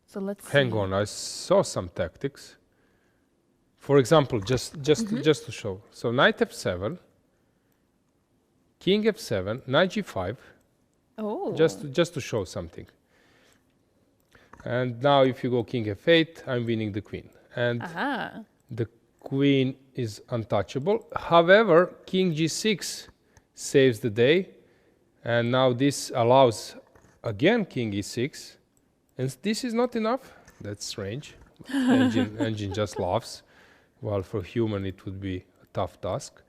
So let's hang on. I saw some tactics. For example, just to show. So knight f7, king f7, knight g5. Oh. Just to show something. And now if you go king f8, I'm winning the queen. And the queen is untouchable. However, king g6 saves the day. And now this allows, again, king e6. And this is not enough. That's strange. Engine just laughs. While for human it would be a tough task.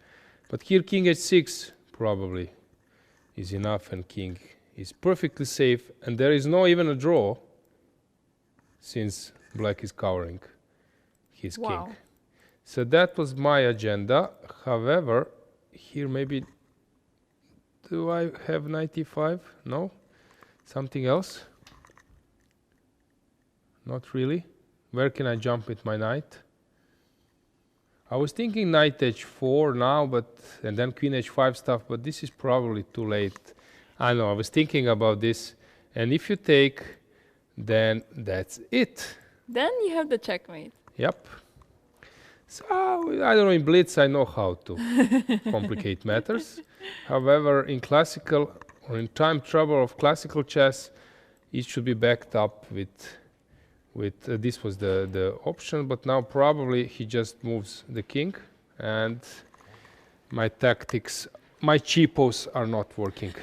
But here king h6 probably is enough, and king is perfectly safe. And there is no even a draw, since black is covering his king. So that was my agenda. However, here maybe, do I have knight e5? No? Something else? Not really. Where can I jump with my knight? I was thinking knight h4 now, and then queen h5 stuff, but this is probably too late. I know, I was thinking about this. And if you take, then that's it. Then you have the checkmate. Yep. So, I don't know, in Blitz I know how to complicate matters. However, in classical, or in time trouble of classical chess, it should be backed up with this was the option, but now probably he just moves the king, and my tactics, my cheapos are not working.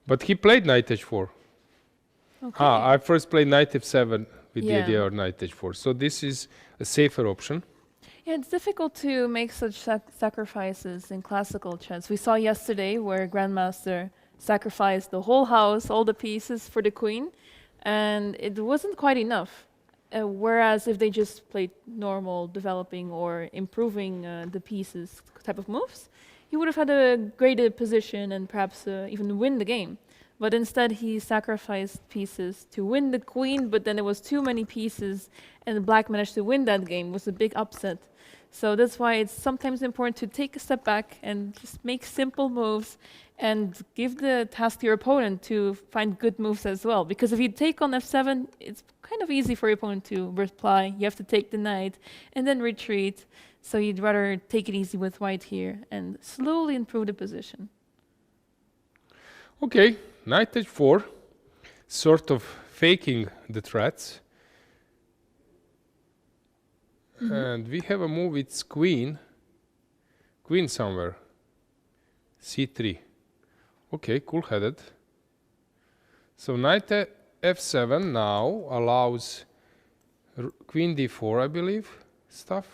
But he played knight h4. Okay. I first played knight f7 with the idea of knight h4. So this is a safer option. Yeah, it's difficult to make such sacrifices in classical chess. We saw yesterday where Grandmaster sacrificed the whole house, all the pieces for the queen, and it wasn't quite enough. Whereas if they just played normal developing or improving the pieces type of moves, he would have had a greater position and perhaps even win the game. But instead he sacrificed pieces to win the queen, but then there was too many pieces and black managed to win that game. It was a big upset. So that's why it's sometimes important to take a step back and just make simple moves and give the task to your opponent to find good moves as well. Because if you take on f7, it's kind of easy for your opponent to reply. You have to take the knight and then retreat. So you'd rather take it easy with white here and slowly improve the position. Okay, knight h4, sort of faking the threats. And we have a move, it's queen somewhere, c3. Okay, cool-headed. So knight f7 now allows queen d4, I believe, stuff.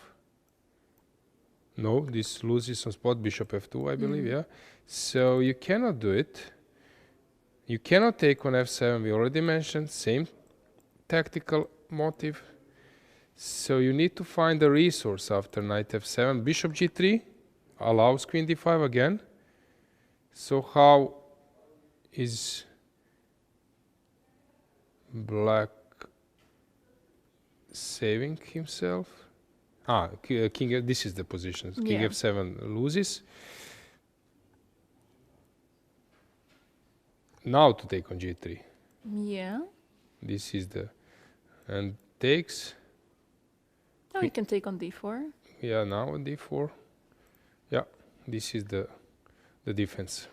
No, this loses on spot, bishop f2, I believe, yeah. So you cannot do it. You cannot take on f7, we already mentioned, same tactical motive. So you need to find a resource after knight f7. Bishop g3 allows queen d5 again. So how is black saving himself? King, this is the position. King f7 loses. Now to take on g3. Yeah. This is the, and takes. Oh, you can take on d4. Yeah, now on d4. Yeah, this is the defense.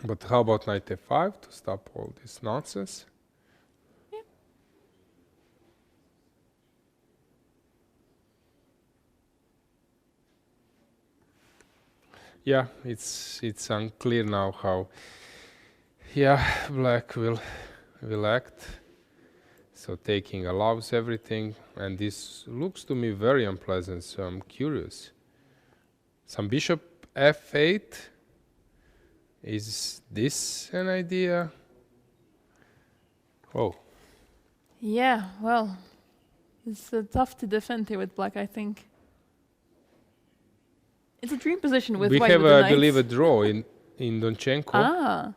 But how about knight f5 to stop all this nonsense? Yeah, it's unclear now how, black will act. So taking allows everything, and this looks to me very unpleasant, so I'm curious. Some bishop f8. Is this an idea? Oh. Yeah, well, it's tough to defend here with black, I think. It's a dream position with white. We have, I believe, a draw in Donchenko. Ah.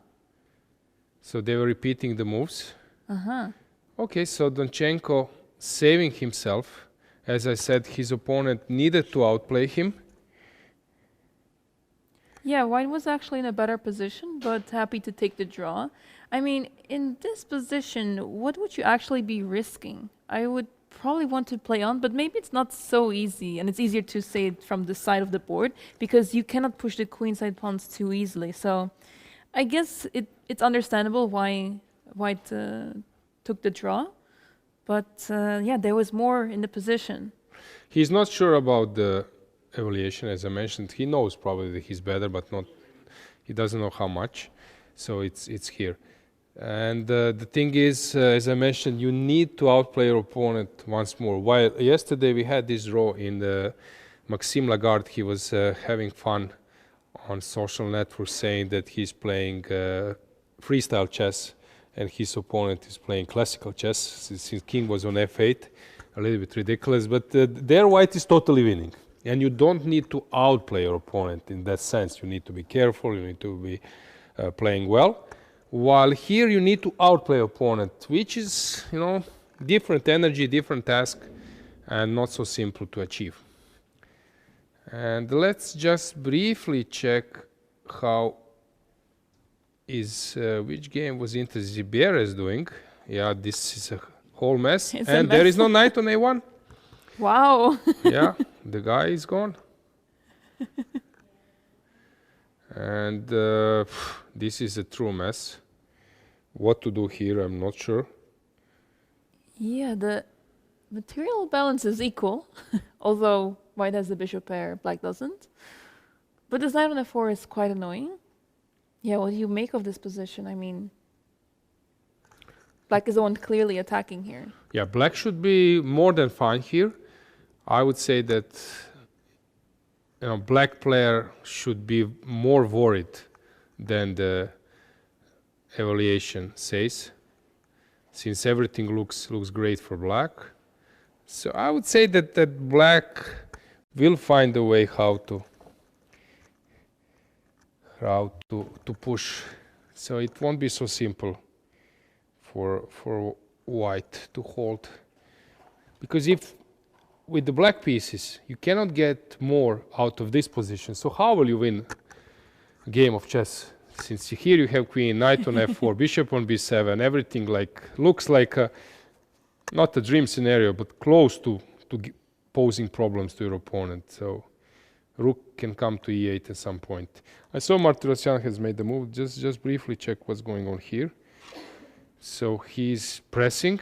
So they were repeating the moves. Okay, so Donchenko saving himself. As I said, his opponent needed to outplay him. Yeah, white was actually in a better position, but happy to take the draw. I mean, in this position, what would you actually be risking? I would probably want to play on, but maybe it's not so easy, and it's easier to say it from the side of the board, because you cannot push the queenside pawns too easily. So I guess it's understandable why white took the draw, but yeah, there was more in the position. He's not sure about the evaluation, as I mentioned. He knows probably that he's better, but he doesn't know how much. So it's here. And the thing is, as I mentioned, you need to outplay your opponent once more. While yesterday we had this draw in the Maxime Lagarde, he was having fun on social networks saying that he's playing freestyle chess and his opponent is playing classical chess, since king was on f8. A little bit ridiculous, but there white is totally winning. And you don't need to outplay your opponent in that sense. You need to be careful, you need to be playing well. While here you need to outplay opponent, which is, different energy, different task, and not so simple to achieve. And let's just briefly check how which game was Inter Zibieres doing. Yeah, this is a whole mess. And there is no knight on a1. Wow. Yeah, the guy is gone. And this is a true mess. What to do here, I'm not sure. Yeah, the material balance is equal, although white has the bishop pair, black doesn't. But this knight on f4 is quite annoying. Yeah, what do you make of this position? I mean, black is the one clearly attacking here. Yeah, black should be more than fine here. I would say that black player should be more worried than the evaluation says, since everything looks great for black. So I would say that black will find a way how to push. So it won't be so simple for white to hold, because if with the black pieces you cannot get more out of this position, so how will you win a game of chess? Since here you have queen, knight on f4, bishop on b7, everything looks like not a dream scenario, but close to posing problems to your opponent. So rook can come to e8 at some point. I saw Martirosyan has made the move. Just briefly check what's going on here. So he's pressing.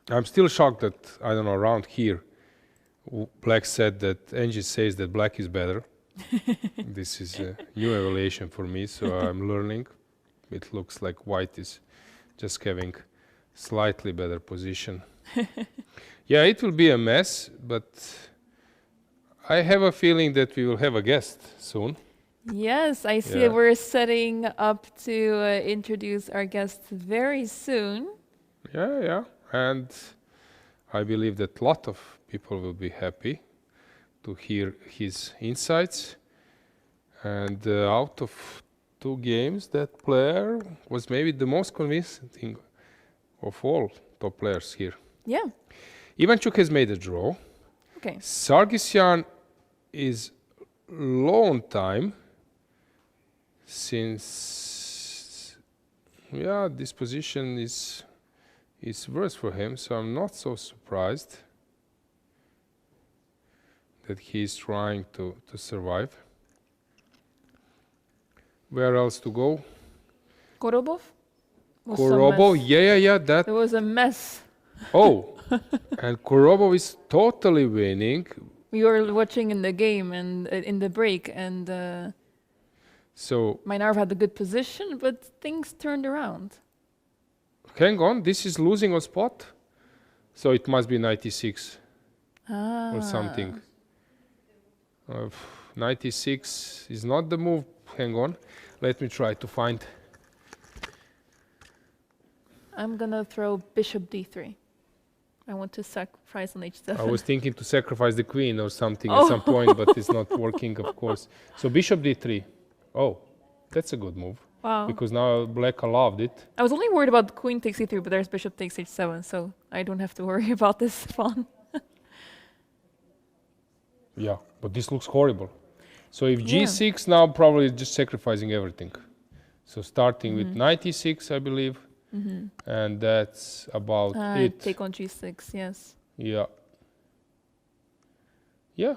I'm still shocked that, I don't know, around here, black said that, Angie says that black is better. This is a new evaluation for me, so I'm learning. It looks like white is just having slightly better position. Yeah, it will be a mess, but I have a feeling that we will have a guest soon. Yes, I see we're setting up to introduce our guest very soon. Yeah. And I believe that a lot of people will be happy to hear his insights. And out of 2 games, that player was maybe the most convincing of all top players here. Yeah. Ivanchuk has made a draw. Okay. Sargsyan is low on time. since this position is worse for him, so I'm not so surprised that he's trying to survive. Where else to go? Korobov? Korobov, yeah, that. It was a mess. Oh, and Korobov is totally winning. We were watching in the game and in the break, and so Mainarv had a good position, but things turned around. hang on, this is losing a spot, so it must be 96 or something. 96 is not the move. Hang on, let me try to find. I'm gonna throw bishop d3. I want to sacrifice on h7. I was thinking to sacrifice the queen or something at some point, but it's not working, of course. So bishop d3. Oh, that's a good move. Wow. Because now black allowed it. I was only worried about queen takes e3, but there's bishop takes h7, so I don't have to worry about this pawn. Yeah, but this looks horrible. So if g6 now probably just sacrificing everything. So starting with 96, I believe. And that's about it. Take on g6, yes. Yeah. Yeah.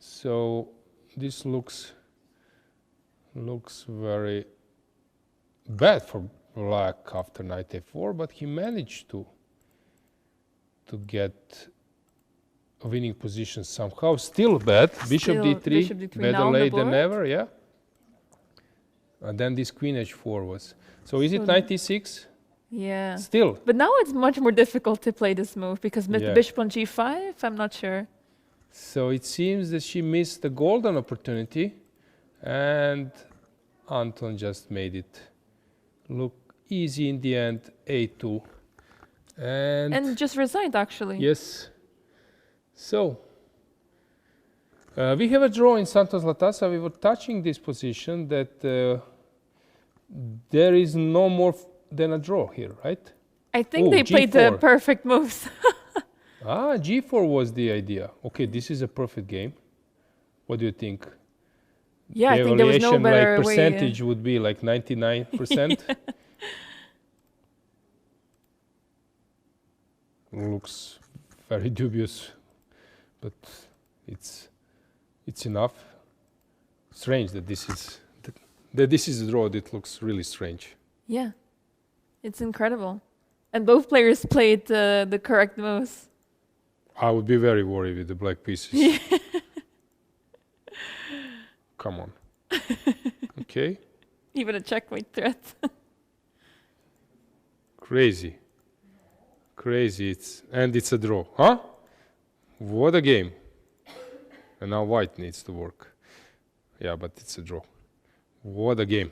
So this looks very bad for black after knight a4, but he managed to get a winning position somehow. Still bad. Bishop d3, better late than never, yeah. And then this queen h4 was. So is it 96? Yeah. Still. But now it's much more difficult to play this move because bishop on g5, I'm not sure. So it seems that she missed the golden opportunity and Anton just made it look easy in the end, a2. And just resigned actually. Yes. So we have a draw in Santos Latasa. We were touching this position that there is no more than a draw here, right? I think they played the perfect moves. g4 was the idea. Okay, this is a perfect game. What do you think? Yeah, the I think there was no better like percentage would be like 99%. Looks very dubious, but it's enough. Strange that this is a draw. That looks really strange. Yeah, it's incredible, and both players played the correct moves. I would be very worried with the black pieces. Come on. Okay. Even a checkmate threat. Crazy. It's a draw, huh? What a game. And now white needs to work. Yeah, but it's a draw. What a game.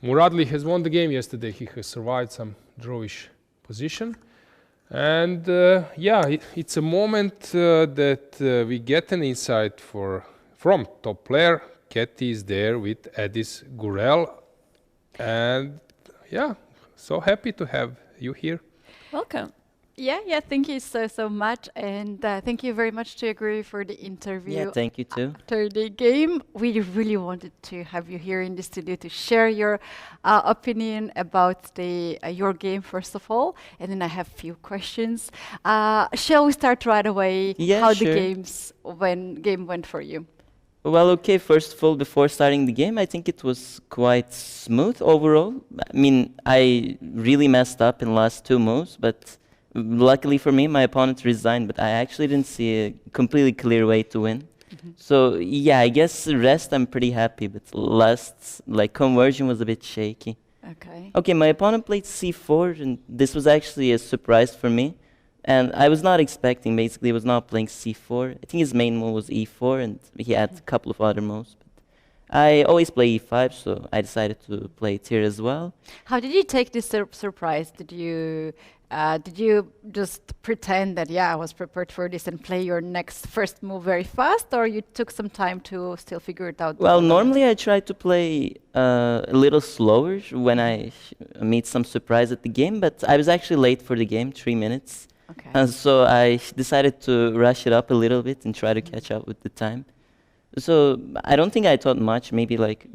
Muradli has won the game yesterday. He has survived some drawish position. And it's a moment that we get an insight from top player. Katie is there with Ediz Gurel. And so happy to have you here. Welcome. Yeah, thank you so much, and thank you very much to Agree for the interview. Yeah, thank you too. After the game, we really wanted to have you here in the studio to share your opinion about your game first of all, and then I have a few questions. Shall we start right away? Yeah, how sure. the game went for you? Well, okay, first of all, before starting the game, I think it was quite smooth overall. I mean, I really messed up in the last two moves, but luckily for me, my opponent resigned, but I actually didn't see a completely clear way to win. So, yeah, I guess the rest I'm pretty happy, but last, conversion was a bit shaky. Okay. Okay, my opponent played c4, and this was actually a surprise for me. And I was not expecting, basically, he was not playing c4. I think his main move was e4, and he had a couple of other moves. But I always play e5, so I decided to play it here as well. How did you take this surprise? Did you just pretend that, I was prepared for this and play your first move very fast, or you took some time to still figure it out? Well, normally I try to play a little slower when I meet some surprise at the game, but I was actually late for the game, 3 minutes. Okay. So I decided to rush it up a little bit and try to catch up with the time. So I don't think I thought much, maybe like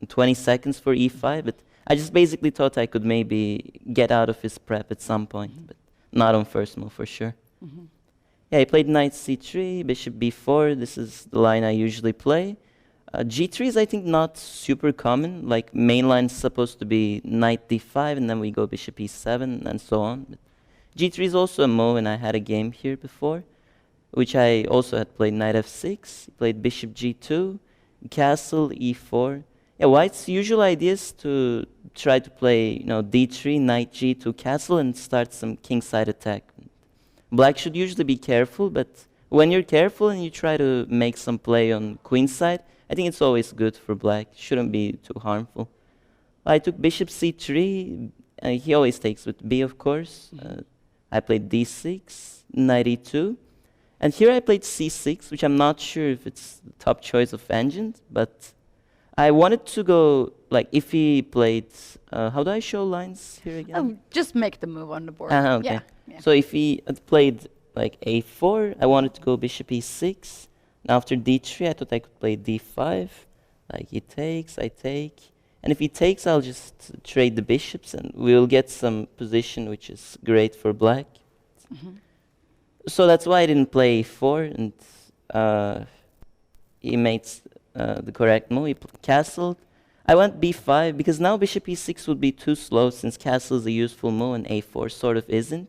20 seconds for e5, but I just basically thought I could maybe get out of his prep at some point, but not on first move for sure. Yeah, I played knight c3, bishop b4. This is the line I usually play. G3 is, I think, not super common. Like, main line is supposed to be knight d5, and then we go bishop e7, and so on. But G3 is also a move, and I had a game here before, which I also had played knight f6, played bishop g2, castle e4. Yeah, white's usual idea is to try to play, d3, knight g2, castle, and start some kingside attack. Black should usually be careful, but when you're careful and you try to make some play on queenside, I think it's always good for black. Shouldn't be too harmful. I took bishop c3. He always takes with b, of course. I played d6, knight e2. And here I played c6, which I'm not sure if it's the top choice of engines, but I wanted to go, like, if he played, how do I show lines here again? Oh, just make the move on the board. Okay. Yeah. So if he had played, like, a4, I wanted to go bishop e6. And after d3, I thought I could play d5. Like, he takes, I take. And if he takes, I'll just trade the bishops, and we'll get some position, which is great for black. So that's why I didn't play a4, and he made the correct move. He castled. I went b5, because now bishop e6 would be too slow, since castle is a useful move, and a4 sort of isn't.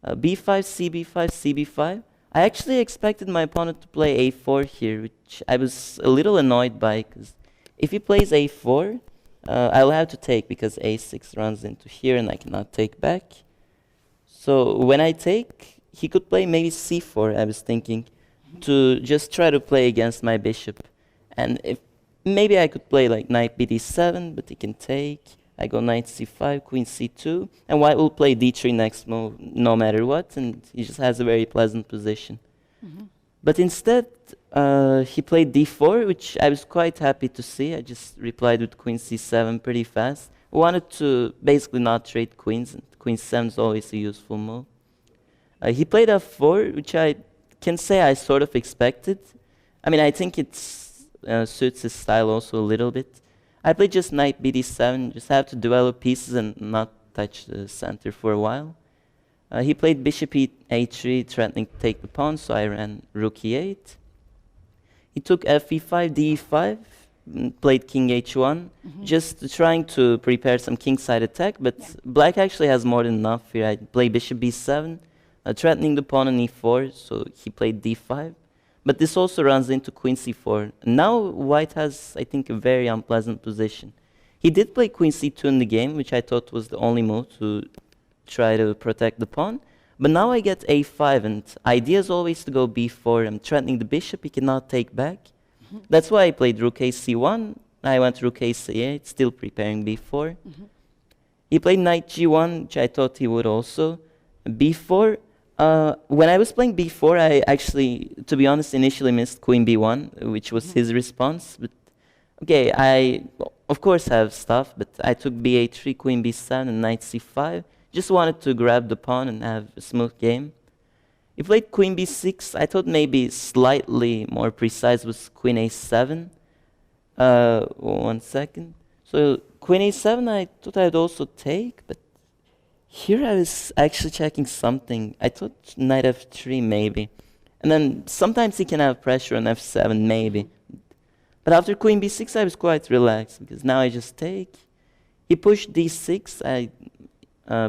b5, cb5, cb5. I actually expected my opponent to play a4 here, which I was a little annoyed by, because if he plays a4, I'll have to take, because a6 runs into here, and I cannot take back. So when I take, he could play maybe c4, I was thinking, to just try to play against my bishop. And if maybe I could play like knight bd7, but he can take. I go knight c5, queen c2, and white will play d3 next move, no matter what, and he just has a very pleasant position. But instead, he played d4, which I was quite happy to see. I just replied with queen c7 pretty fast. I wanted to basically not trade queens, and queen c7 is always a useful move. He played f4, which I can say I sort of expected. I mean, I think it suits his style also a little bit. I played just knight bd7, just have to develop pieces and not touch the center for a while. He played bishop a3, threatening to take the pawn, so I ran rook e8. He took fe5, de5, played king h1, just trying to prepare some kingside attack, but black actually has more than enough here. I played bishop b7, threatening the pawn on e4, so he played d5. But this also runs into queen c4. Now white has, I think, a very unpleasant position. He did play queen c2 in the game, which I thought was the only move to try to protect the pawn. But now I get a5, and idea is always to go b4. I'm threatening the bishop, he cannot take back. That's why I played rook a c1. I went rook a c8, still preparing b4. He played knight g1, which I thought he would also. b4. When I was playing b4, I actually, to be honest, initially missed queen b1, which was his response. But okay, I of course have stuff, but I took ba3, queen b7, and knight c5. Just wanted to grab the pawn and have a smooth game. He played queen b6. I thought maybe slightly more precise was queen a7. 1 second. So queen a7, I thought I'd also take, but here I was actually checking something. I thought knight f3 maybe. And then sometimes he can have pressure on f7 maybe. But after queen b6 I was quite relaxed, because now I just take. He pushed d6. I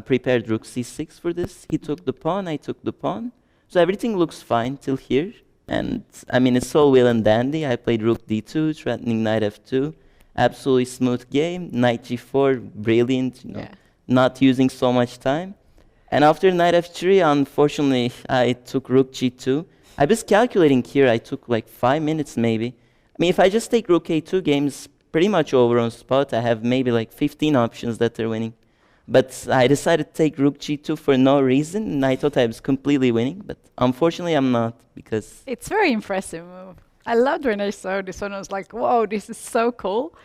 prepared rook c6 for this. He took the pawn, I took the pawn. So everything looks fine till here. And I mean, it's all well and dandy. I played rook d2, threatening knight f2. Absolutely smooth game. Knight g4, brilliant, not using so much time. And after knight f3, unfortunately, I took rook g2. I was calculating here, I took like 5 minutes maybe. I mean, if I just take rook a2, game's pretty much over on spot. I have maybe like 15 options that are winning. But I decided to take rook g2 for no reason, and I thought I was completely winning. But unfortunately, I'm not, because... It's very impressive move. I loved when I saw this one. I was like, whoa, this is so cool.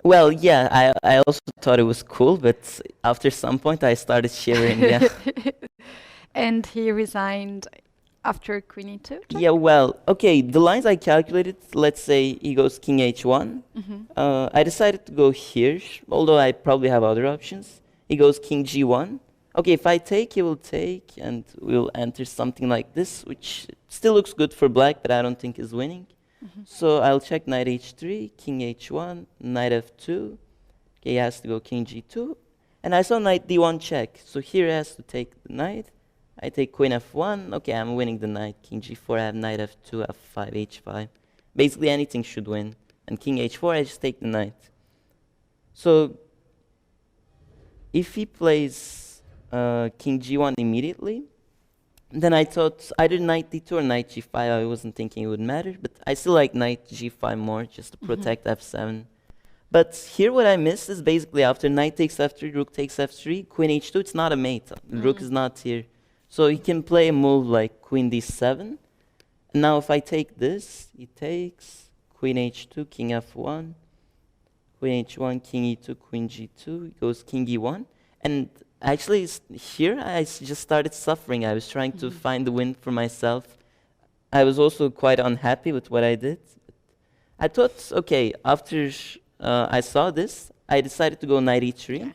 Well, yeah, I also thought it was cool, but after some point I started shivering, yeah. And he resigned After queen e2? check? Yeah, well, okay, the lines I calculated, let's say he goes king h1. I decided to go here, although I probably have other options. He goes king g1. Okay, if I take, he will take, and we'll enter something like this, which still looks good for black, but I don't think is winning. So I'll check knight h3, king h1, knight f2. Okay, he has to go king g2. And I saw knight d1 check, so here he has to take the knight. I take queen f1. Okay, I'm winning the knight. King g4, I have knight f2, f5, h5. Basically anything should win. And king h4, I just take the knight. So if he plays king g1 immediately, then I thought either knight d2 or knight g5. I wasn't thinking it would matter, but I still like knight g5 more just to protect f7. But here what I missed is basically after knight takes f3, rook takes f3, queen h2, it's not a mate. Rook is not here. So he can play a move like queen d7. And now if I take this, he takes queen h2, king f1, queen h1, king e2, queen g2, he goes king e1. And actually here I just started suffering. I was trying to find the win for myself. I was also quite unhappy with what I did. I thought, okay, after I saw this, I decided to go knight e3.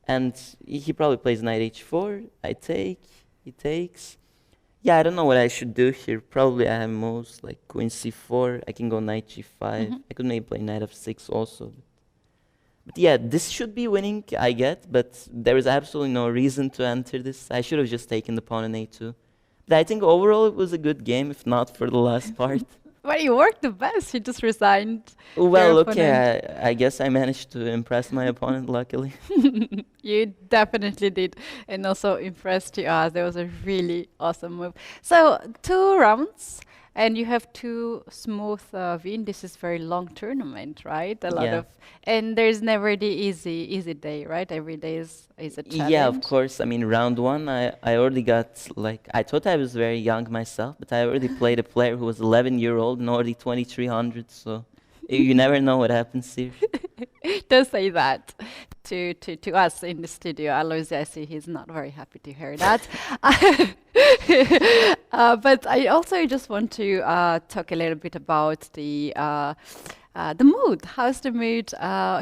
And he probably plays knight h4. I take. He takes. Yeah, I don't know what I should do here. Probably I have moves like queen c4. I can go knight g5. I could maybe play knight f6 also. But yeah, this should be winning, I get. But there is absolutely no reason to enter this. I should have just taken the pawn on a2. But I think overall it was a good game, if not for the last part. Well, you worked the best. You just resigned. Well, your okay, opponent. I guess I managed to impress my opponent, luckily. You definitely did, and also impressed us. That was a really awesome move. So 2 rounds, and you have 2 smooth win. This is very long tournament, right? A lot Yeah. of, and there's never the easy day, right? Every day is a challenge. Yeah, of course. I mean, round 1, I already got, like, I thought I was very young myself, but I already played a player who was 11-year-old and already 2300, so you never know what happens here. Don't say that to us in the studio. Alois, I see he's not very happy to hear that. But I also just want to talk a little bit about the mood. How's the mood?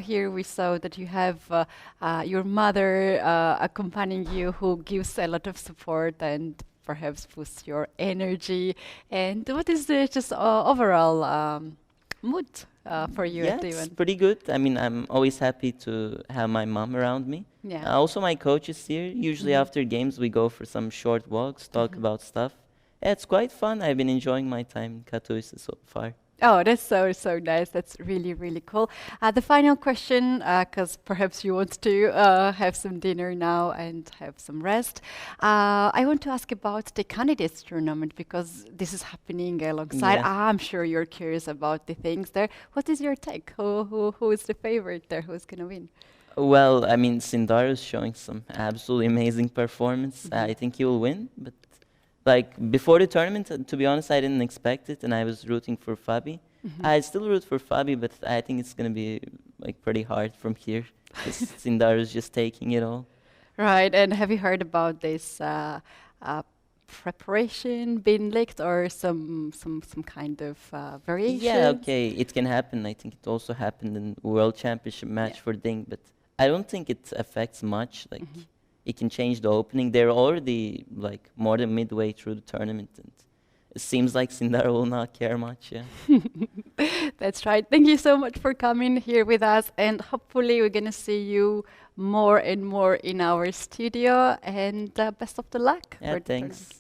Here we saw that you have your mother accompanying you, who gives a lot of support and perhaps boosts your energy. And what is the just overall mood for you Yeah, at the it's event? pretty good. I mean, I'm always happy to have my mom around me. Yeah. Also, my coach is here. Usually after games, we go for some short walks, talk about stuff. Yeah, it's quite fun. I've been enjoying my time in Katowice so far. Oh, that's so nice. That's really cool. The final question, because perhaps you want to have some dinner now and have some rest. I want to ask about the candidates tournament, because this is happening alongside. Yeah. I'm sure you're curious about the things there. What is your take? Who is the favorite there? Who's gonna win? Well, I mean, Sindar is showing some absolutely amazing performance. I think he will win, but like before the tournament, to be honest, I didn't expect it, and I was rooting for Fabi. I still root for Fabi, but I think it's gonna be like pretty hard from here. Sindar is just taking it all. Right, and have you heard about this preparation being leaked, or some kind of variation? Yeah, okay, it can happen. I think it also happened in World Championship match for Ding, but I don't think it affects much. Like, it can change the opening. They're already like more than midway through the tournament, and it seems like Sindar will not care much. Yeah. That's right. Thank you so much for coming here with us, and hopefully we're gonna see you more and more in our studio. And best of the luck. Yeah, for the thanks. tournament.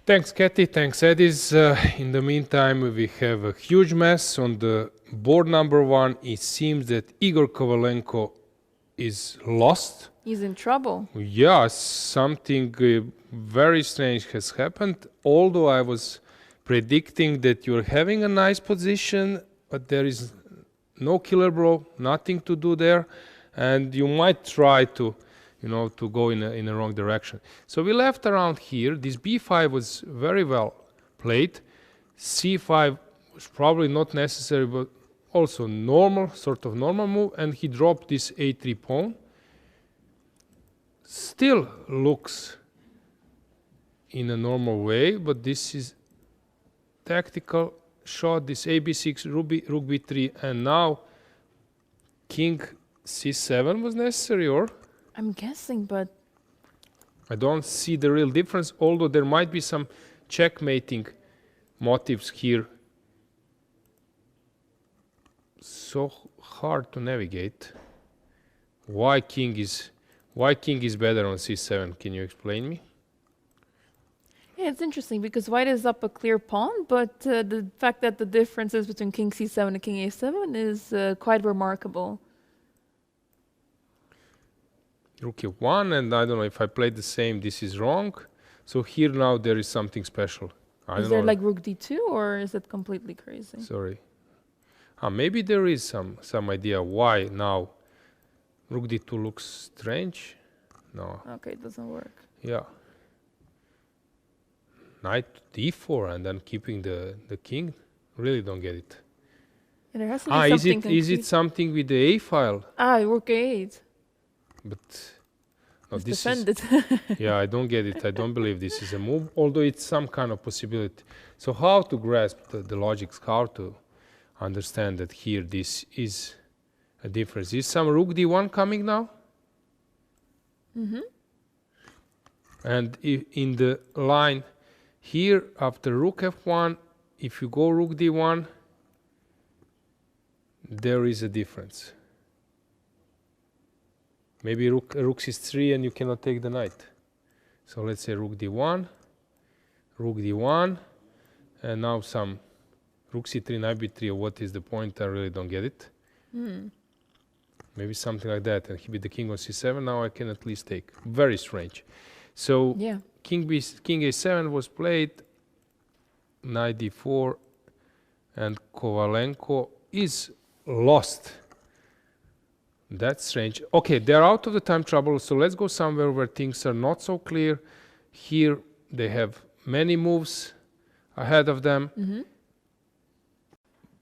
Thanks, Katy. Thanks, Ediz. In the meantime, we have a huge mess on the board number 1. It seems that Igor Kovalenko is lost. He's in trouble. Yeah, something very strange has happened. Although I was predicting that you're having a nice position, but there is no killer blow, nothing to do there, and you might try to, to go in a wrong direction. So we left around here. This b5 was very well played. c5 was probably not necessary, but also sort of normal move, and he dropped this a3 pawn. Still looks in a normal way, but this is tactical shot. This AB6, rook B3, and now king C7 was necessary, or? I'm guessing, but I don't see the real difference, although there might be some checkmating motives here. So hard to navigate. Why king is better on C7? Can you explain me? yeah, it's interesting because white is up a clear pawn, but the fact that the differences between king c7 and king a7 is quite remarkable. Rook e1, and I don't know if I played the same, this is wrong. So here now there is something special. I Is don't there know. like rook d2 or is it completely crazy? Sorry. Maybe there is some idea why now rook d2 looks strange. No. Okay, it doesn't work. Yeah. Knight d4 and then keeping the king. Really don't get it. Yeah, there has to be something is it something with the a file? rook a8. But no, It's this defended. is yeah, I don't get it. I don't believe this is a move, although it's some kind of possibility. So how to grasp the logics, how to understand that here this is a difference. Is some rook d1 coming now? Mm-hmm. And if in the line here after rook f1, if you go rook d1, there is a difference. Maybe rook c3 and you cannot take the knight. So let's say rook d1, and now some rook c3, knight b3. What is the point? I really don't get it. Maybe something like that. And he beat the king on c7. Now I can at least take. Very strange. So Yeah. king a7 was played, knight d4, and Kovalenko is lost. That's strange. Okay, they're out of the time trouble, so let's go somewhere where things are not so clear. Here they have many moves ahead of them. Mm-hmm.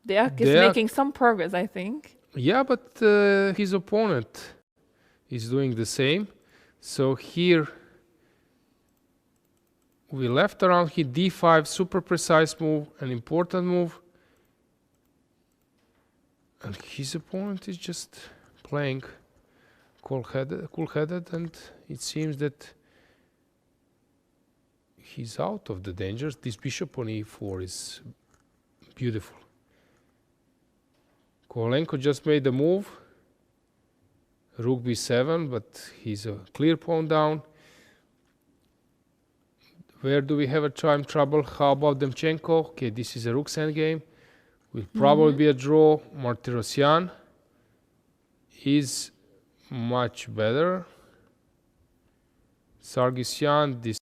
Deak is making some progress, I think. Yeah, but his opponent is doing the same. So here we left around here d5, super precise move, an important move. And his opponent is just playing cool-headed, and it seems that he's out of the dangers. This bishop on e4 is beautiful. Kovalenko just made the move, rook b7, but he's a clear pawn down. Where do we have a time trouble? How about Demchenko? Okay, this is a rook's endgame. Will probably be a draw. Martirosyan is much better. Sargsyan, this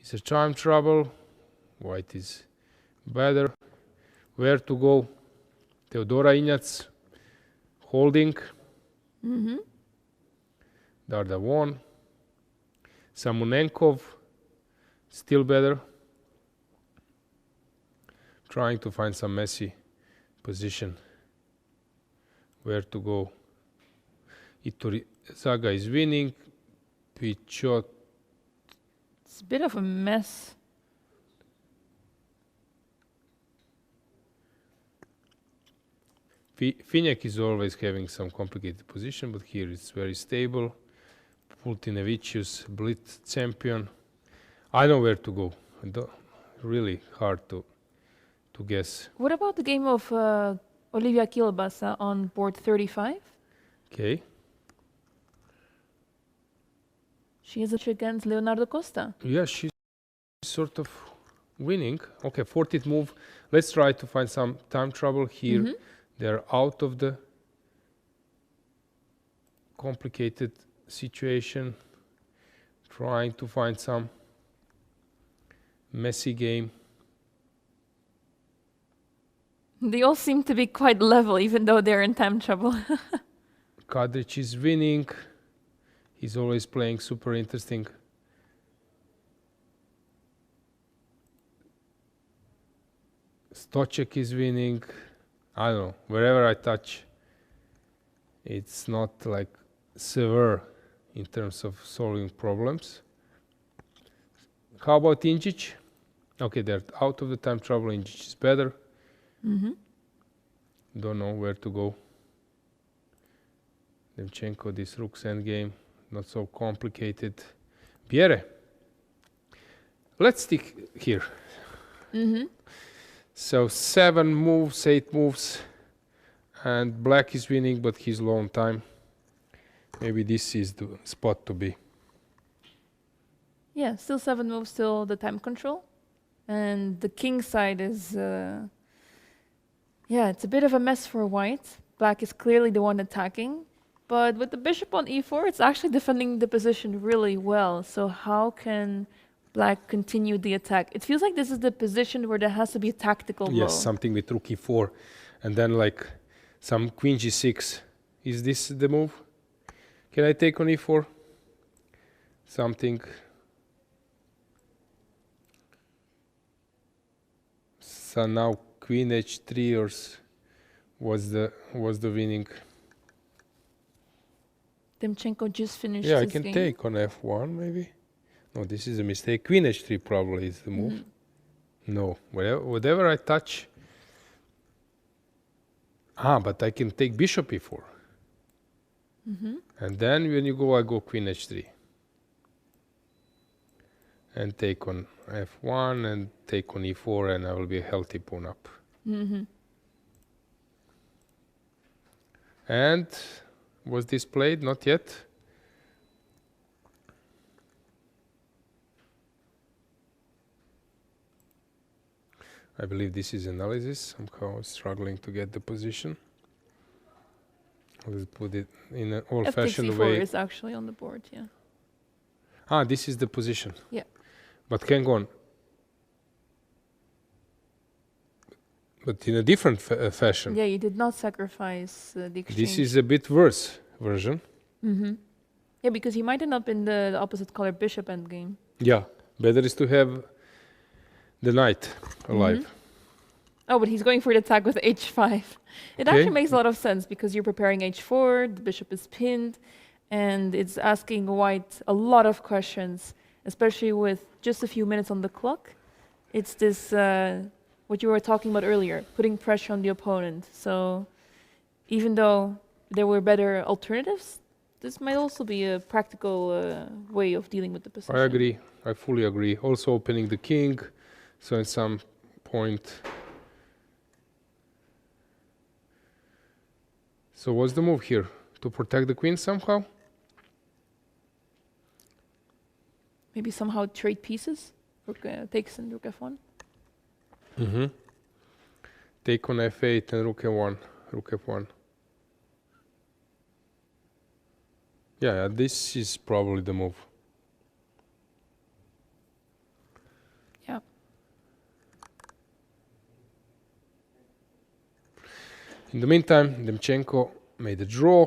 is a time trouble. White is better. Where to go? Teodora Ignac holding. Darda won. Samunenkov still better. Trying to find some messy position. Where to go? Zaga is winning. Pichot. It's a bit of a mess. Finyak is always having some complicated position, but here it's very stable. Pultinevicius, Blitz champion. I know where to go. Really hard to guess. What about the game of Olivia Kielbasa on board 35? Okay. She is against Leonardo Costa. Yeah, she's sort of winning. Okay, 40th move. Let's try to find some time trouble here. They're out of the complicated situation. Trying to find some messy game. They all seem to be quite level, even though they're in time trouble. Kadric is winning. He's always playing super interesting. Stochek is winning. I don't know. Wherever I touch, it's not like severe in terms of solving problems. How about Inčić? Okay, they're out of the time trouble. Inčić is better. Don't know where to go. Demchenko, this rook's endgame, not so complicated. Bjerre. Let's stick here. So 7 moves, 8 moves, and black is winning, but he's low on time. Maybe this is the spot to be. Yeah, still 7 moves, still the time control. And the king side is, yeah, it's a bit of a mess for white. Black is clearly the one attacking. But with the bishop on e4, it's actually defending the position really well. So how can black continue the attack? It feels like this is the position where there has to be a tactical blow. Yes, something with rook e4. And then like some queen g6. Is this the move? Can I take on e4? Something. So now queen h3 or was the winning. Demchenko just finished Yeah, I his can game. take on f1 maybe. No, this is a mistake. Queen h3 probably is the move. No, whatever I touch. But I can take bishop e4. And then when you go, I go queen h3. And take on f1 and take on e4, and I will be a healthy pawn up. And was this played? Not yet. I believe this is analysis. Somehow struggling to get the position. Let's put it in an old-fashioned F6 way. e4 is actually on the board, yeah. This is the position. Yeah. But hang on. But in a different fashion. Yeah, you did not sacrifice the exchange. This is a bit worse version. Yeah, because he might end up in the opposite color bishop endgame. Yeah, better is to have the knight alive. Oh, but he's going for the attack with h5. It Okay. actually makes a lot of sense because you're preparing h4, the bishop is pinned, and it's asking white a lot of questions, especially with just a few minutes on the clock. It's this, what you were talking about earlier, putting pressure on the opponent. So even though there were better alternatives, this might also be a practical way of dealing with the position. I agree. I fully agree. Also opening the king. So at some point. So what's the move here? To protect the queen somehow? Maybe somehow trade pieces? Rook takes and rook f1. Take on f8 and rook f1. Rook f1. Yeah, this is probably the move. Yeah. In the meantime, Demchenko made a draw.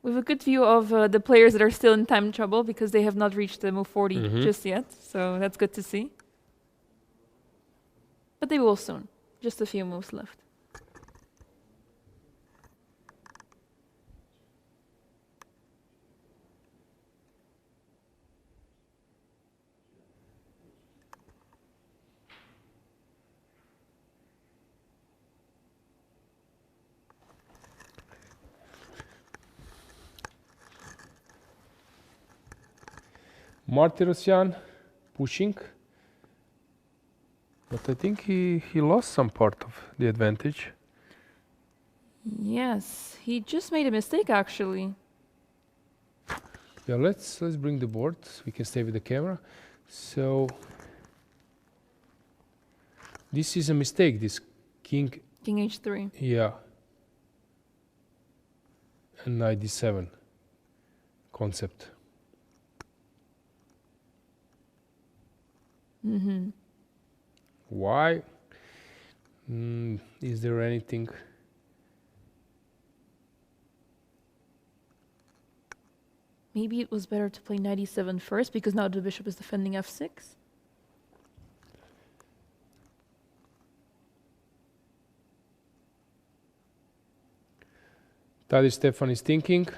We have a good view of the players that are still in time trouble because they have not reached the move 40 just yet. So that's good to see. But they will soon. Just a few moves left. Martirosyan pushing. But I think he lost some part of the advantage. Yes, he just made a mistake actually. Yeah, let's bring the board so we can stay with the camera. So this is a mistake, this king. King h3. Yeah. And knight d7 concept. Why? Is there anything? Maybe it was better to play knight e7 first because now the bishop is defending f6. Tadej Stefan is thinking.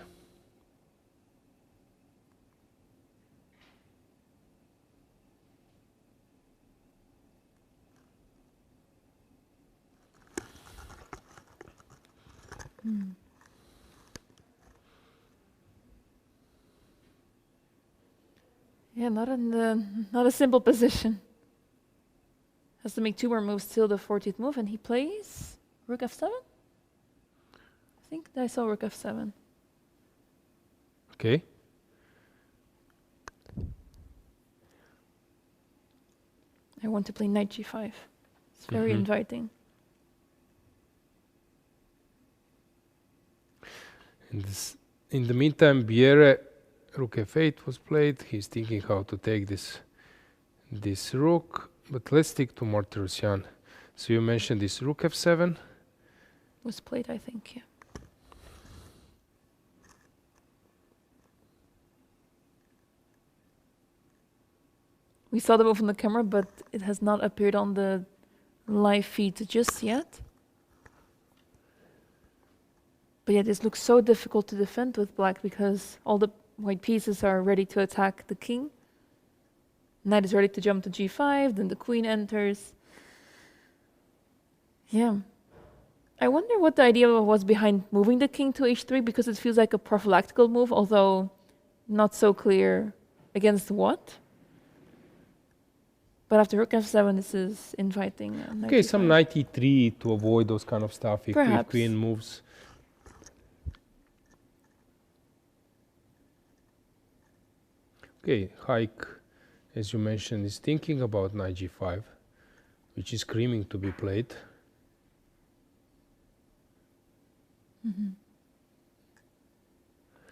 Yeah, not a simple position. Has to make 2 more moves till the 40th move, and he plays rook f7. I think I saw rook f7. Okay. I want to play knight g5. It's very inviting. In the meantime, Bierre, rook f8 was played. He's thinking how to take this rook, but let's stick to Martirosyan. So you mentioned this rook f7. Was played, I think, yeah. We saw the move on the camera, but it has not appeared on the live feed just yet. But yeah, this looks so difficult to defend with black because all the white pieces are ready to attack the king. Knight is ready to jump to g5, then the queen enters. Yeah. I wonder what the idea was behind moving the king to h3, because it feels like a prophylactical move, although not so clear against what. But after rook f7, this is inviting. Okay, some knight e3 to avoid those kind of stuff if queen moves. Okay, Haik, as you mentioned, is thinking about knight g5, which is screaming to be played.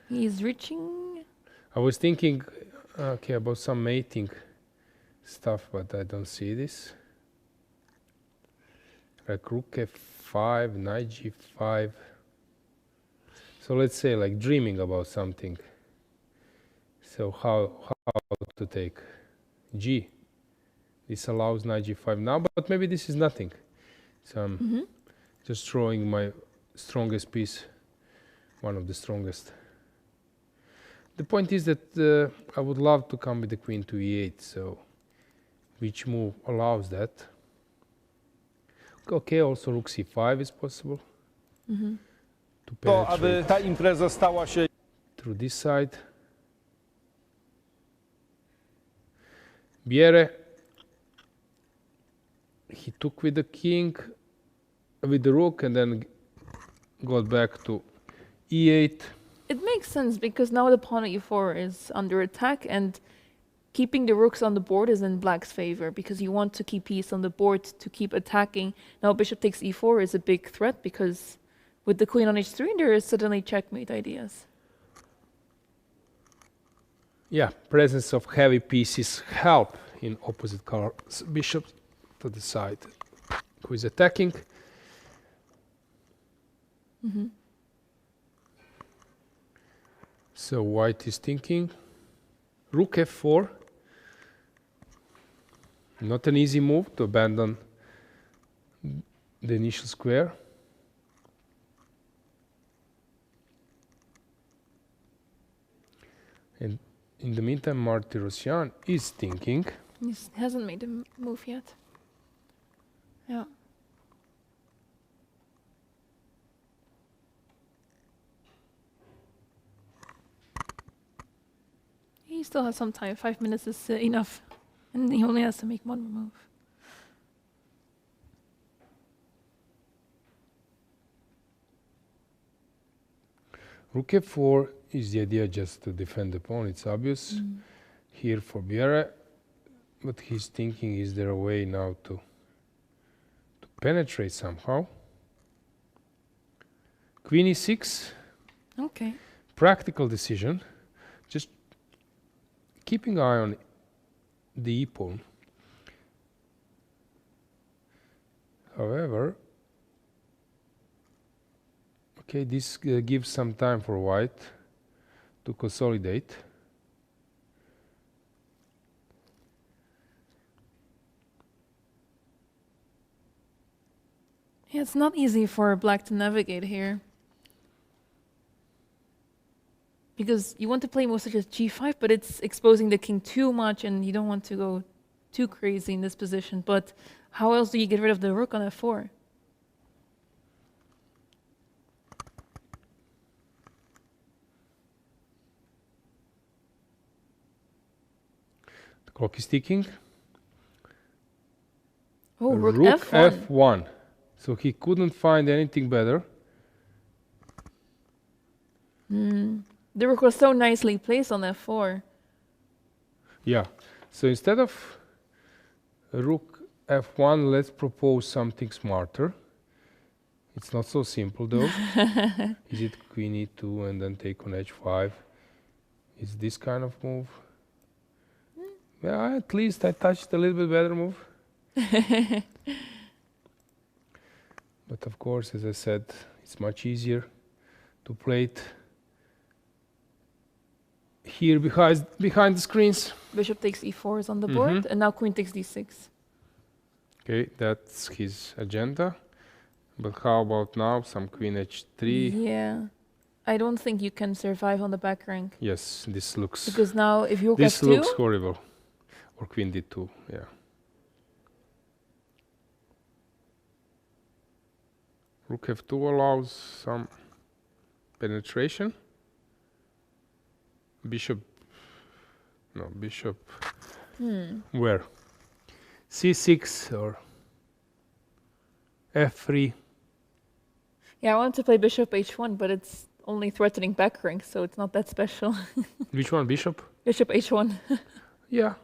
He is reaching. I was thinking, okay, about some mating stuff, but I don't see this. Like rook f5, knight g5. So let's say like dreaming about something. So how to take g? This allows knight g5 now, but maybe this is nothing. So I'm just throwing my strongest piece, one of the strongest. The point is that I would love to come with the queen to e8, so which move allows that? Okay, also rook c5 is possible. To penetrate through this side. Bierre, he took with the king, with the rook, and then got back to e8. It makes sense because now the pawn at e4 is under attack, and keeping the rooks on the board is in black's favor because you want to keep peace on the board to keep attacking. Now bishop takes e4 is a big threat because with the queen on h3 there is suddenly checkmate ideas. Yeah, presence of heavy pieces help in opposite colors. Bishop to the side who is attacking. So white is thinking rook f4. Not an easy move to abandon the initial square. And in the meantime, Martirosyan is thinking. He hasn't made a move yet. Yeah. He still has some time. 5 minutes is enough. And he only has to make one move. Rook f4 is the idea just to defend the pawn. It's obvious here for Bierre. But he's thinking, is there a way now to penetrate somehow? Queen e6. Okay. Practical decision. Just keeping eye on the e-pawn. However, okay, this gives some time for white to consolidate. Yeah, it's not easy for black to navigate here. Because you want to play moves such as g5, but it's exposing the king too much and you don't want to go too crazy in this position. But how else do you get rid of the rook on f4? Clock is ticking. Oh, rook F1. F1. So he couldn't find anything better. The rook was so nicely placed on F4. Yeah. So instead of rook F1, let's propose something smarter. It's not so simple though. Is it queen E2 and then take on H5? Is this kind of move? Yeah, at least I touched a little bit better move. But of course, as I said, it's much easier to play it here behind the screens. Bishop takes E4 is on the board, and now queen takes D6. Okay, that's his agenda. But how about now? Some queen H3. Yeah. I don't think you can survive on the back rank. Yes, this looks... Because now if you rook this F2... looks horrible. Or queen D2, yeah. Rook F2 allows some penetration. Bishop... No, bishop... Where? C6 or F3. Yeah, I wanted to play bishop H1, but it's only threatening back rank, so it's not that special. Which one? Bishop? Bishop H1. Yeah.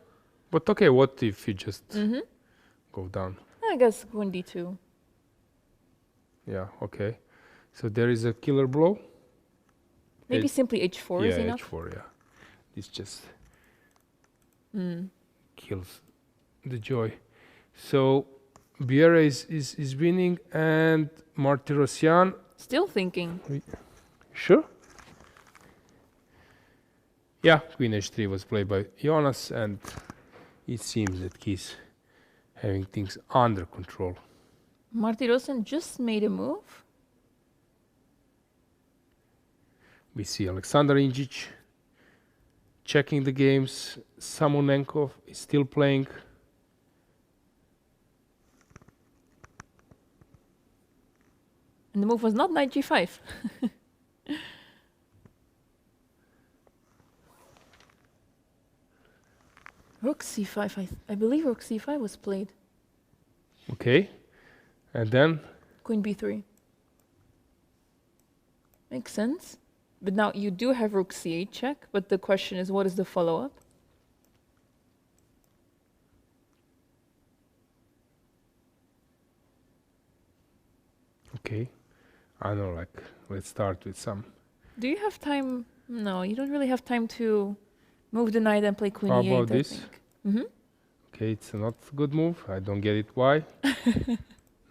But okay, what if you just go down? I guess queen D2. Yeah, okay. So there is a killer blow. Maybe simply H4 is enough. H4, yeah. This just kills the joy. So Biera is winning, and Martirosyan. Still thinking. Sure? Yeah, queen H3 was played by Jonas, and it seems that he's having things under control. Martirosyan just made a move. We see Alexander Ingic checking the games. Samonenkov is still playing. And the move was not knight G5. Rook C5. I believe rook C5 was played. Okay. And then Queen B3. Makes sense. But now you do have rook C8 check, but the question is, what is the follow-up? okay. I don't know, like, let's start with some. Do you have time? No, you don't really have time to move the knight and play queen How E8, about this? I think. Mm-hmm. Okay, it's a not good move. I don't get it why.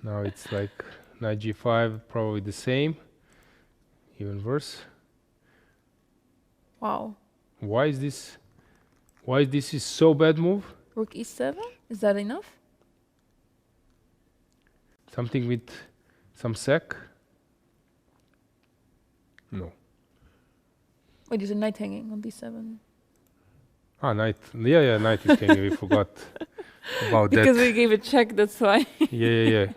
Now it's like knight G5, probably the same. Even worse. Wow. Why is this? Why this is so bad move? Rook E7? Is that enough? Something with some sec? No. Wait, there's a knight hanging on D7. Ah, knight. Yeah, knight is hanging. We forgot about Because that. we gave a check, that's why. Yeah.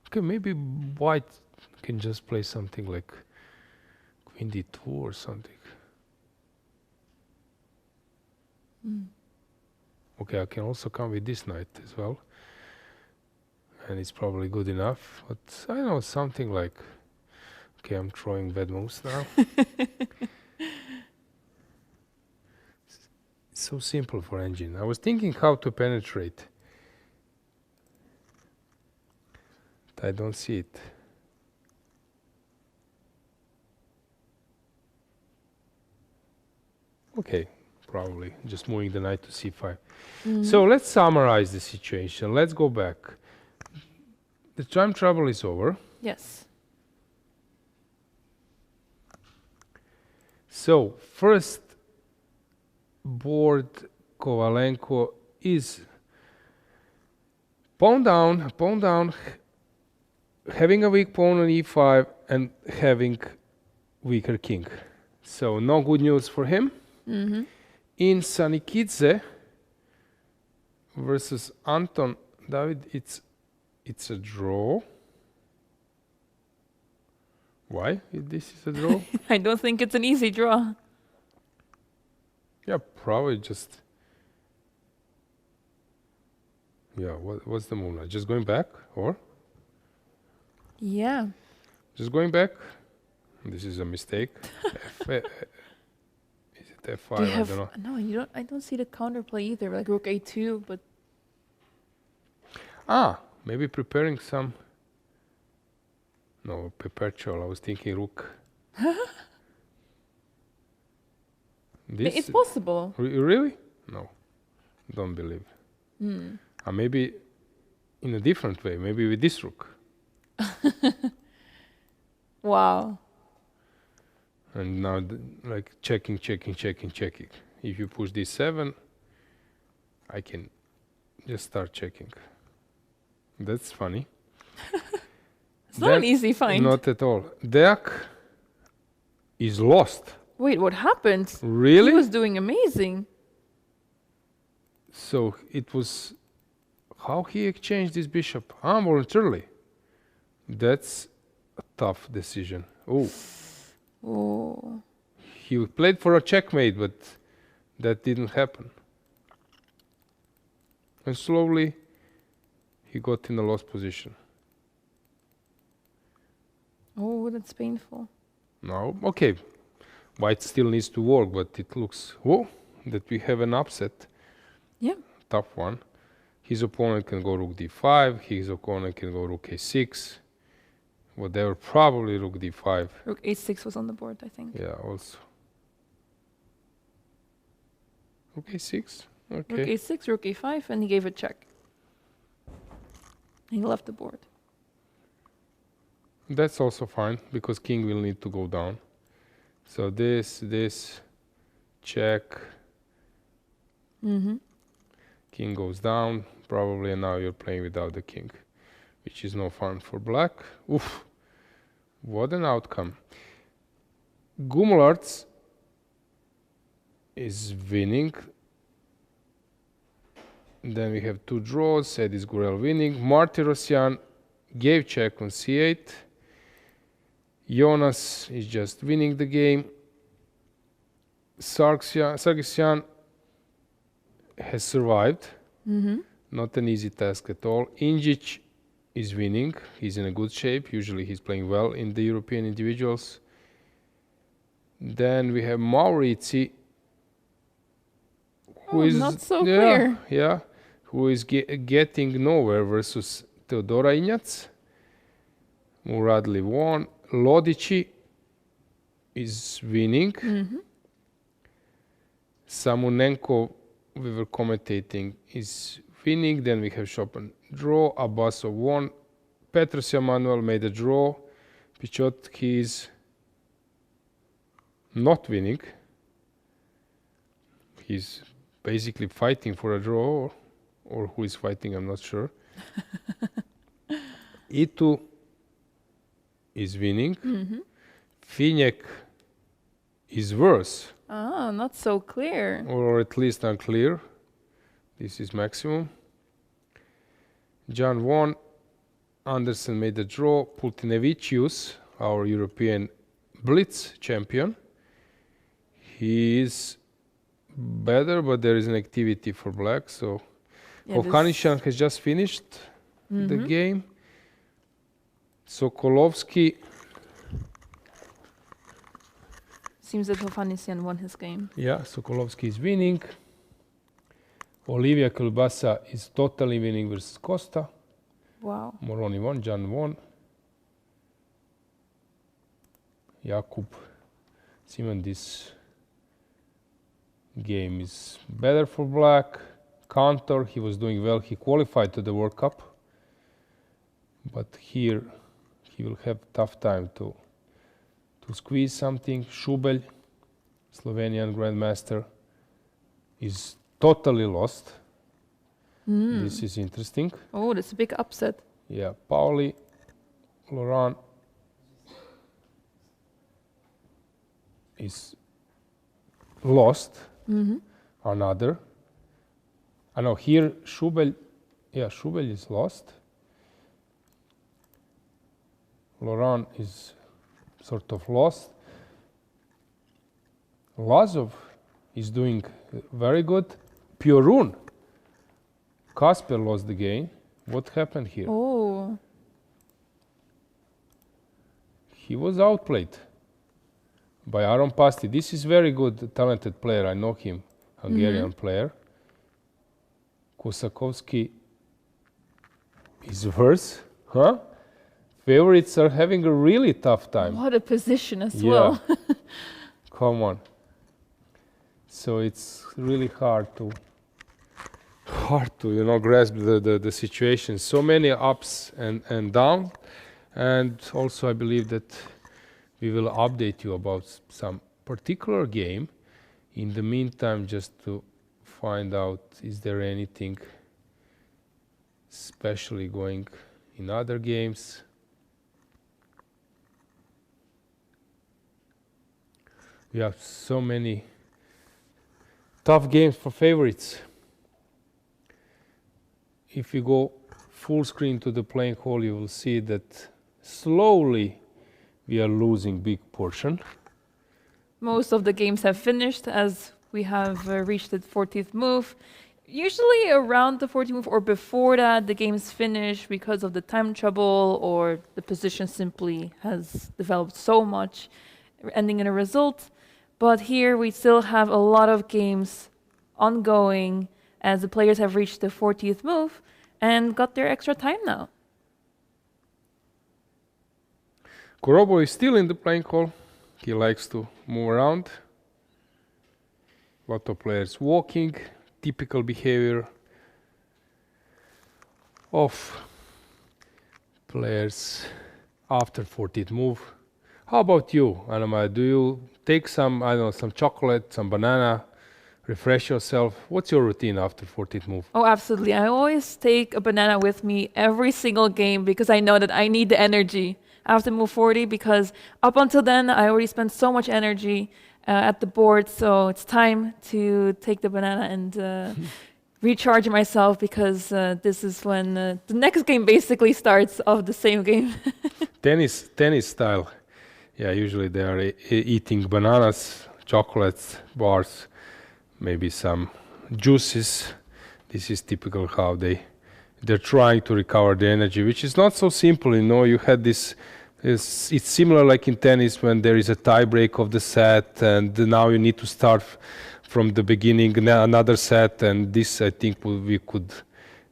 Okay, maybe white can just play something like queen d2 or something. Okay, I can also come with this knight as well. And it's probably good enough. But I don't know, something like... Okay, I'm throwing bad moves now. It's so simple for engine. I was thinking how to penetrate. But I don't see it. Okay, probably just moving the knight to c5. So let's summarize the situation. Let's go back. The time trouble is over. Yes. So first board Kovalenko is pawn down, having a weak pawn on e5 and having weaker king. So no good news for him. In Sanikidze versus Anton David, it's a draw. Why? This is a draw? I don't think it's an easy draw. Yeah, probably just... Yeah, what's the move now? Just going back? Or? Yeah. Just going back? This is a mistake. Is it F5? Do you I have, don't know. no, you don't. I don't see the counterplay either. Like rook a2, but Maybe preparing some... No, perpetual. I was thinking rook. This it's possible. Really? No, don't believe. Maybe in a different way. Maybe with this rook. Wow. And now, like checking. If you push d7, I can just start checking. That's funny. It's not an easy find. Not at all. Deak is lost. Wait, what happened? Really? He was doing amazing. So it was... How he exchanged this bishop? Voluntarily. That's a tough decision. Oh. He played for a checkmate, but that didn't happen. And slowly, he got in a lost position. Oh, that's painful. Now, okay, white still needs to work, but it looks, that we have an upset. Yeah. Tough one. His opponent can go rook d5, his opponent can go rook a6, whatever, probably rook d5. Rook a6 was on the board, I think. Yeah, also. Rook a6, okay. Rook a6, rook a5, and he gave a check. He left the board. That's also fine, because king will need to go down. So this, check. King goes down, probably, and now you're playing without the king, which is no fun for black. Oof, what an outcome. Gumularts is winning. Then we have two draws, Ediz Gurel winning. Martirosyan gave check on c8. Jonas is just winning the game. Sargsyan has survived. Not an easy task at all. Injic is winning. He's in a good shape. Usually he's playing well in the European individuals. Then we have Maurizi, who is not so clear. Yeah, who is getting nowhere versus Teodora Ignac. Muradli won. Lodici is winning. Samunenko, we were commentating, is winning. Then we have Chopin draw. Abbasov won. Petrosyan Manuel made a draw. Pichotki is not winning. He's basically fighting for a draw, or who is fighting, I'm not sure. Itu is winning. Finek is worse. Oh, not so clear. Or at least unclear. This is maximum. Jan won. Andersen made a draw. Pultinevicius, our European Blitz champion, he is better, but there is an activity for black. So Hovhannisyan has just finished the game. Sokolovsky. Seems that Hovhannisyan won his game. Yeah, Sokolovsky is winning. Olivia Kulbasa is totally winning versus Costa. Wow. Moroni won, Jan won. Jakub Simon, this game is better for black. Kantor, he was doing well. He qualified to the World Cup. But here he will have tough time to squeeze something. Šubelj, Slovenian Grandmaster, is totally lost. This is interesting. Oh, that's a big upset. Yeah, Pauli, Laurent is lost. Another. I know here Šubelj is lost. Laurent is sort of lost. Lazov is doing very good. Piorun. Kasper lost the game. What happened here? Oh. He was outplayed by Aron Pasti. This is very good, talented player. I know him, Hungarian player. Kosakovsky is worse, huh? Favorites are having a really tough time. What a position as well. Come on. So it's really hard to grasp the situation. So many ups and downs. And also I believe that we will update you about some particular game. In the meantime, just to find out, is there anything especially going in other games? We have so many tough games for favorites. If you go full screen to the playing hall, you will see that slowly we are losing big portion. Most of the games have finished as we have reached the 40th move. Usually around the 40th move or before that, the games finish because of the time trouble or the position simply has developed so much, ending in a result. But here we still have a lot of games ongoing as the players have reached the 40th move and got their extra time now. Korobo is still in the playing hall. He likes to move around. A lot of players walking. Typical behavior of players after 40th move. How about you, Anna? Do you take some, I don't know, some chocolate, some banana, refresh yourself? What's your routine after 40th move? Oh, absolutely. I always take a banana with me every single game because I know that I need the energy after move 40 because up until then I already spent so much energy at the board, so it's time to take the banana and recharge myself because this is when the next game basically starts of the same game. Tennis style. Yeah, usually they are eating bananas, chocolates, bars, maybe some juices. This is typical how they're trying to recover the energy, which is not so simple. You had this. It's similar like in tennis when there is a tie break of the set, and now you need to start from the beginning another set. And this, I think, we could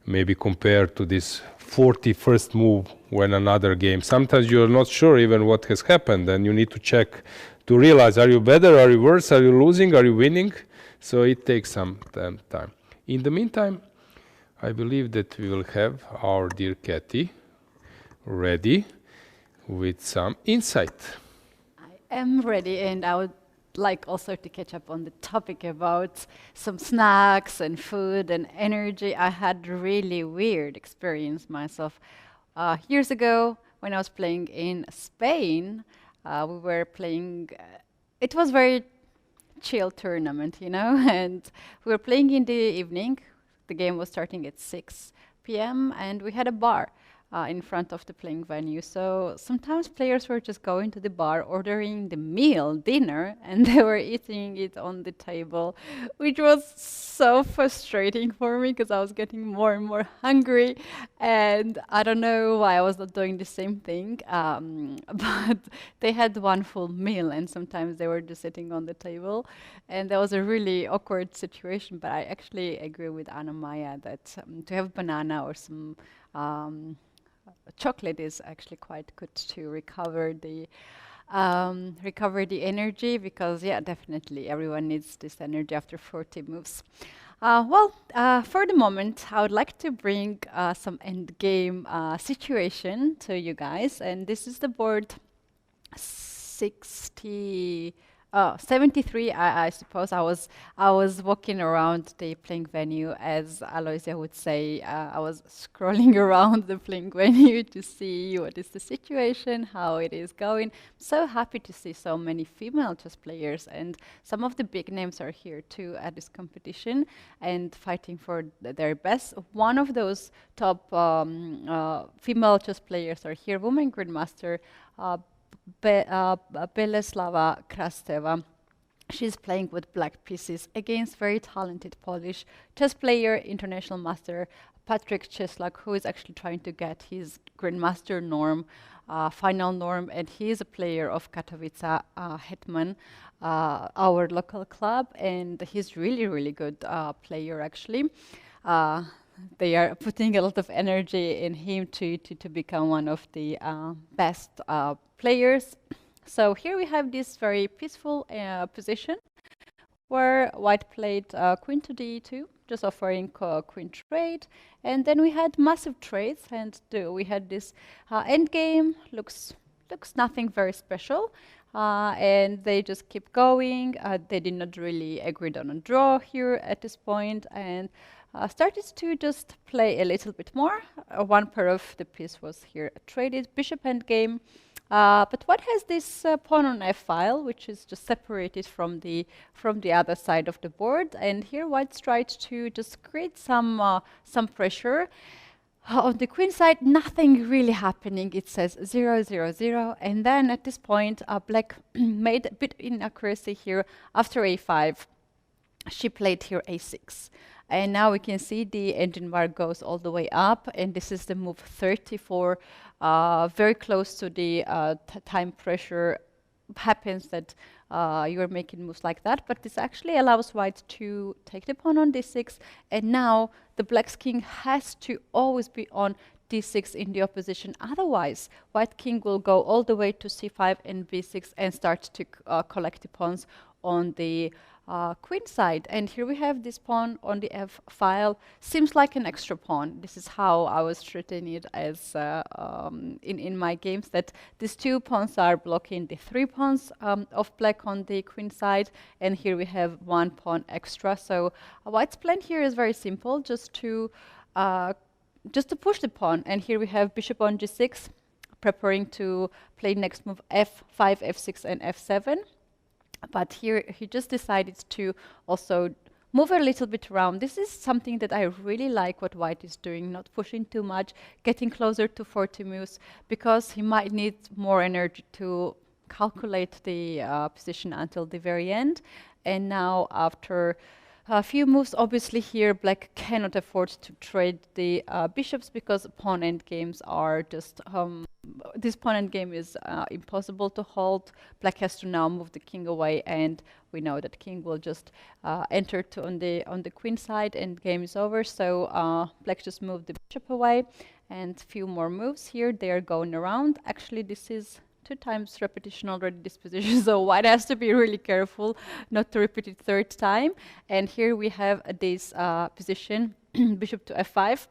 maybe compare to this 41st move when another game. Sometimes you're not sure even what has happened, and you need to check to realize: are you better? Are you worse? Are you losing? Are you winning? So it takes some time. In the meantime, I believe that we will have our dear Kathy ready with some insight. I am ready, and I would like also to catch up on the topic about some snacks and food and energy. I had really weird experience myself. Years ago, when I was playing in Spain, we were playing, it was very chill tournament, and we were playing in the evening. The game was starting at 6 p.m. and we had a bar in front of the playing venue. So sometimes players were just going to the bar, ordering the meal, dinner, and they were eating it on the table, which was so frustrating for me because I was getting more and more hungry. And I don't know why I was not doing the same thing, but they had one full meal and sometimes they were just sitting on the table. And that was a really awkward situation, but I actually agree with Anna Maya that to have banana or some chocolate is actually quite good to recover the energy because definitely everyone needs this energy after 40 moves. For the moment, I would like to bring some endgame situation to you guys, and this is the board 73. I suppose I was walking around the playing venue, as Aloysia would say. I was scrolling around the playing venue to see what is the situation, how it is going. I'm so happy to see so many female chess players, and some of the big names are here too at this competition and fighting for their best. One of those top female chess players are here, women Grandmaster Beleslava Krasteva. She's playing with black pieces against very talented Polish chess player, international master Patrick Cieslak, who is actually trying to get his Grandmaster norm, final norm, and he is a player of Katowice Hetman, our local club, and he's really good player actually. They are putting a lot of energy in him to become one of the best players. So here we have this very peaceful position where white played queen to d2, just offering queen trade, and then we had massive trades, and we had this endgame. Looks nothing very special, and they just keep going. They did not really agree on a draw here at this point, and started to just play a little bit more. One pair of the piece was here traded, bishop endgame. But white has this pawn on f file, which is just separated from the other side of the board, and here white tried to just create some pressure. On the queen side, nothing really happening. It says 0-0-0, and then at this point, black made a bit inaccuracy here. After a5, she played here a6. And now we can see the engine bar goes all the way up, and this is the move 34, very close to the time pressure. Happens that you are making moves like that, but this actually allows white to take the pawn on d6, and now the black's king has to always be on d6 in the opposition. Otherwise, white king will go all the way to c5 and b6 and start to collect the pawns on the queen side. And here we have this pawn on the f file. Seems like an extra pawn. This is how I was treating it as in my games, that these two pawns are blocking the three pawns of black on the queen side, and here we have one pawn extra. So white's plan here is very simple, just to push the pawn. And here we have bishop on g6, preparing to play next move f5, f6, and f7. But here he just decided to also move a little bit around. This is something that I really like what white is doing, not pushing too much, getting closer to 40 moves, because he might need more energy to calculate the position until the very end. And now after a few moves, obviously here black cannot afford to trade the bishops, because pawn endgames are just this pawn endgame is impossible to hold. Black has to now move the king away, and we know that king will just enter on the queen side, and game is over. So black just moved the bishop away, and few more moves here. They are going around. Actually, this is 2 times repetition already, this position, so white has to be really careful not to repeat it third time. And here we have this position, bishop to f5.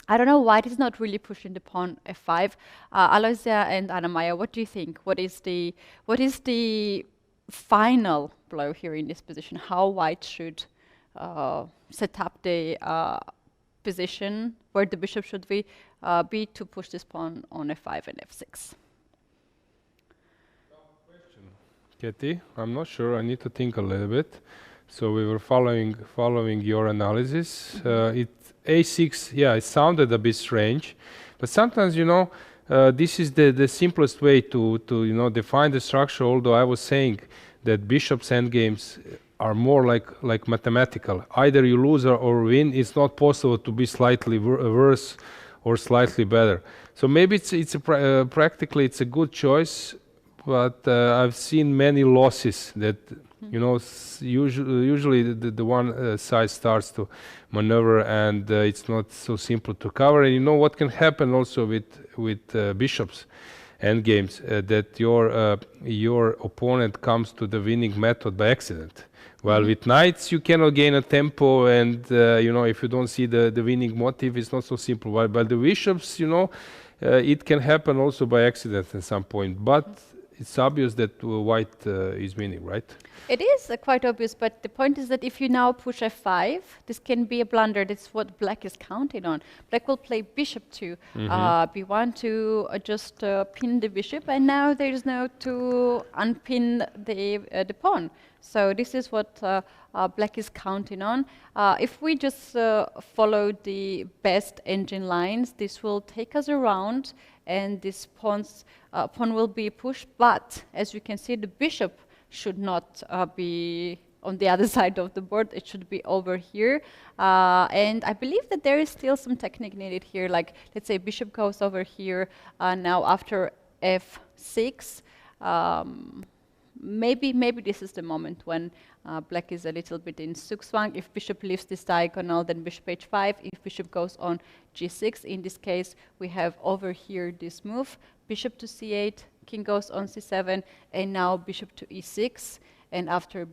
I don't know, white is not really pushing the pawn f5. Aloysia and Anna-Maja, what do you think? What is the final blow here in this position? How white should set up the position where the bishop should be to push this pawn on f5 and f6? Katie, I'm not sure. I need to think a little bit. So we were following your analysis. It a6, yeah, it sounded a bit strange, but sometimes, you know, this is the simplest way to define the structure. Although I was saying that bishops endgames are more like mathematical. Either you lose or win. It's not possible to be slightly worse or slightly better. So maybe practically it's a good choice. But I've seen many losses that, you know, usually the one side starts to maneuver, and it's not so simple to cover. And you know what can happen also with bishops endgames, that your opponent comes to the winning method by accident. While with knights you cannot gain a tempo, and you know, if you don't see the winning motive, it's not so simple. While by the bishops, you know, it can happen also by accident at some point. But it's obvious that white is winning, right? It is quite obvious, but the point is that if you now push f5, this can be a blunder. That's what black is counting on. Black will play bishop to b1 to just pin the bishop, and now there is no to unpin the pawn. So this is what black is counting on. If we just follow the best engine lines, this will take us around, and this pawn will be pushed. But as you can see, the bishop should not be on the other side of the board. It should be over here. And I believe that there is still some technique needed here. Like, let's say bishop goes over here. Now after f6, maybe this is the moment when black is a little bit in Zugzwang. If bishop leaves this diagonal, then bishop h5. If bishop goes on g6, in this case, we have over here this move. Bishop to c8, king goes on c7, and now bishop to e6. And after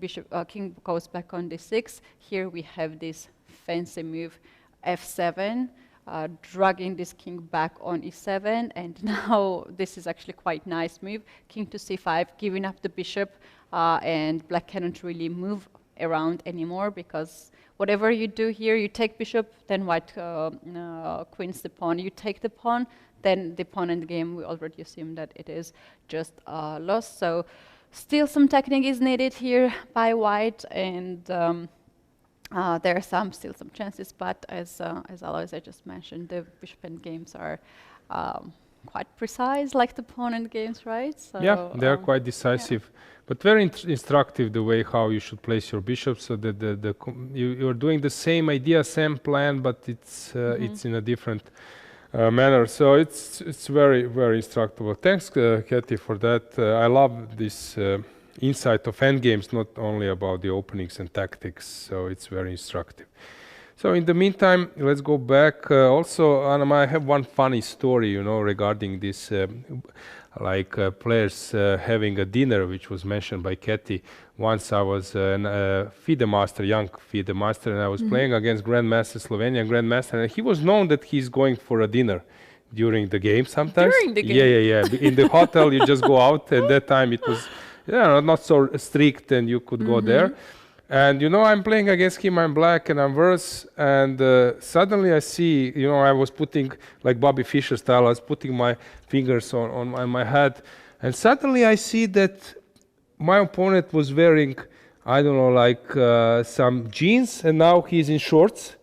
king goes back on d6, here we have this fancy move, f7, dragging this king back on e7. And now this is actually quite nice move, king to c5, giving up the bishop, and black cannot really move around anymore, because whatever you do here, you take bishop, then white queens the pawn. You take the pawn, then the pawn in the game, we already assume that it is just lost. So still some technique is needed here by white, and there are still some chances, but as always I just mentioned, the bishop endgames are quite precise, like the pawn endgames, right? So, yeah, they are quite decisive, but very instructive the way how you should place your bishop, so that you're doing the same idea, same plan, but it's in a different manner. So it's very, very instructive. Thanks, Katie, for that. I love this insight of endgames, not only about the openings and tactics. So it's very instructive. So in the meantime, let's go back. Also, Anna, I have one funny story, regarding this, players having a dinner, which was mentioned by Katie. Once I was a FIDE master, young FIDE master, and I was playing against Grandmaster, Slovenian Grandmaster, and he was known that he's going for a dinner during the game sometimes. During the game? Yeah. In the hotel, you just go out. At that time, it was not so strict, and you could go there. And I'm playing against him, I'm black and I'm worse, and suddenly I see, I was putting, like Bobby Fischer style, I was putting my fingers on my head, and suddenly I see that my opponent was wearing, I don't know, some jeans, and now he's in shorts.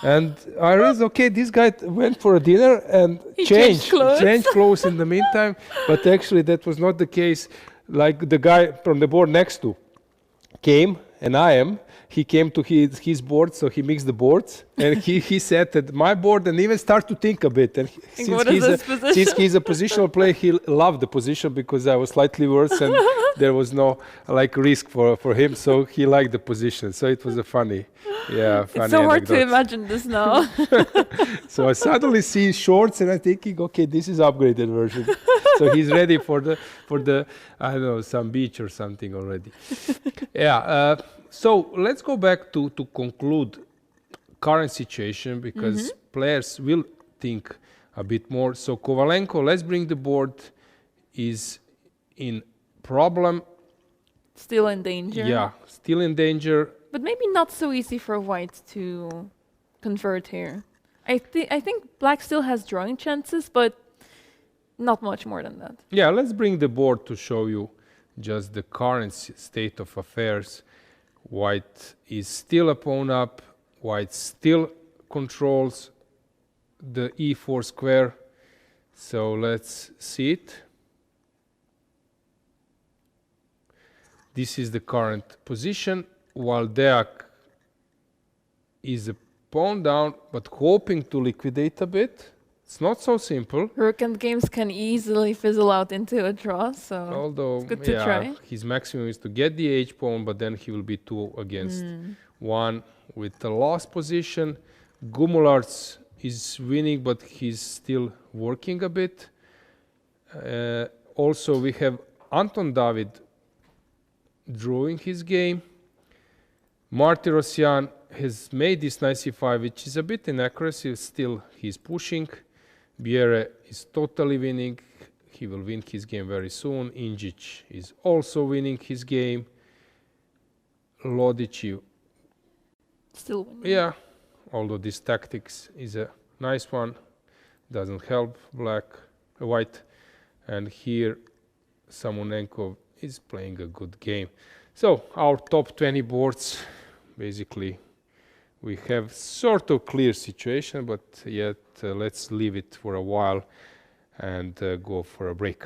And I realized, okay, this guy went for a dinner and changed clothes in the meantime, but actually that was not the case. Like the guy from the board next to came, and he came to his board, so he mixed the boards, and he sat at my board and even started to think a bit. And since he's a positional player, he loved the position because I was slightly worse and there was no risk for him, so he liked the position. So it was a funny it's so hard anecdote. to imagine this now. So I suddenly see shorts and I'm thinking, okay, this is upgraded version. So he's ready for the I don't know, some beach or something already. So let's go back to conclude current situation, because players will think a bit more. So Kovalenko, let's bring the board, is in problem. Still in danger. Yeah, still in danger. But maybe not so easy for white to convert here. I think black still has drawing chances, but not much more than that. Yeah, let's bring the board to show you just the current state of affairs. White is still a pawn up. White still controls the e4 square. So let's see it. This is the current position, while Deak is a pawn down, but hoping to liquidate a bit. It's not so simple. Rook endgames can easily fizzle out into a draw, so although it's good to try. His maximum is to get the h pawn, but then he will be 2 against 1 with the lost position. Gumularts is winning, but he's still working a bit. Also, we have Anton David drawing his game. Martirosyan has made this knight c5, which is a bit inaccurate. Still, he's pushing. Bierre is totally winning. He will win his game very soon. Injic is also winning his game. Lodici still winning. Yeah, although this tactics is a nice one, doesn't help white. And here Samonenko is playing a good game. So our top 20 boards, basically, we have sort of clear situation, but yet let's leave it for a while and go for a break.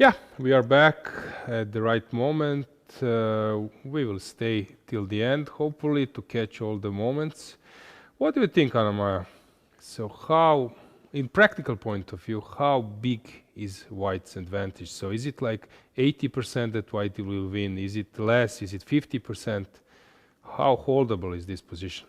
Yeah, we are back at the right moment. We will stay till the end, hopefully, to catch all the moments. What do you think, Anna-Maja? So how, in practical point of view, how big is White's advantage? So is it like 80% that White will win? Is it less? Is it 50%? How holdable is this position?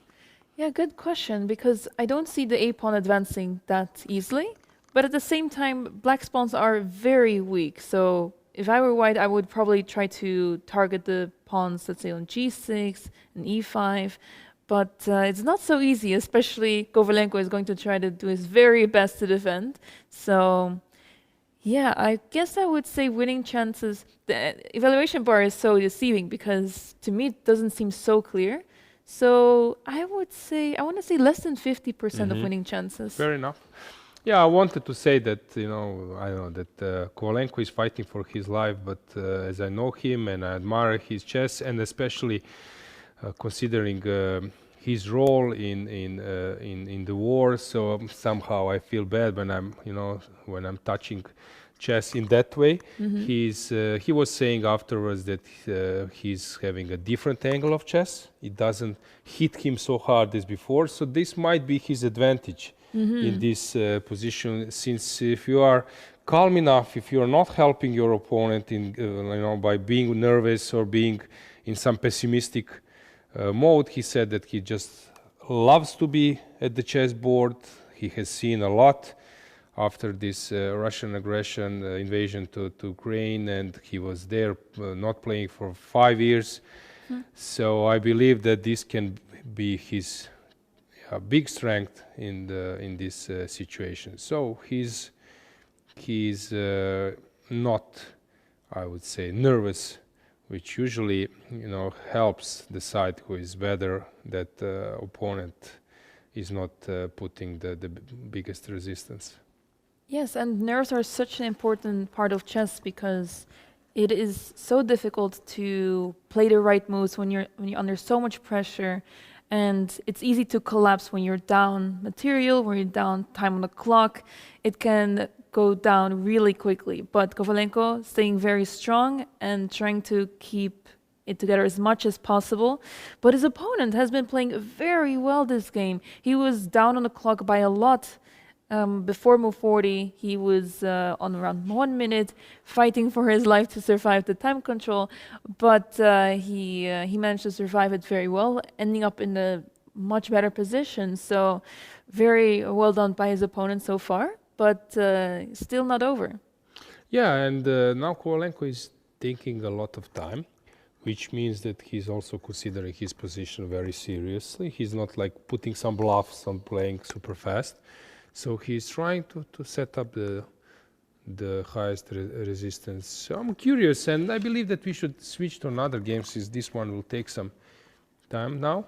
Yeah, good question, because I don't see the a-pawn advancing that easily. But at the same time, black's pawns are very weak. So if I were White, I would probably try to target the pawns, let's say on g6 and e5. But it's not so easy, especially Kovalenko is going to try to do his very best to defend. So yeah, I guess I would say winning chances. The evaluation bar is so deceiving because to me it doesn't seem so clear. So I would say, I want to say less than 50% of winning chances. Fair enough. Yeah, I wanted to say that, I know that Kovalenko is fighting for his life, but as I know him and I admire his chess, and especially considering his role in the war, so somehow I feel bad when I'm touching chess in that way. He was saying afterwards that he's having a different angle of chess. It doesn't hit him so hard as before, so this might be his advantage in this position, since if you are calm enough, if you are not helping your opponent in by being nervous or being in some pessimistic mode. He said that he just loves to be at the chessboard. He has seen a lot after this Russian aggression invasion to Ukraine, and he was there not playing for 5 years. So I believe that this can be his big strength in this situation. So he's not, I would say, nervous, which usually helps the side who is better, that opponent is not putting the biggest resistance. Yes, and nerves are such an important part of chess because it is so difficult to play the right moves when you're under so much pressure, and it's easy to collapse when you're down material, when you're down time on the clock. It can go down really quickly. But Kovalenko staying very strong and trying to keep it together as much as possible. But his opponent has been playing very well this game. He was down on the clock by a lot. Before move 40, he was on around 1 minute, fighting for his life to survive the time control, but he managed to survive it very well, ending up in a much better position. So very well done by his opponent so far, but still not over. Yeah, and now Kovalenko is taking a lot of time, which means that he's also considering his position very seriously. He's not like putting some bluffs on playing super fast. So he's trying to set up the highest resistance. So I'm curious, and I believe that we should switch to another game, since this one will take some time now.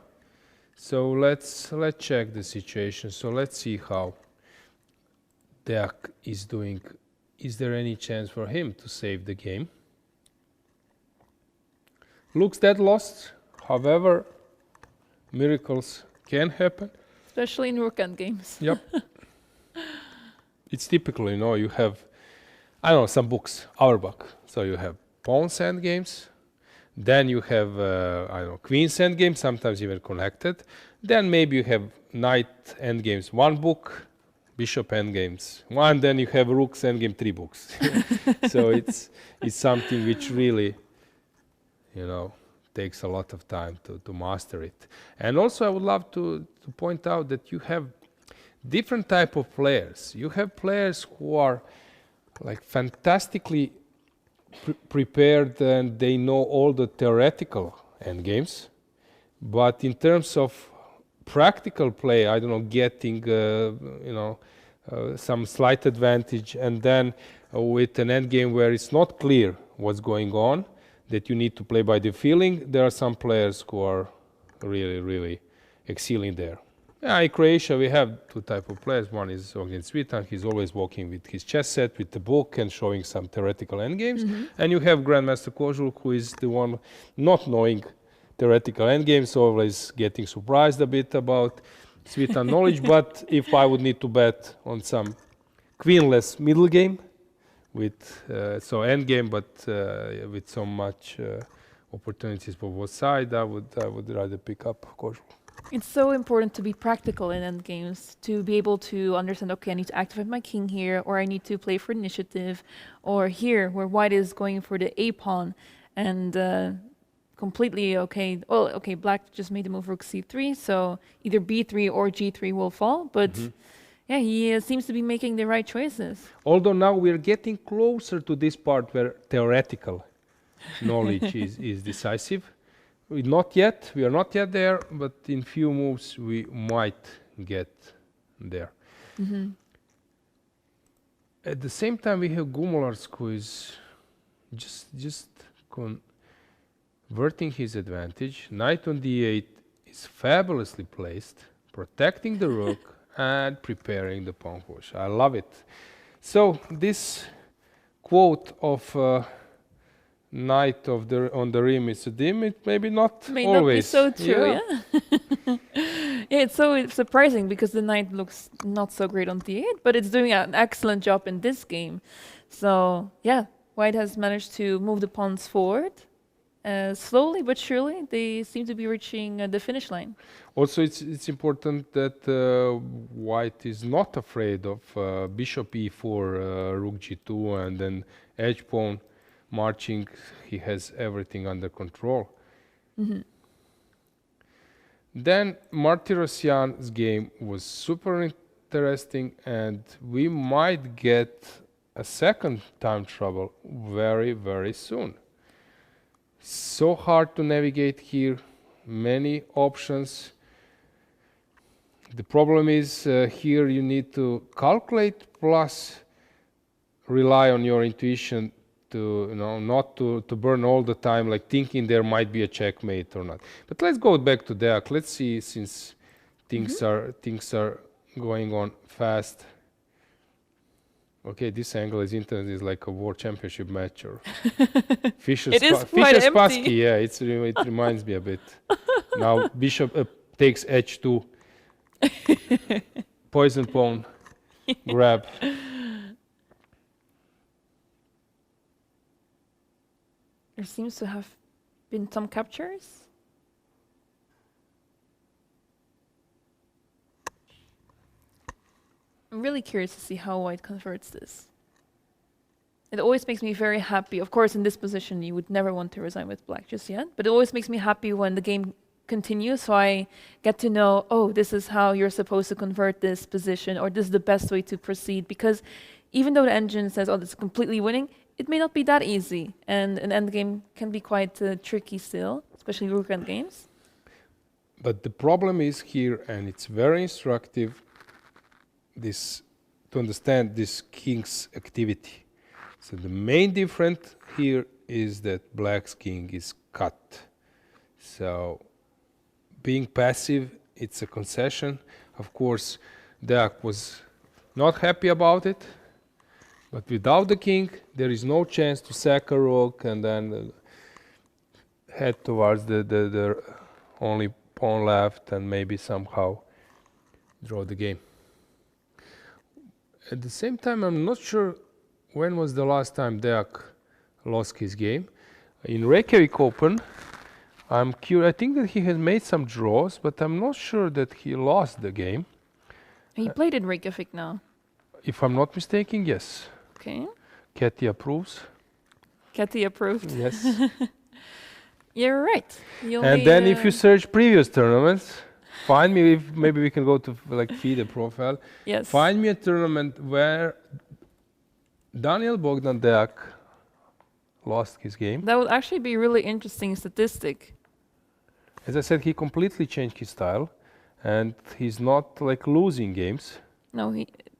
So let's check the situation. So let's see how Deak is doing. Is there any chance for him to save the game? Looks dead lost. However, miracles can happen. Especially in rook endgames. Yep. It's typical, you have, some books, Auerbach. So you have pawns endgames, then you have, queens endgames, sometimes even connected. Then maybe you have knight endgames, one book, bishop endgames, one, then you have rooks endgame, 3 books. So it's something which really, takes a lot of time to master it. And also I would love to point out that you have different type of players. You have players who are like fantastically prepared and they know all the theoretical endgames, but in terms of practical play, getting some slight advantage, and then with an endgame where it's not clear what's going on, that you need to play by the feeling, there are some players who are really, really excelling there. Yeah, in Croatia we have 2 types of players. One is Ognjen Cvitan. He's always walking with his chess set, with the book, and showing some theoretical endgames. And you have Grandmaster Kozul, who is the one not knowing theoretical endgames, always getting surprised a bit about Cvitan knowledge. But if I would need to bet on some queenless middle game, with so Endgame, but with so much opportunities for both sides, I would rather pick up casual. It's so important to be practical in endgames, to be able to understand, okay, I need to activate my king here, or I need to play for initiative, or here, where white is going for the A pawn, and completely, okay, well, okay, black just made the move rook c3, so either b3 or g3 will fall, but yeah, he seems to be making the right choices. Although now we're getting closer to this part where theoretical knowledge is decisive. We are not yet there, but in few moves we might get there. At the same time, we have Gumolarsk, who is just converting his advantage. Knight on d8 is fabulously placed, protecting the rook and preparing the pawn push. I love it. So this quote of knight on the rim is a dim. It maybe not May always. not be so true, yeah. Yeah, it's so surprising because the knight looks not so great on d8, but it's doing an excellent job in this game. So yeah, white has managed to move the pawns forward. Slowly but surely, they seem to be reaching the finish line. Also, it's important that white is not afraid of bishop e4, rook g2, and then edge pawn marching. He has everything under control. Then Martirosyan's game was super interesting, and we might get a second time trouble very, very soon. So hard to navigate here, many options. The problem is here you need to calculate plus rely on your intuition to not to burn all the time, like thinking there might be a checkmate or not. But let's go back to Deak. Let's see, since things are going on fast. Okay, this angle is interesting. It's like a world championship match or Fischer Spassky. Yeah, it reminds me a bit. Now bishop takes h2, poison pawn, grab. There seems to have been some captures. I'm really curious to see how white converts this. It always makes me very happy. Of course, in this position, you would never want to resign with black just yet, but it always makes me happy when the game continues, so I get to know, oh, this is how you're supposed to convert this position, or this is the best way to proceed, because even though the engine says, oh, this is completely winning, it may not be that easy, and an endgame can be quite tricky still, especially rook endgames. But the problem is here, and it's very instructive, to understand this king's activity. So the main difference here is that black's king is cut. So being passive, it's a concession. Of course, Deak was not happy about it, but without the king, there is no chance to sack a rook and then head towards the only pawn left and maybe somehow draw the game. At the same time, I'm not sure when was the last time Deak lost his game. In Reykjavik Open, I'm curious. I think that he has made some draws, but I'm not sure that he lost the game. He played in Reykjavik now. If I'm not mistaken, yes. Okay. Katie approves. Katie approved. Yes. You're right. And then if you search previous tournaments, find me, maybe we can go to like FIDE profile. Yes. Find me a tournament where Daniel Bogdan Deak lost his game. That would actually be a really interesting statistic. As I said, he completely changed his style, and he's not like losing games. No,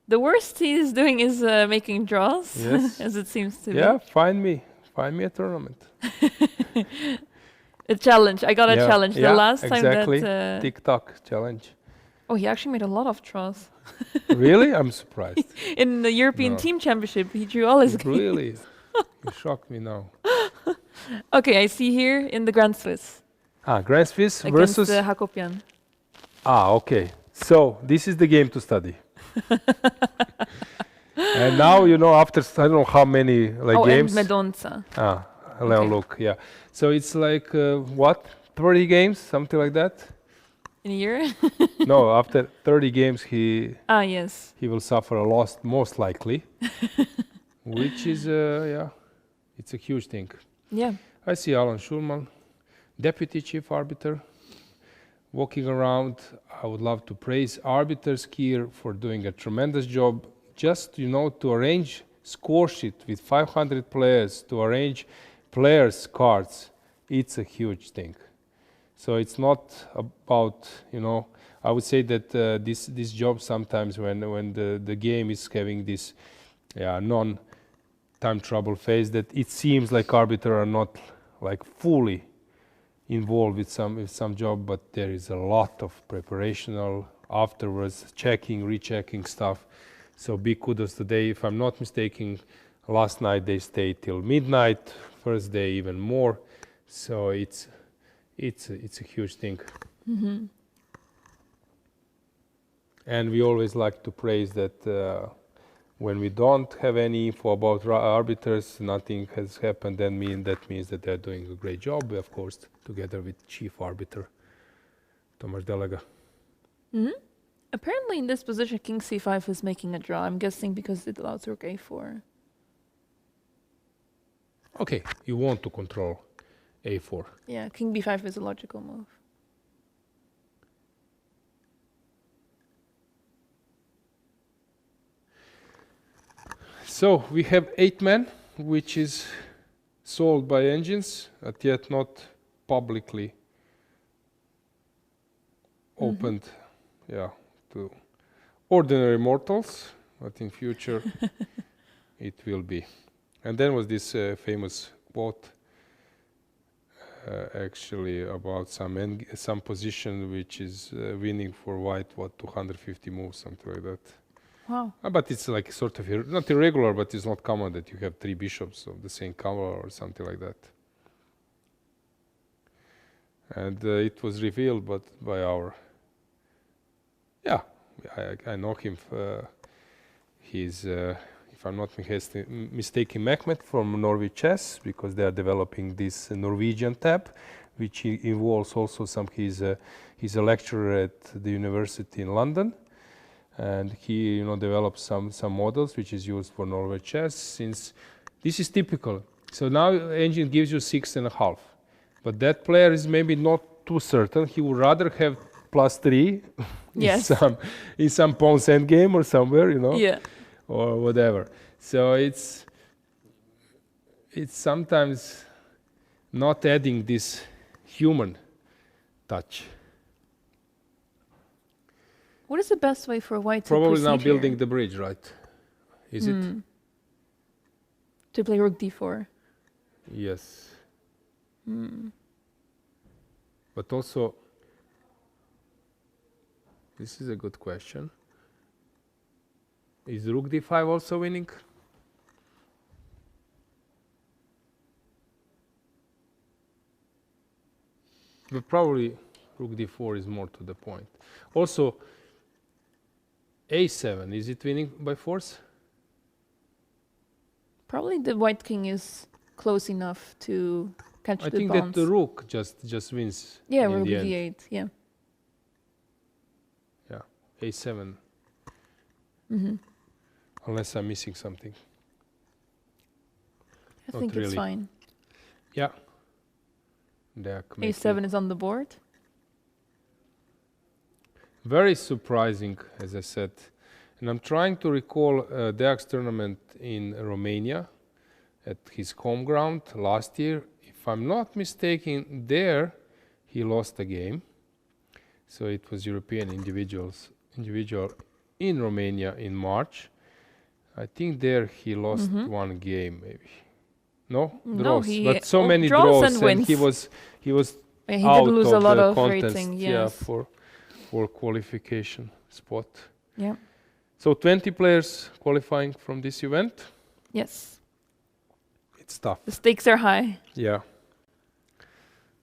the worst he is doing is making draws, Yes. as it seems to be. Yeah, find me a tournament. A challenge. I got a challenge. The last time exactly. that... TikTok challenge. Oh, he actually made a lot of draws. Really? I'm surprised. In the European Team Championship, he drew all his games. Really? You shocked me now. Okay, I see here in the Grand Swiss. Grand Swiss against versus... Hakopian. Okay. So, this is the game to study. And now, you know, after I don't know how many like games. And Medonza. Leon Okay. Luke, yeah. So it's like what, 30 games, something like that. In a year? No, after 30 games, he Yes. will suffer a loss, most likely, which is yeah, it's a huge thing. Yeah. I see Alan Schulman, deputy chief arbiter, walking around. I would love to praise arbiters here for doing a tremendous job. Just, you know, to arrange score sheet with 500 players, to arrange players' cards, it's a huge thing. So it's not about, you know, I would say that this job sometimes when the game is having this non-time trouble phase, that it seems like arbiters are not like fully involved with some job, but there is a lot of preparational afterwards, checking, rechecking stuff. So big kudos today. If I'm not mistaken, last night they stayed till midnight, first day even more. So it's a huge thing. Mm-hmm. And we always like to praise that when we don't have any info about arbiters, nothing has happened, that means that they're doing a great job, of course, together with chief arbiter Tomasz Delega. Mm-hmm. Apparently in this position, king c5 is making a draw. I'm guessing because it allows rook a4. Okay, you want to control a4. Yeah, king b5 is a logical move. So we have 8 men, which is sold by engines, but yet not publicly opened, to ordinary mortals, but in future it will be. And then was this famous quote, actually about some position which is winning for white, 250 moves, something like that. Wow. But it's like sort of not irregular, but it's not common that you have 3 bishops of the same color or something like that. And it was revealed, but by our, I know him. He's, if I'm not mistaken, Mehmet from Norway Chess, because they are developing this Norwegian tab, which involves also he's a lecturer at the university in London. And he, developed some models which is used for Norway chess. Since this is typical, so now engine gives you 6.5, but that player is maybe not too certain. He would rather have +3 Yes. in some pawn's endgame or somewhere, Yeah. or whatever. So it's sometimes not adding this human touch. What is the best way for white to Probably proceed now here? building the bridge, right? Is it? To play rook d4. Yes. But also, this is a good question. Is rook d5 also winning? But probably rook d4 is more to the point. Also, a7, is it winning by force? Probably the white king is close enough to catch I the think pawns. that the rook just wins. Yeah, in rook the end. d8. Yeah. Yeah, a7. Mm-hmm. Unless I'm missing something. I Not think really. it's fine. Yeah. A7 is on the board. Very surprising, as I said. And I'm trying to recall Deak's tournament in Romania at his home ground last year. If I'm not mistaken, there he lost a game. So it was European individual in Romania in March. I think there he lost one game, maybe. No, draws. But so many draws, and he was He out did lose of a lot the of contest, rating. yeah, Yes. for qualification spot. Yeah. So 20 players qualifying from this event. Yes. It's tough. The stakes are high. Yeah.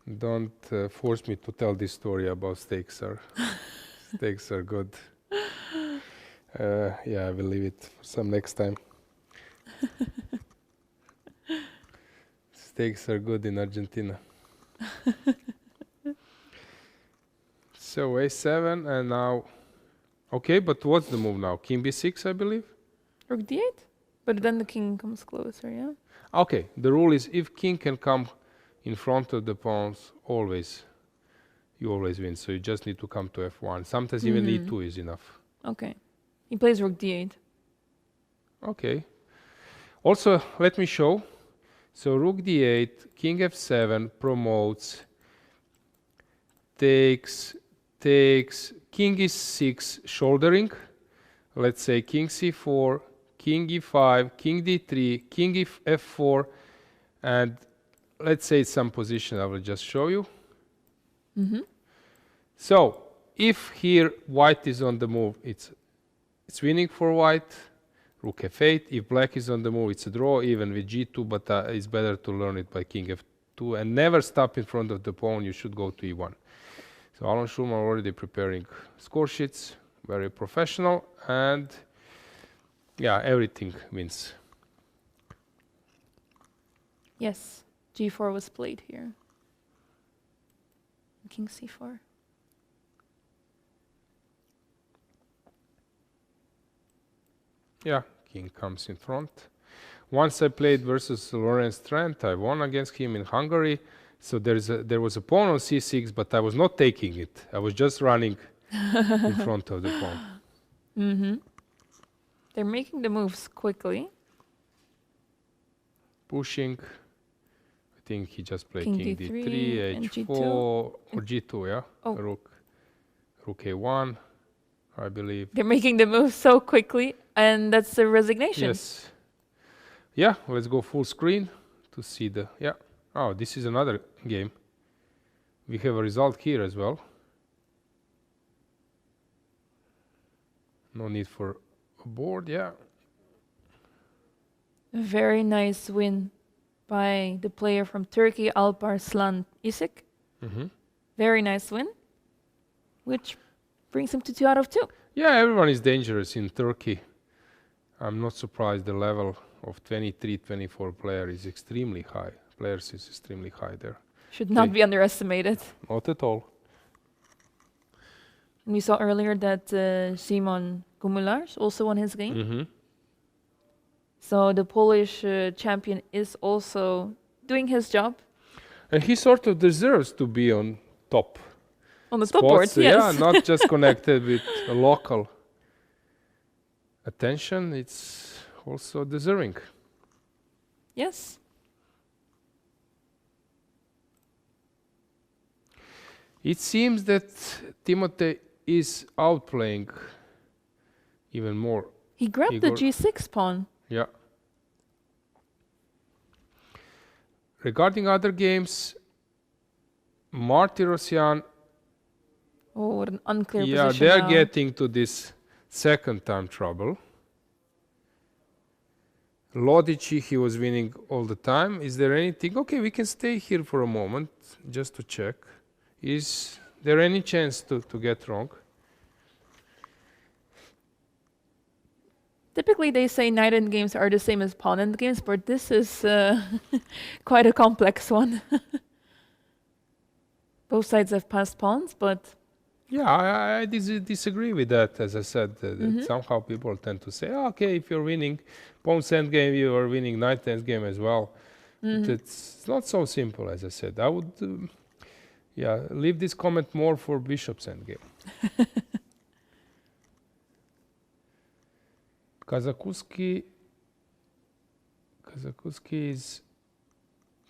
Don't force me to tell this story about stakes are good. Yeah, I will leave it for some next time. Steaks are good in Argentina. So a7 and now... Okay, but what's the move now? King b6, I believe? Rook d8? But then the king comes closer, yeah? Okay, the rule is if king can come in front of the pawns, you always win. So you just need to come to f1. Sometimes even e2 is enough. Okay. He plays rook d8. Okay. Also, let me show. So rook d8, king f7 promotes, takes, king e6 shouldering. Let's say king c4, king e5, king d3, king f4, and let's say some position I will just show you. So if here white is on the move, it's winning for white. Rook f8. If black is on the move, it's a draw, even with g2, but it's better to learn it by king f2 and never stop in front of the pawn. You should go to e1. So Alan Schulman already preparing score sheets, very professional, and yeah, everything wins. Yes, g4 was played here. King c4. Yeah, king comes in front. Once I played versus Lorenz Trent, I won against him in Hungary. So there was a pawn on c6, but I was not taking it. I was just running in front of the pawn. They're making the moves quickly. Pushing. I think he just played King king d3 d3, and h4, g2. or g2, yeah? Oh. Rook a1, I believe. They're making the moves so quickly, and that's the resignation. Yes. Yeah, let's go full screen to see the... Yeah. Oh, this is another game. We have a result here as well. No need for a board, yeah. A very nice win by the player from Turkey, Alparslan Isik. Very nice win, which brings him to 2 out of 2. Yeah, everyone is dangerous in Turkey. I'm not surprised the level of 23, 24 players is extremely high. Players is extremely high there. Should not be underestimated. Not at all. And we saw earlier that Simon Gumulars also won his game. So the Polish champion is also doing his job. And he sort of deserves to be on top. On the top board, yes. Yeah, not just connected with a local attention. It's also deserving. Yes. It seems that Timothy is outplaying even more. He grabbed the g6 pawn. Yeah. Regarding other games, Martirosyan. Oh, what an unclear position. Yeah, they're getting to this second time trouble. Lodici, he was winning all the time. Is there anything? Okay, we can stay here for a moment just to check. Is there any chance to get wrong? Typically, they say knight endgames are the same as pawn endgames, but this is quite a complex one. Both sides have passed pawns, but... Yeah, I disagree with that. As I said, that somehow people tend to say, oh, okay, if you're winning pawn's endgame, you are winning knight endgame as well. But it's not so simple, as I said. I would... leave this comment more for bishop's endgame. Kazakuski is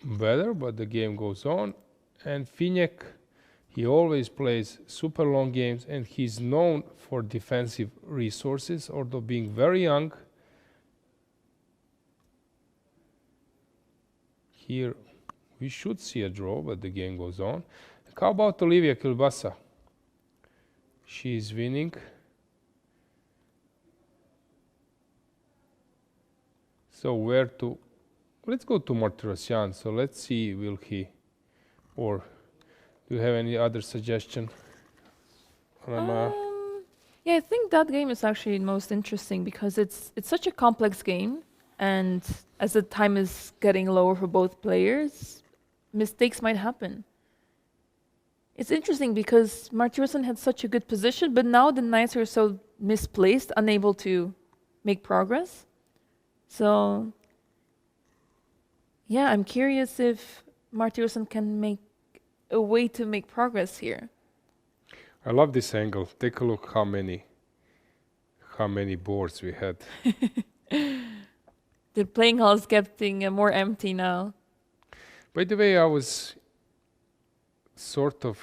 better, but the game goes on. And Finek, he always plays super long games, and he's known for defensive resources, although being very young. Here we should see a draw, but the game goes on. How about Olivia Kilbasa? She is winning. So where to? Let's go to Martirosyan. So let's see, will he, or do you have any other suggestion? Yeah, I think that game is actually most interesting because it's such a complex game, and as the time is getting lower for both players, mistakes might happen. It's interesting because Martirussen had such a good position, but now the knights are so misplaced, unable to make progress. So, yeah, I'm curious if Martirussen can make a way to make progress here. I love this angle. Take a look how many boards we had. The playing hall is getting more empty now. By the way, I was sort of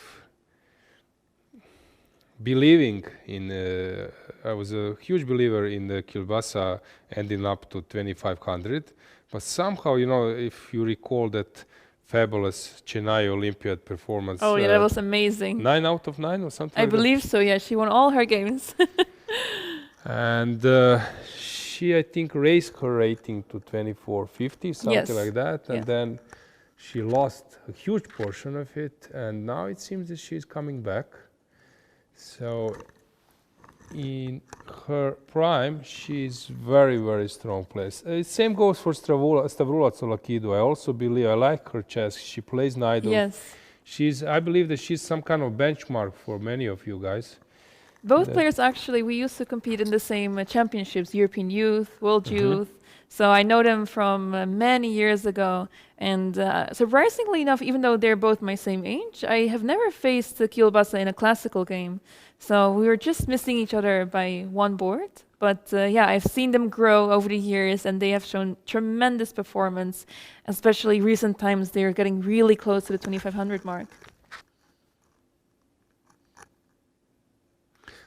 believing in. I was a huge believer in the kielbasa ending up to 2500, but somehow, you know, if you recall that fabulous Chennai Olympiad performance. Oh, yeah, that was amazing. 9 out of 9 or something. I believe so. Yeah, she won all her games. And she, I think, raised her rating to 2450, something like that, and then she lost a huge portion of it, and now it seems that she's coming back. So in her prime, she's very, very strong player. Same goes for Stavroula Tsolakidu. I also believe, I like her chess. She plays Najdorf. Yes. I believe that she's some kind of benchmark for many of you guys. Both players, actually, we used to compete in the same championships, European Youth, World Youth. So I know them from many years ago. And surprisingly enough, even though they're both my same age, I have never faced the kielbasa in a classical game. So we were just missing each other by one board. But yeah, I've seen them grow over the years, and they have shown tremendous performance. Especially recent times, they're getting really close to the 2500 mark.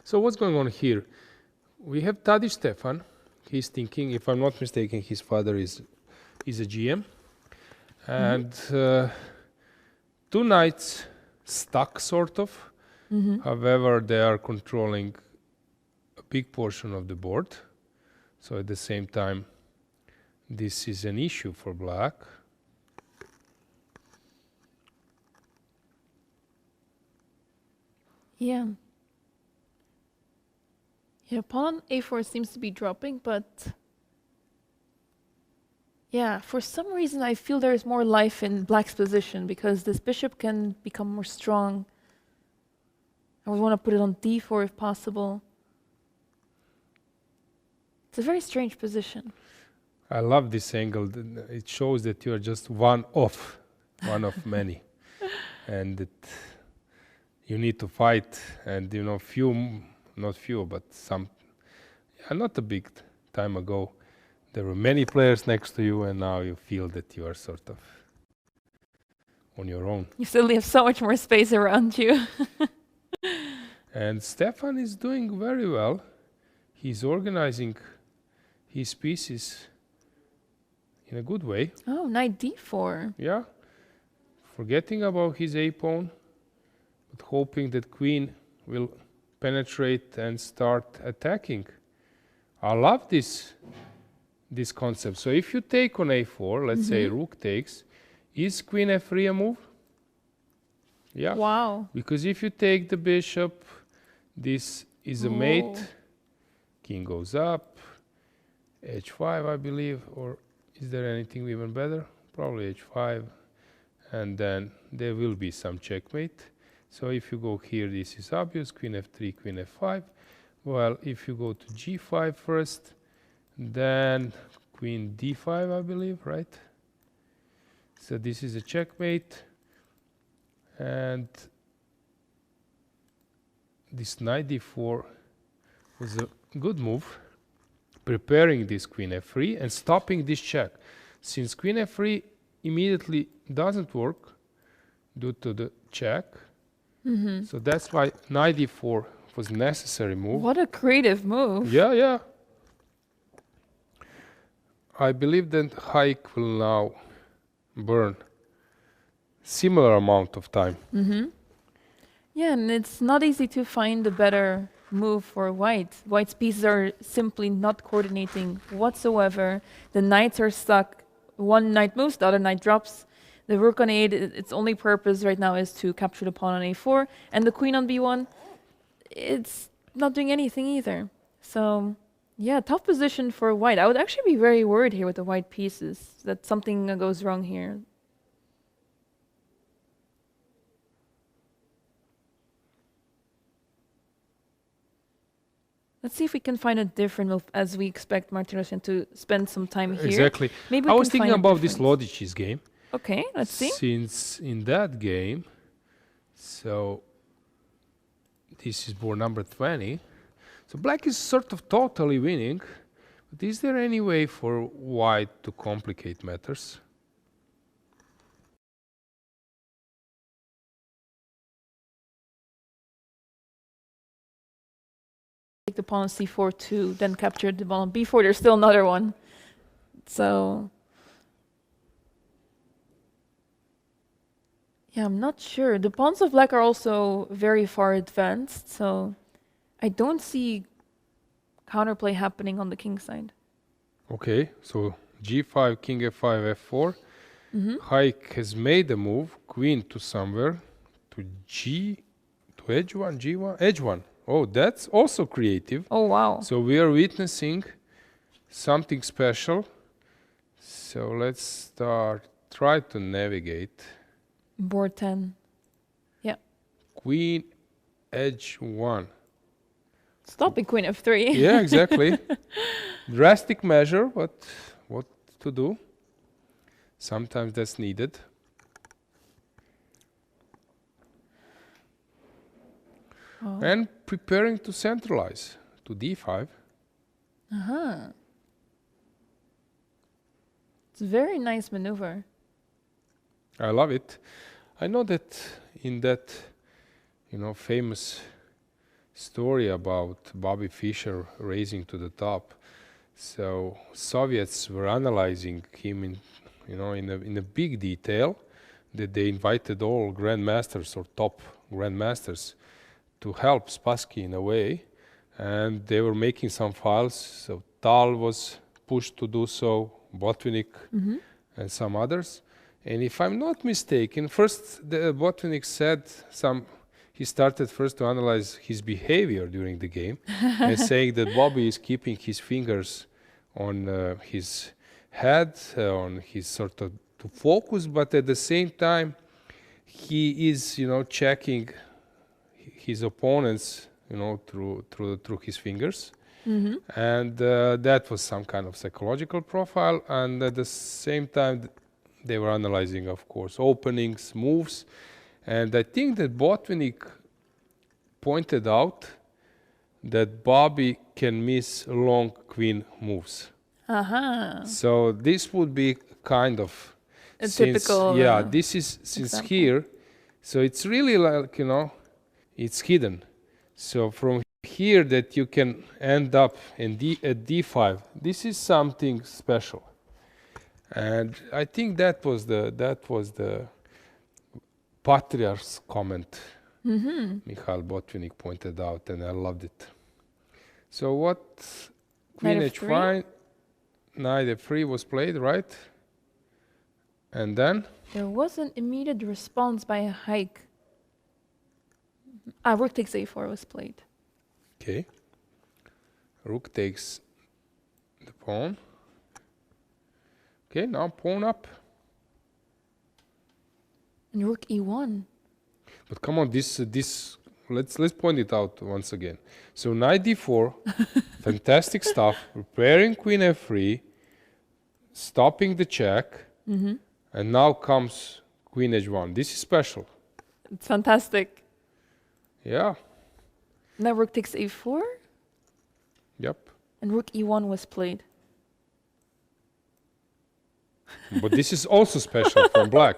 So what's going on here? We have Tadic Stefan. He's thinking, if I'm not mistaken, his father is a GM. And 2 knights stuck, sort of. However, they are controlling a big portion of the board. So at the same time, this is an issue for black. Yeah. Yeah, pawn on a4 seems to be dropping, but yeah, for some reason I feel there is more life in black's position because this bishop can become more strong. I would want to put it on d4 if possible. It's a very strange position. I love this angle. It shows that you are just one of many, and that you need to fight. And you know, not few, but some. Yeah, not a big time ago, there were many players next to you, and now you feel that you are sort of on your own. You suddenly have so much more space around you. And Stefan is doing very well. He's organizing his pieces in a good way. Oh, knight d4. Yeah. Forgetting about his a-pawn, but hoping that queen will penetrate and start attacking. I love this concept. So if you take on a4, let's say rook takes, is queen f3 a move? Yeah. Wow. Because if you take the bishop, this is a mate. King goes up. h5, I believe, or is there anything even better? Probably h5. And then there will be some checkmate. So if you go here, this is obvious, queen f3, queen f5. Well, if you go to g5 first, then queen d5, I believe, right? So this is a checkmate. And this knight d4 was a good move, preparing this queen f3 and stopping this check. Since queen f3 immediately doesn't work due to the check, so that's why knight d4 was necessary move. What a creative move. Yeah, yeah. I believe that Haik will now burn similar amount of time. Yeah, and it's not easy to find a better move for white. White's pieces are simply not coordinating whatsoever. The knights are stuck. One knight moves, the other knight drops. The rook on a8, its only purpose right now is to capture the pawn on a4. And the queen on b1, it's not doing anything either. So, yeah, tough position for white. I would actually be very worried here with the white pieces that something goes wrong here. Let's see if we can find a different move, as we expect Martirosyan to spend some time here. Exactly. Maybe I we was can thinking find a about this difference. Lodic's game. Okay, let's see. Since in that game, so this is board number 20. So black is sort of totally winning. But is there any way for white to complicate matters? Take the pawn on c4 to then capture the ball on b4. There's still another one. So, yeah, I'm not sure. The pawns of black are also very far advanced, so I don't see counterplay happening on the king side. Okay, so g5, king f5, f4. Hike has made a move, queen to somewhere, to h1, g1, h1. Oh, that's also creative. Oh, wow. So we are witnessing something special. So let's try to navigate. Board 10. Yeah. Queen h1. Stopping queen f3. Yeah, exactly. Drastic measure, but what to do? Sometimes that's needed. Oh. And preparing to centralize to d5. It's a very nice maneuver. I love it. I know that in that, famous story about Bobby Fischer raising to the top, so Soviets were analyzing him in a big detail, that they invited all grandmasters or top grandmasters to help Spassky in a way, and they were making some files. So Tal was pushed to do so, Botvinnik and some others. And if I'm not mistaken, first the Botvinnik said he started first to analyze his behavior during the game and saying that Bobby is keeping his fingers on his head, on his sort of to focus, but at the same time he is, checking his opponents, through his fingers. And that was some kind of psychological profile. And at the same time, they were analyzing, of course, openings, moves. And I think that Botvinnik pointed out that Bobby can miss long queen moves. So this would be kind of a typical. Yeah, this is since example. here. So it's really like, it's hidden. So from here that you can end up at d5. This is something special. And I think that was the patriarch's comment. Mikhail Botvinnik pointed out, and I loved it. So what? Queen Knight h5, knight f3 was played, right? And then? There was an immediate response by a hike. Rook takes a4 was played. Okay. Rook takes the pawn. Okay, now pawn up. And rook e1. But come on, this let's point it out once again. So knight d4, fantastic stuff. Preparing queen f3, stopping the check, and now comes queen h1. This is special. It's fantastic. Yeah. Now rook takes a4. Yep. And rook e1 was played. But this is also special from black.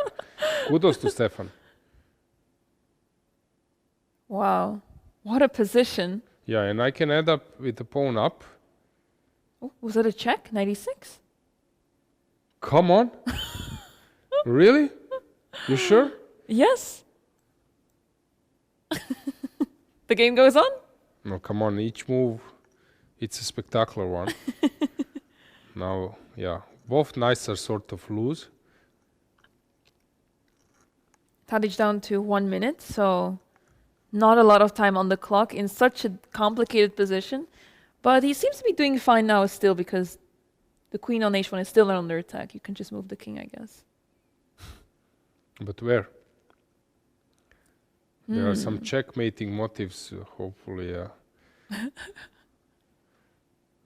Kudos to Stefan. Wow. What a position. Yeah, and I can end up with the pawn up. Oh, was that a check? 96? Come on. Really? You sure? Yes. The game goes on? No, come on. Each move, it's a spectacular one. Now, yeah, both knights are sort of loose. Tadic down to 1 minute, so not a lot of time on the clock in such a complicated position. But he seems to be doing fine now still because the queen on h1 is still under attack. You can just move the king, I guess. But where? There are some checkmating motives, hopefully.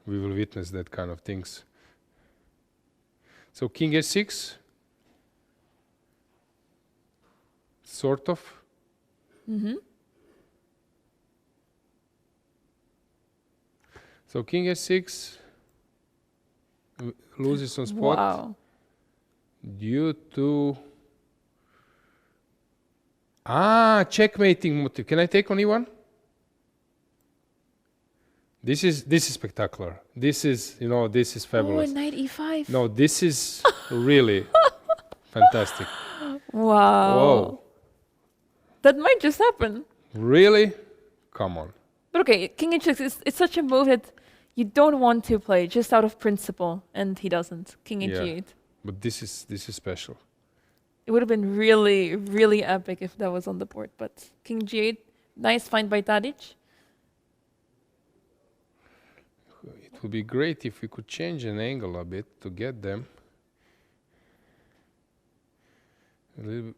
We will witness that kind of things. So king h6, sort of. So king h6 loses some spot Wow. due to checkmating motive. Can I take on e1? This is spectacular. This is, this is Oh, fabulous. knight e5. No, this is really fantastic. Wow. Whoa. That might just happen. Really? Come on. But okay, king h6 it's such a move that you don't want to play just out of principle, and he doesn't. King Yeah. h8. But this is special. It would have been really, really epic if that was on the board. But king g8, nice find by Tadic. It would be great if we could change an angle a bit to get them a little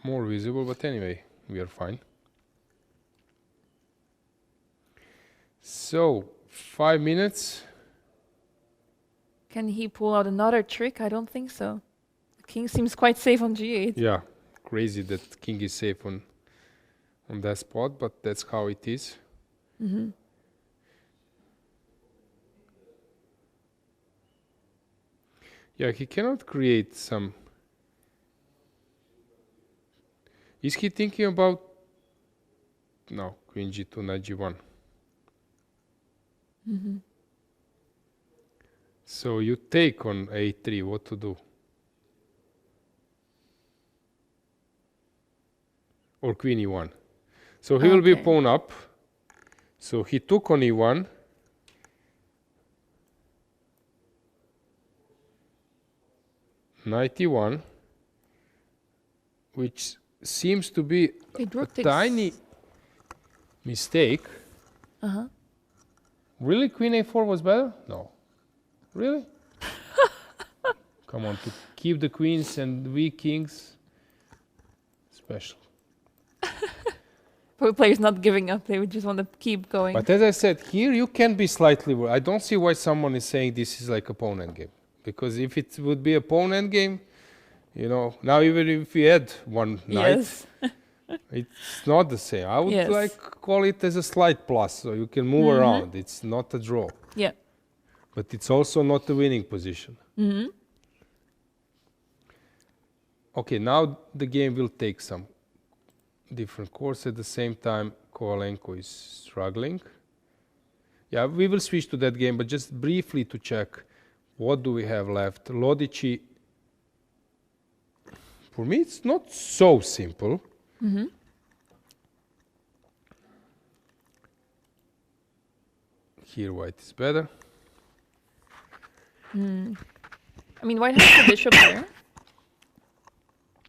more visible, but anyway, we are fine. So, 5 minutes. Can he pull out another trick? I don't think so. The king seems quite safe on g8. Yeah, crazy that king is safe on that spot, but that's how it is. Yeah, he cannot create some... Is he thinking about... No, queen g2, knight g1. So you take on a3, what to do? Or queen e1. So he will be Okay. pawn up. So he took on e1. Knight e1, which seems to be Okay, a rook takes- tiny mistake. Really, queen a4 was better? No. Really? Come on, to keep the queens and weak kings. Special. Pro players not giving up. They would just want to keep going. But as I said, here you can be slightly... I don't see why someone is saying this is like a pawn endgame. Because if it would be a pawn endgame, now even if we add one knight, Yes. it's not the same. I would Yes. call it as a slight plus, so you can move around. It's not a draw. Yeah. But it's also not a winning position. Okay, now the game will take some different course. At the same time, Kovalenko is struggling. Yeah, we will switch to that game, but just briefly to check, what do we have left? Lodici, for me, it's not so simple. Here, white is better. I mean, white has the bishop there,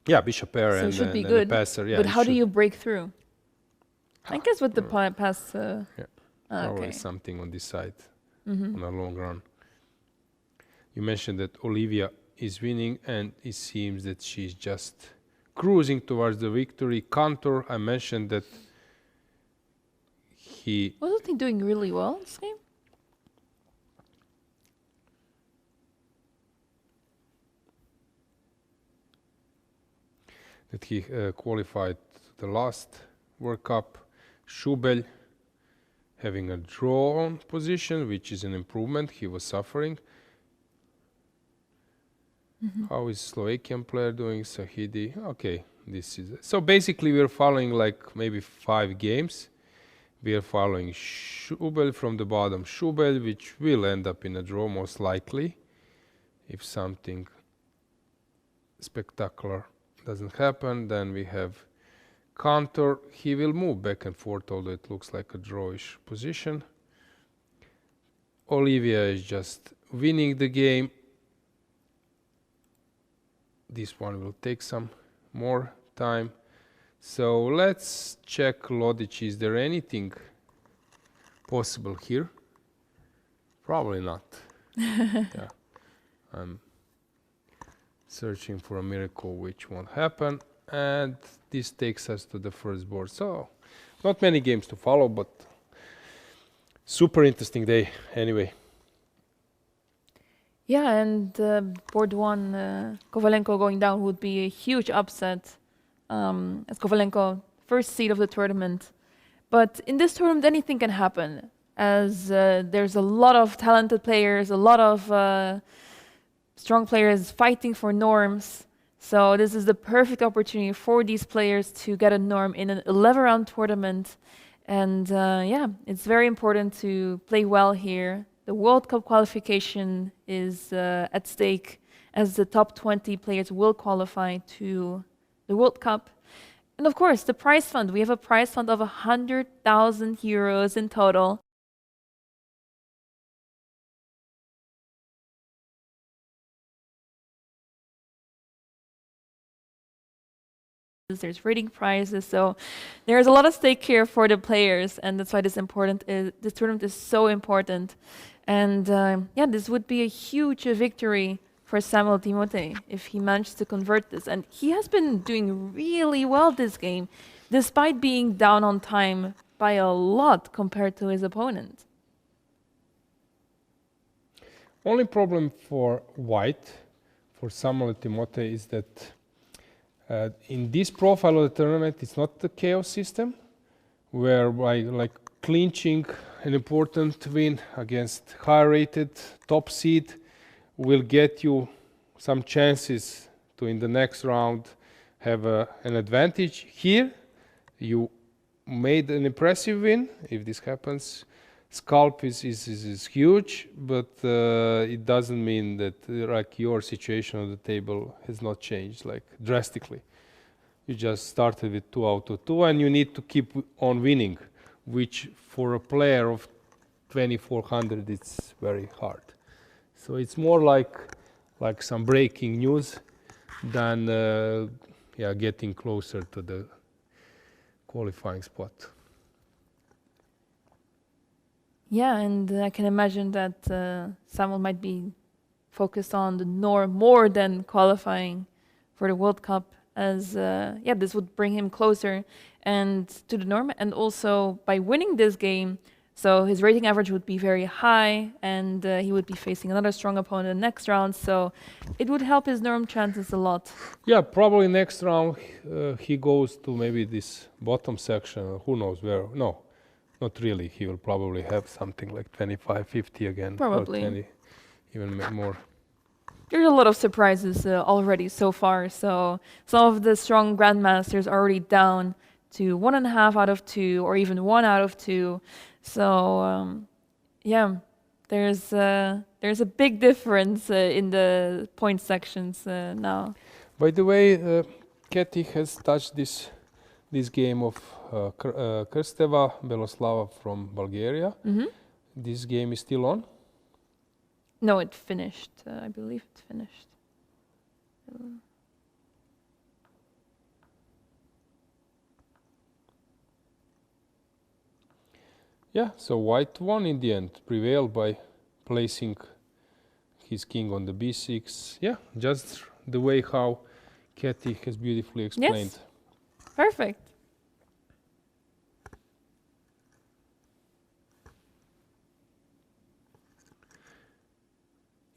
Yeah, bishop pair so and, it should be and good. the passer. Yeah, but it how do should- you break through? I guess with the pass. Probably Okay. something on this side on a long run. You mentioned that Olivia is winning, and it seems that she's just cruising towards the victory. Cantor, I mentioned that he Wasn't he doing really well this game? qualified the last World Cup. Schubel having a draw position, which is an improvement. He was suffering. How is Slovakian player doing? Sahidi. Okay, this is so basically we are following like maybe 5 games. We are following Schubel from the bottom. Schubel, which will end up in a draw most likely, if something spectacular doesn't happen. Then we have Cantor. He will move back and forth, although it looks like a drawish position. Olivia is just winning the game. This one will take some more time. So let's check Lodic. Is there anything possible here? Probably not. Yeah. I'm searching for a miracle which won't happen. And this takes us to the first board. So not many games to follow, but super interesting day anyway. Yeah, and board one, Kovalenko going down would be a huge upset, as Kovalenko, first seed of the tournament. But in this tournament, anything can happen, as there's a lot of talented players, a lot of strong players fighting for norms. So this is the perfect opportunity for these players to get a norm in an 11-round tournament. And yeah, it's very important to play well here. The World Cup qualification is at stake, as the top 20 players will qualify to the World Cup. And of course, the prize fund. We have a prize fund of 100,000 euros in total. There's rating prizes, so there's a lot at stake here for the players, and that's why this tournament is so important. And yeah, this would be a huge victory for Samuel Timothée if he managed to convert this. And he has been doing really well this game, despite being down on time by a lot compared to his opponent. Only problem for white, for Samuel Timothée, is that in this profile of the tournament, it's not the chaos system, where by like clinching an important win against high-rated top seed will get you some chances to, in the next round, have an advantage. Here, you made an impressive win. If this happens, scalp is huge, but it doesn't mean that like your situation on the table has not changed like drastically. You just started with 2 out of 2, and you need to keep on winning, which for a player of 2400 it's very hard. So it's more like some breaking news than yeah, getting closer to the qualifying spot. Yeah, and I can imagine that Samuel might be focused on the norm more than qualifying for the World Cup, as yeah, this would bring him closer and to the norm. And also by winning this game, so his rating average would be very high, and he would be facing another strong opponent in the next round. So it would help his norm chances a lot. Yeah, probably next round he goes to maybe this bottom section. Who knows where? No. Not really. He will probably have something like 25, 50 again. Probably. Or 20, even more. There's a lot of surprises already so far. So some of the strong grandmasters are already down to 1.5 out of 2, or even 1 out of 2. So yeah, there's a big difference in the point sections now. By the way, Katy has touched this game of Krsteva Beloslava from Bulgaria. Mm-hmm. This game is still on? No, it finished. I believe it finished. Yeah, so white won in the end, prevailed by placing his king on the b6. Yeah, just the way how Katy has beautifully explained. Yes. Perfect.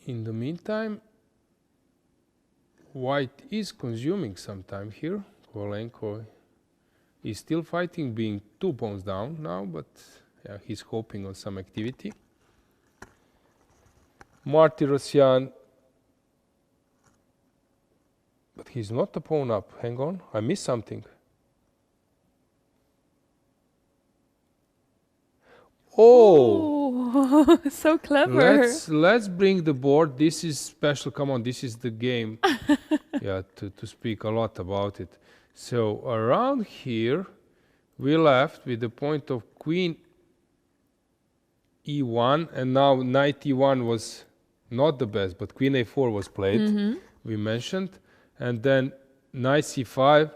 In the meantime, white is consuming some time here. Kovalenko is still fighting, being 2 pawns down now, but yeah, he's hoping on some activity. Martyrosyan, but he's not a pawn up. Hang on, I missed something. Oh, so clever. Let's bring the board. This is special. Come on, this is the game. Yeah, to speak a lot about it. So around here, we left with the point of queen e1, and now knight e1 was not the best, but queen a4 was played. Mm-hmm. We mentioned, and then knight c5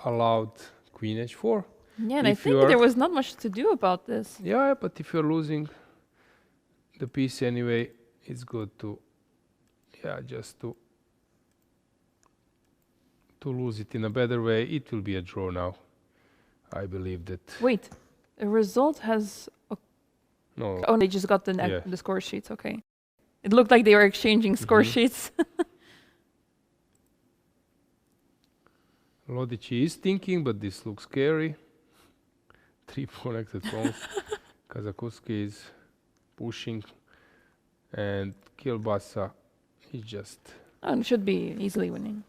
allowed queen h4. Yeah, and I If think you are- there was not much to do about this. Yeah, but if you're losing the piece anyway, it's good to, just to lose it in a better way. It will be a draw now. I believe that. Wait, the result has... No, Oh, they just got the, Yeah. the score sheets, okay. It looked like they were exchanging score sheets. Lodici is thinking, but this looks scary. 3 connected pawns. Kazakuski is pushing, and Kielbasa is just. And should be easily winning.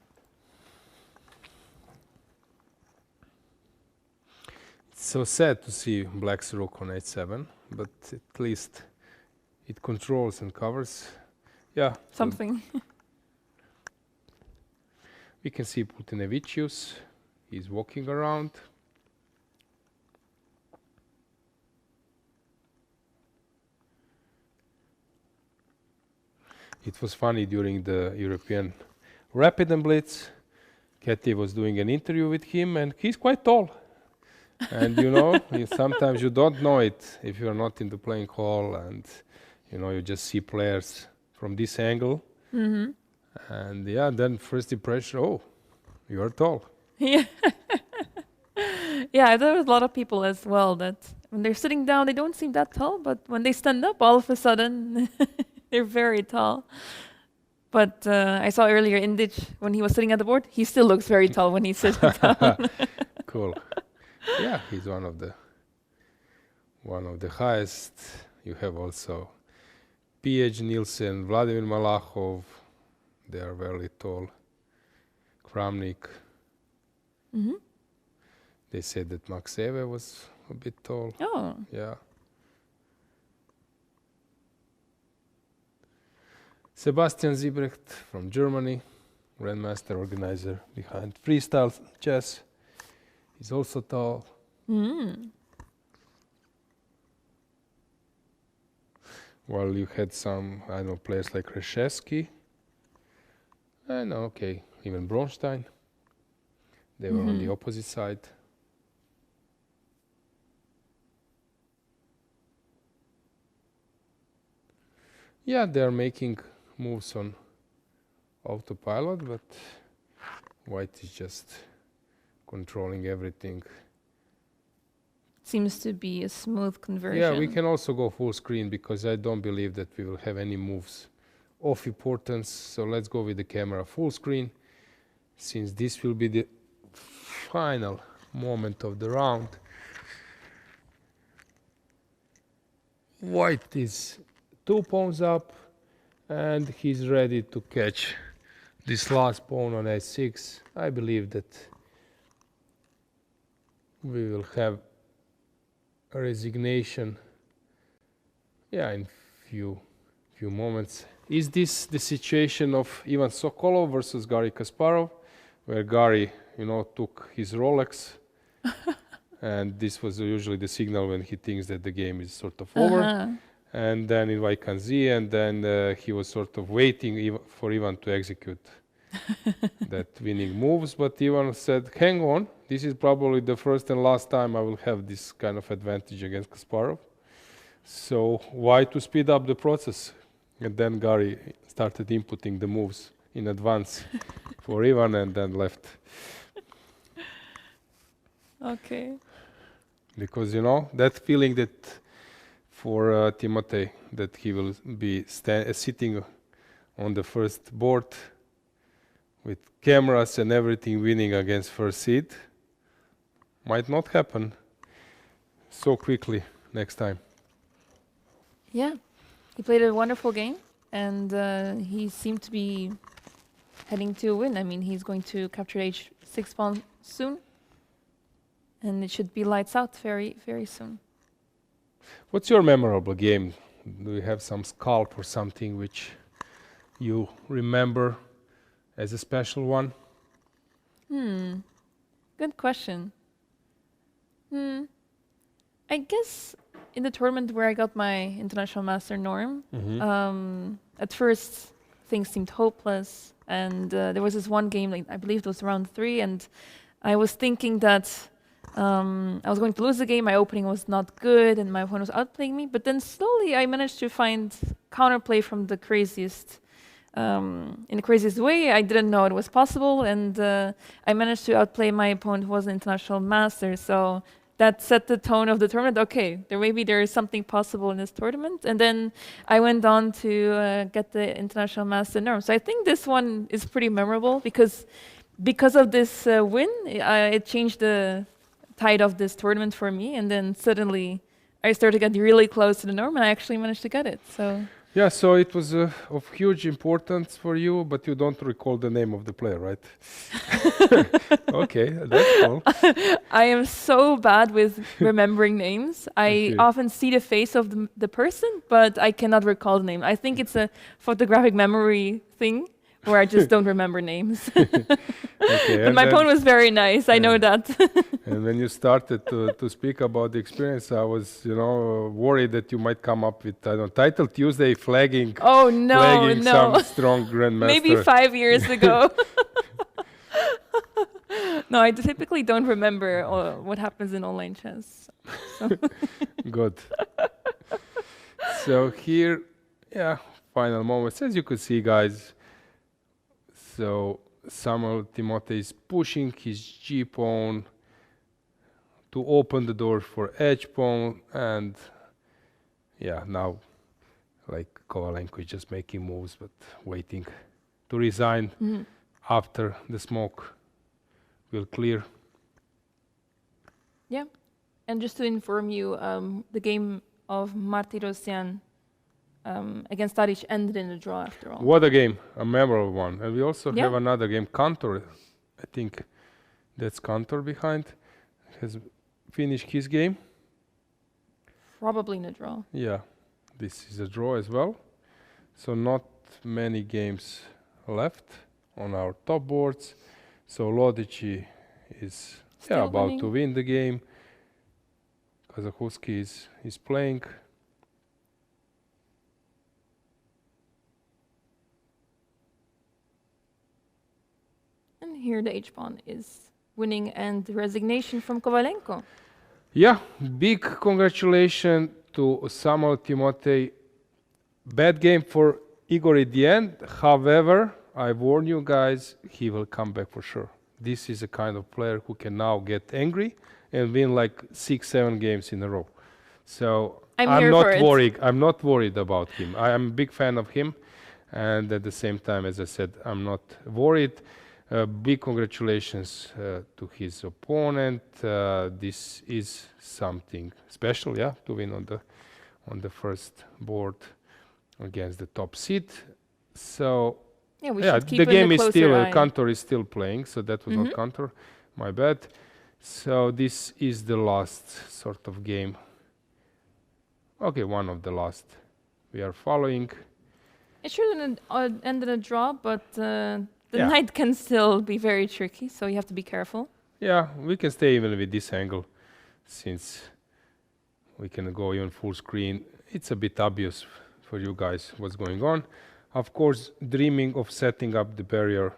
It's so sad to see Black's rook on h7, but at least it controls and covers. Yeah, Something. we can see Putinevicius. He's walking around. It was funny during the European Rapid and Blitz. Katie was doing an interview with him, and he's quite tall. And sometimes you don't know it if you're not in the playing hall, and you just see players from this angle. Mm-hmm. And then first impression, oh, you're tall. Yeah. Yeah, there was a lot of people as well that when they're sitting down, they don't seem that tall, but when they stand up, all of a sudden, they're very tall. But I saw earlier Ediz, when he was sitting at the board, he still looks very tall when he's sitting down. Cool. Yeah, he's one of the highest. You have also P.H. Nielsen, Vladimir Malachov. They are very tall. Kramnik. Mm-hmm. They said that Maxeve was a bit tall. Oh, Yeah. Sebastian Siebrecht from Germany, Grandmaster organizer behind freestyle chess. He's also tall. While you had some, players like Reshevsky. And okay, even Bronstein. They were on the opposite side. Yeah, they're making moves on autopilot, but White is just controlling everything. seems to be a smooth conversion. Yeah, we can also go full screen because I don't believe that we will have any moves of importance. So let's go with the camera full screen, since this will be the final moment of the round. White is 2 pawns up, and he's ready to catch this last pawn on a6. I believe that we will have a resignation, in few moments. Is this the situation of Ivan Sokolov versus Garry Kasparov, where Garry, took his Rolex, and this was usually the signal when he thinks that the game is sort of over. And then in Vaikanzi, and then he was sort of waiting for Ivan to execute that winning moves. But Ivan said, hang on, this is probably the first and last time I will have this kind of advantage against Kasparov. So why to speed up the process? And then Garry started inputting the moves in advance for Ivan, and then left. Okay. Because, that feeling that for Timotei, that he will be sitting on the first board with cameras and everything, winning against first seed, might not happen so quickly next time. Yeah, he played a wonderful game, and he seemed to be heading to a win. I mean, he's going to capture h6 pawn soon, and it should be lights out very, very soon. What's your memorable game? Do you have some scalp or something which you remember as a special one? Good question. I guess in the tournament where I got my international master norm, at first things seemed hopeless, and there was this one game, like I believe it was round 3, and I was thinking that I was going to lose the game. My opening was not good, and my opponent was outplaying me. But then slowly, I managed to find counterplay from the craziest, in the craziest way. I didn't know it was possible, and I managed to outplay my opponent, who was an international master. So that set the tone of the tournament. Okay, maybe there is something possible in this tournament. And then I went on to get the international master norm. So I think this one is pretty memorable because of this win, it changed the tide of this tournament for me, and then suddenly I started to get really close to the norm, and I actually managed to get it. So Yeah, so it was of huge importance for you, but you don't recall the name of the player, right? Okay, that's cool. I am so bad with remembering names. I Okay. often see the face of the person, but I cannot recall the name. I think it's a photographic memory thing where I just don't remember names. Okay, But and my then- opponent was very nice. I know that. And when you started to speak about the experience, I was, worried that you might come up with, I don't know, Title Tuesday flagging, Oh no, flagging no. some strong grandmaster. Maybe 5 years ago. No, I typically don't remember what happens in online chess. Good. So here, final moments. As you could see, guys, so Samuel Timotei is pushing his G pawn to open the door for H pawn, and now like Kovalenko is just making moves but waiting to resign after the smoke will clear. Yeah. And just to inform you, the game of Martirosyan against Tadic ended in a draw after all. What a game, a memorable one. And we also Yeah. have another game, Kantor. I think that's Kantor behind. Has finished his game. Probably in a draw. Yeah, this is a draw as well. So not many games left on our top boards. So Lodici is Still about winning. to win the game. Kazahuski is playing. And here the H-pawn is winning, and resignation from Kovalenko. Yeah, big congratulations to Samuel Timotei. Bad game for Igor at the end. However, I warn you guys, he will come back for sure. This is a kind of player who can now get angry and win like 6-7 games in a row. So I'm here not for it. worried. I'm not worried about him. I am a big fan of him, and at the same time, as I said, I'm not worried. Big congratulations to his opponent. This is something special, to win on the first board against the top seed. So Yeah, we should keep the game a is closer still eye. Kantor is still playing, so that was not Kantor. My bad. So this is the last sort of game. Okay, one of the last we are following. It shouldn't end in a draw, but the Yeah. knight can still be very tricky, so you have to be careful. Yeah, we can stay even with this angle, since we can go even full screen. It's a bit obvious for you guys what's going on. Of course, dreaming of setting up the barrier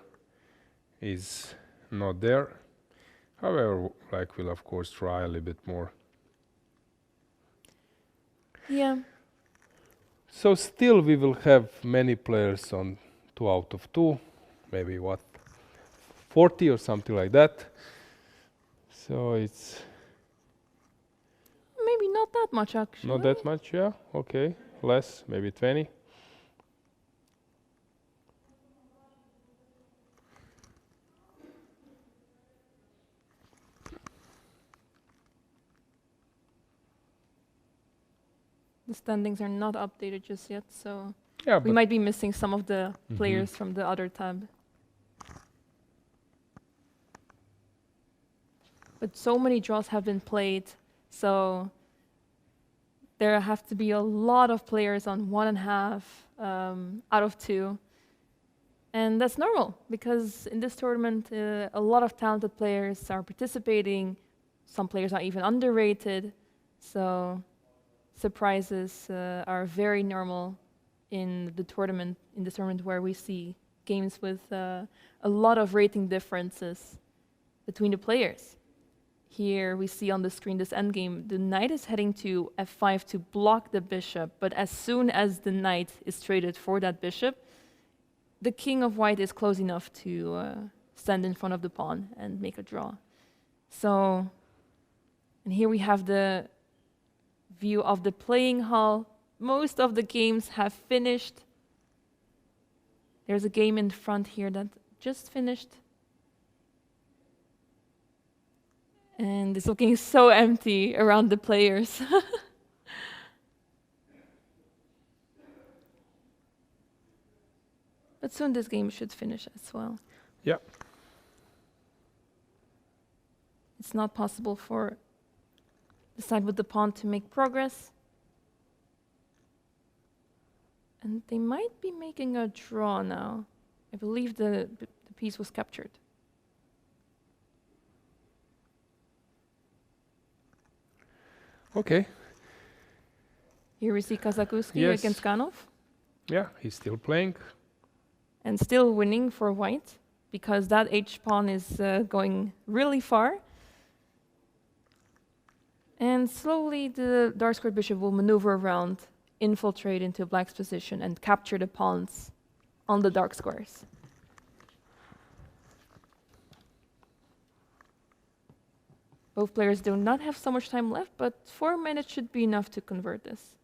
is not there. However, we'll of course try a little bit more. Yeah. So still we will have many players on 2 out of 2, maybe 40 or something like that. So it's Maybe not that much, actually. not that much, okay, less, maybe 20. The standings are not updated just yet, so Yeah, we but might be missing some of the players from the other tab. But so many draws have been played, so there have to be a lot of players on 1.5 out of 2. And that's normal, because in this tournament, a lot of talented players are participating. Some players are even underrated, so surprises are very normal in the tournament. In this tournament, where we see games with a lot of rating differences between the players. Here we see on the screen this endgame. The knight is heading to f5 to block the bishop, but as soon as the knight is traded for that bishop, the king of white is close enough to stand in front of the pawn and make a draw. So, and here we have the view of the playing hall. Most of the games have finished. There's a game in front here that just finished. And it's looking so empty around the players. But soon this game should finish as well. Yeah. It's not possible for the side with the pawn to make progress. And they might be making a draw now. I believe the piece was captured. Okay. Here we see Kazakuski Yes. against Kanov. Yeah, he's still playing. And still winning for white, because that h-pawn is going really far. And slowly the dark squared bishop will maneuver around, infiltrate into black's position, and capture the pawns on the dark squares. Both players do not have so much time left, but 4 minutes should be enough to convert this.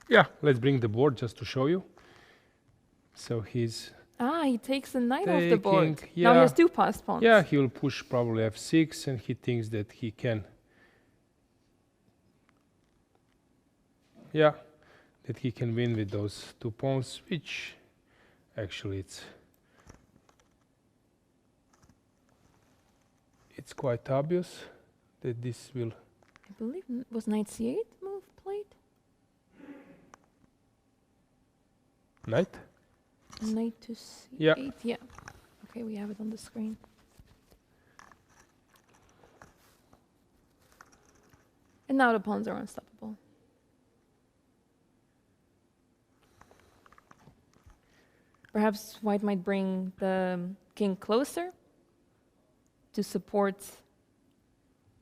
Yeah, let's bring the board just to show you. So he's He takes the knight off the board. taking- Now he yeah. has two passed pawns. Yeah, he will push probably f6, and he thinks that he can. Yeah, that he can win with those two pawns, which actually it's quite obvious that this will. I believe was knight c8 move played? Knight? Knight to c8. Yeah. Yeah. Okay, we have it on the screen. And now the pawns are unstoppable. Perhaps white might bring the king closer to support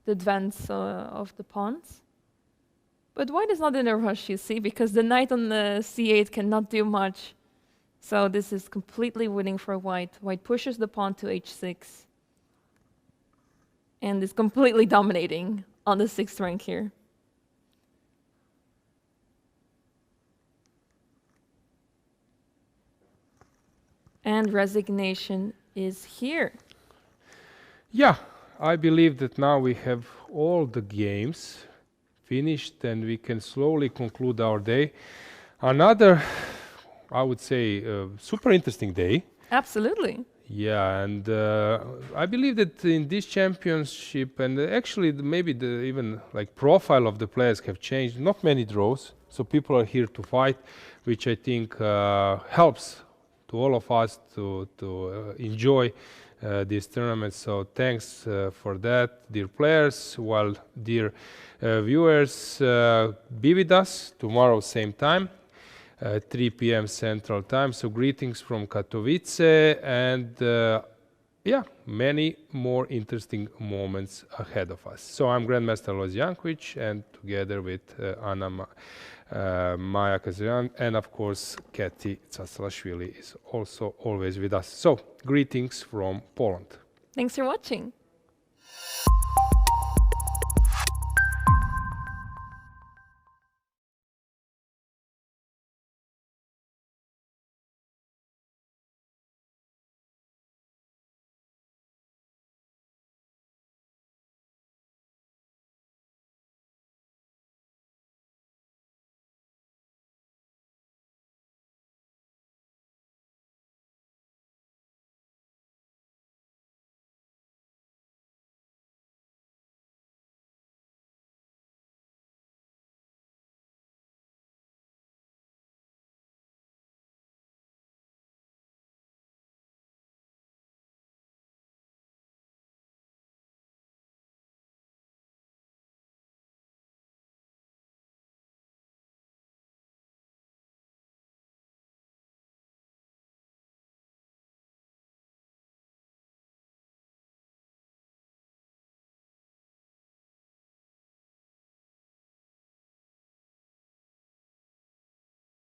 the advance of the pawns. But white is not in a rush, you see, because the knight on the c8 cannot do much. So this is completely winning for white. White pushes the pawn to h6 and is completely dominating on the 6th rank here. And resignation is here. Yeah, I believe that now we have all the games finished and we can slowly conclude our day. Another, I would say, super interesting day. Absolutely. Yeah, and I believe that in this championship, and actually maybe the even like profile of the players have changed. Not many draws, so people are here to fight, which I think helps to all of us to enjoy this tournament. So thanks for that, dear players. While dear viewers, be with us tomorrow same time. 3 p.m. Central Time. So greetings from Katowice, and yeah, many more interesting moments ahead of us. So I'm Grandmaster Loz Jankovic, and together with Anna Maja Kazarian, and of course Kati Casalashvili is also always with us. So greetings from Poland. Thanks for watching.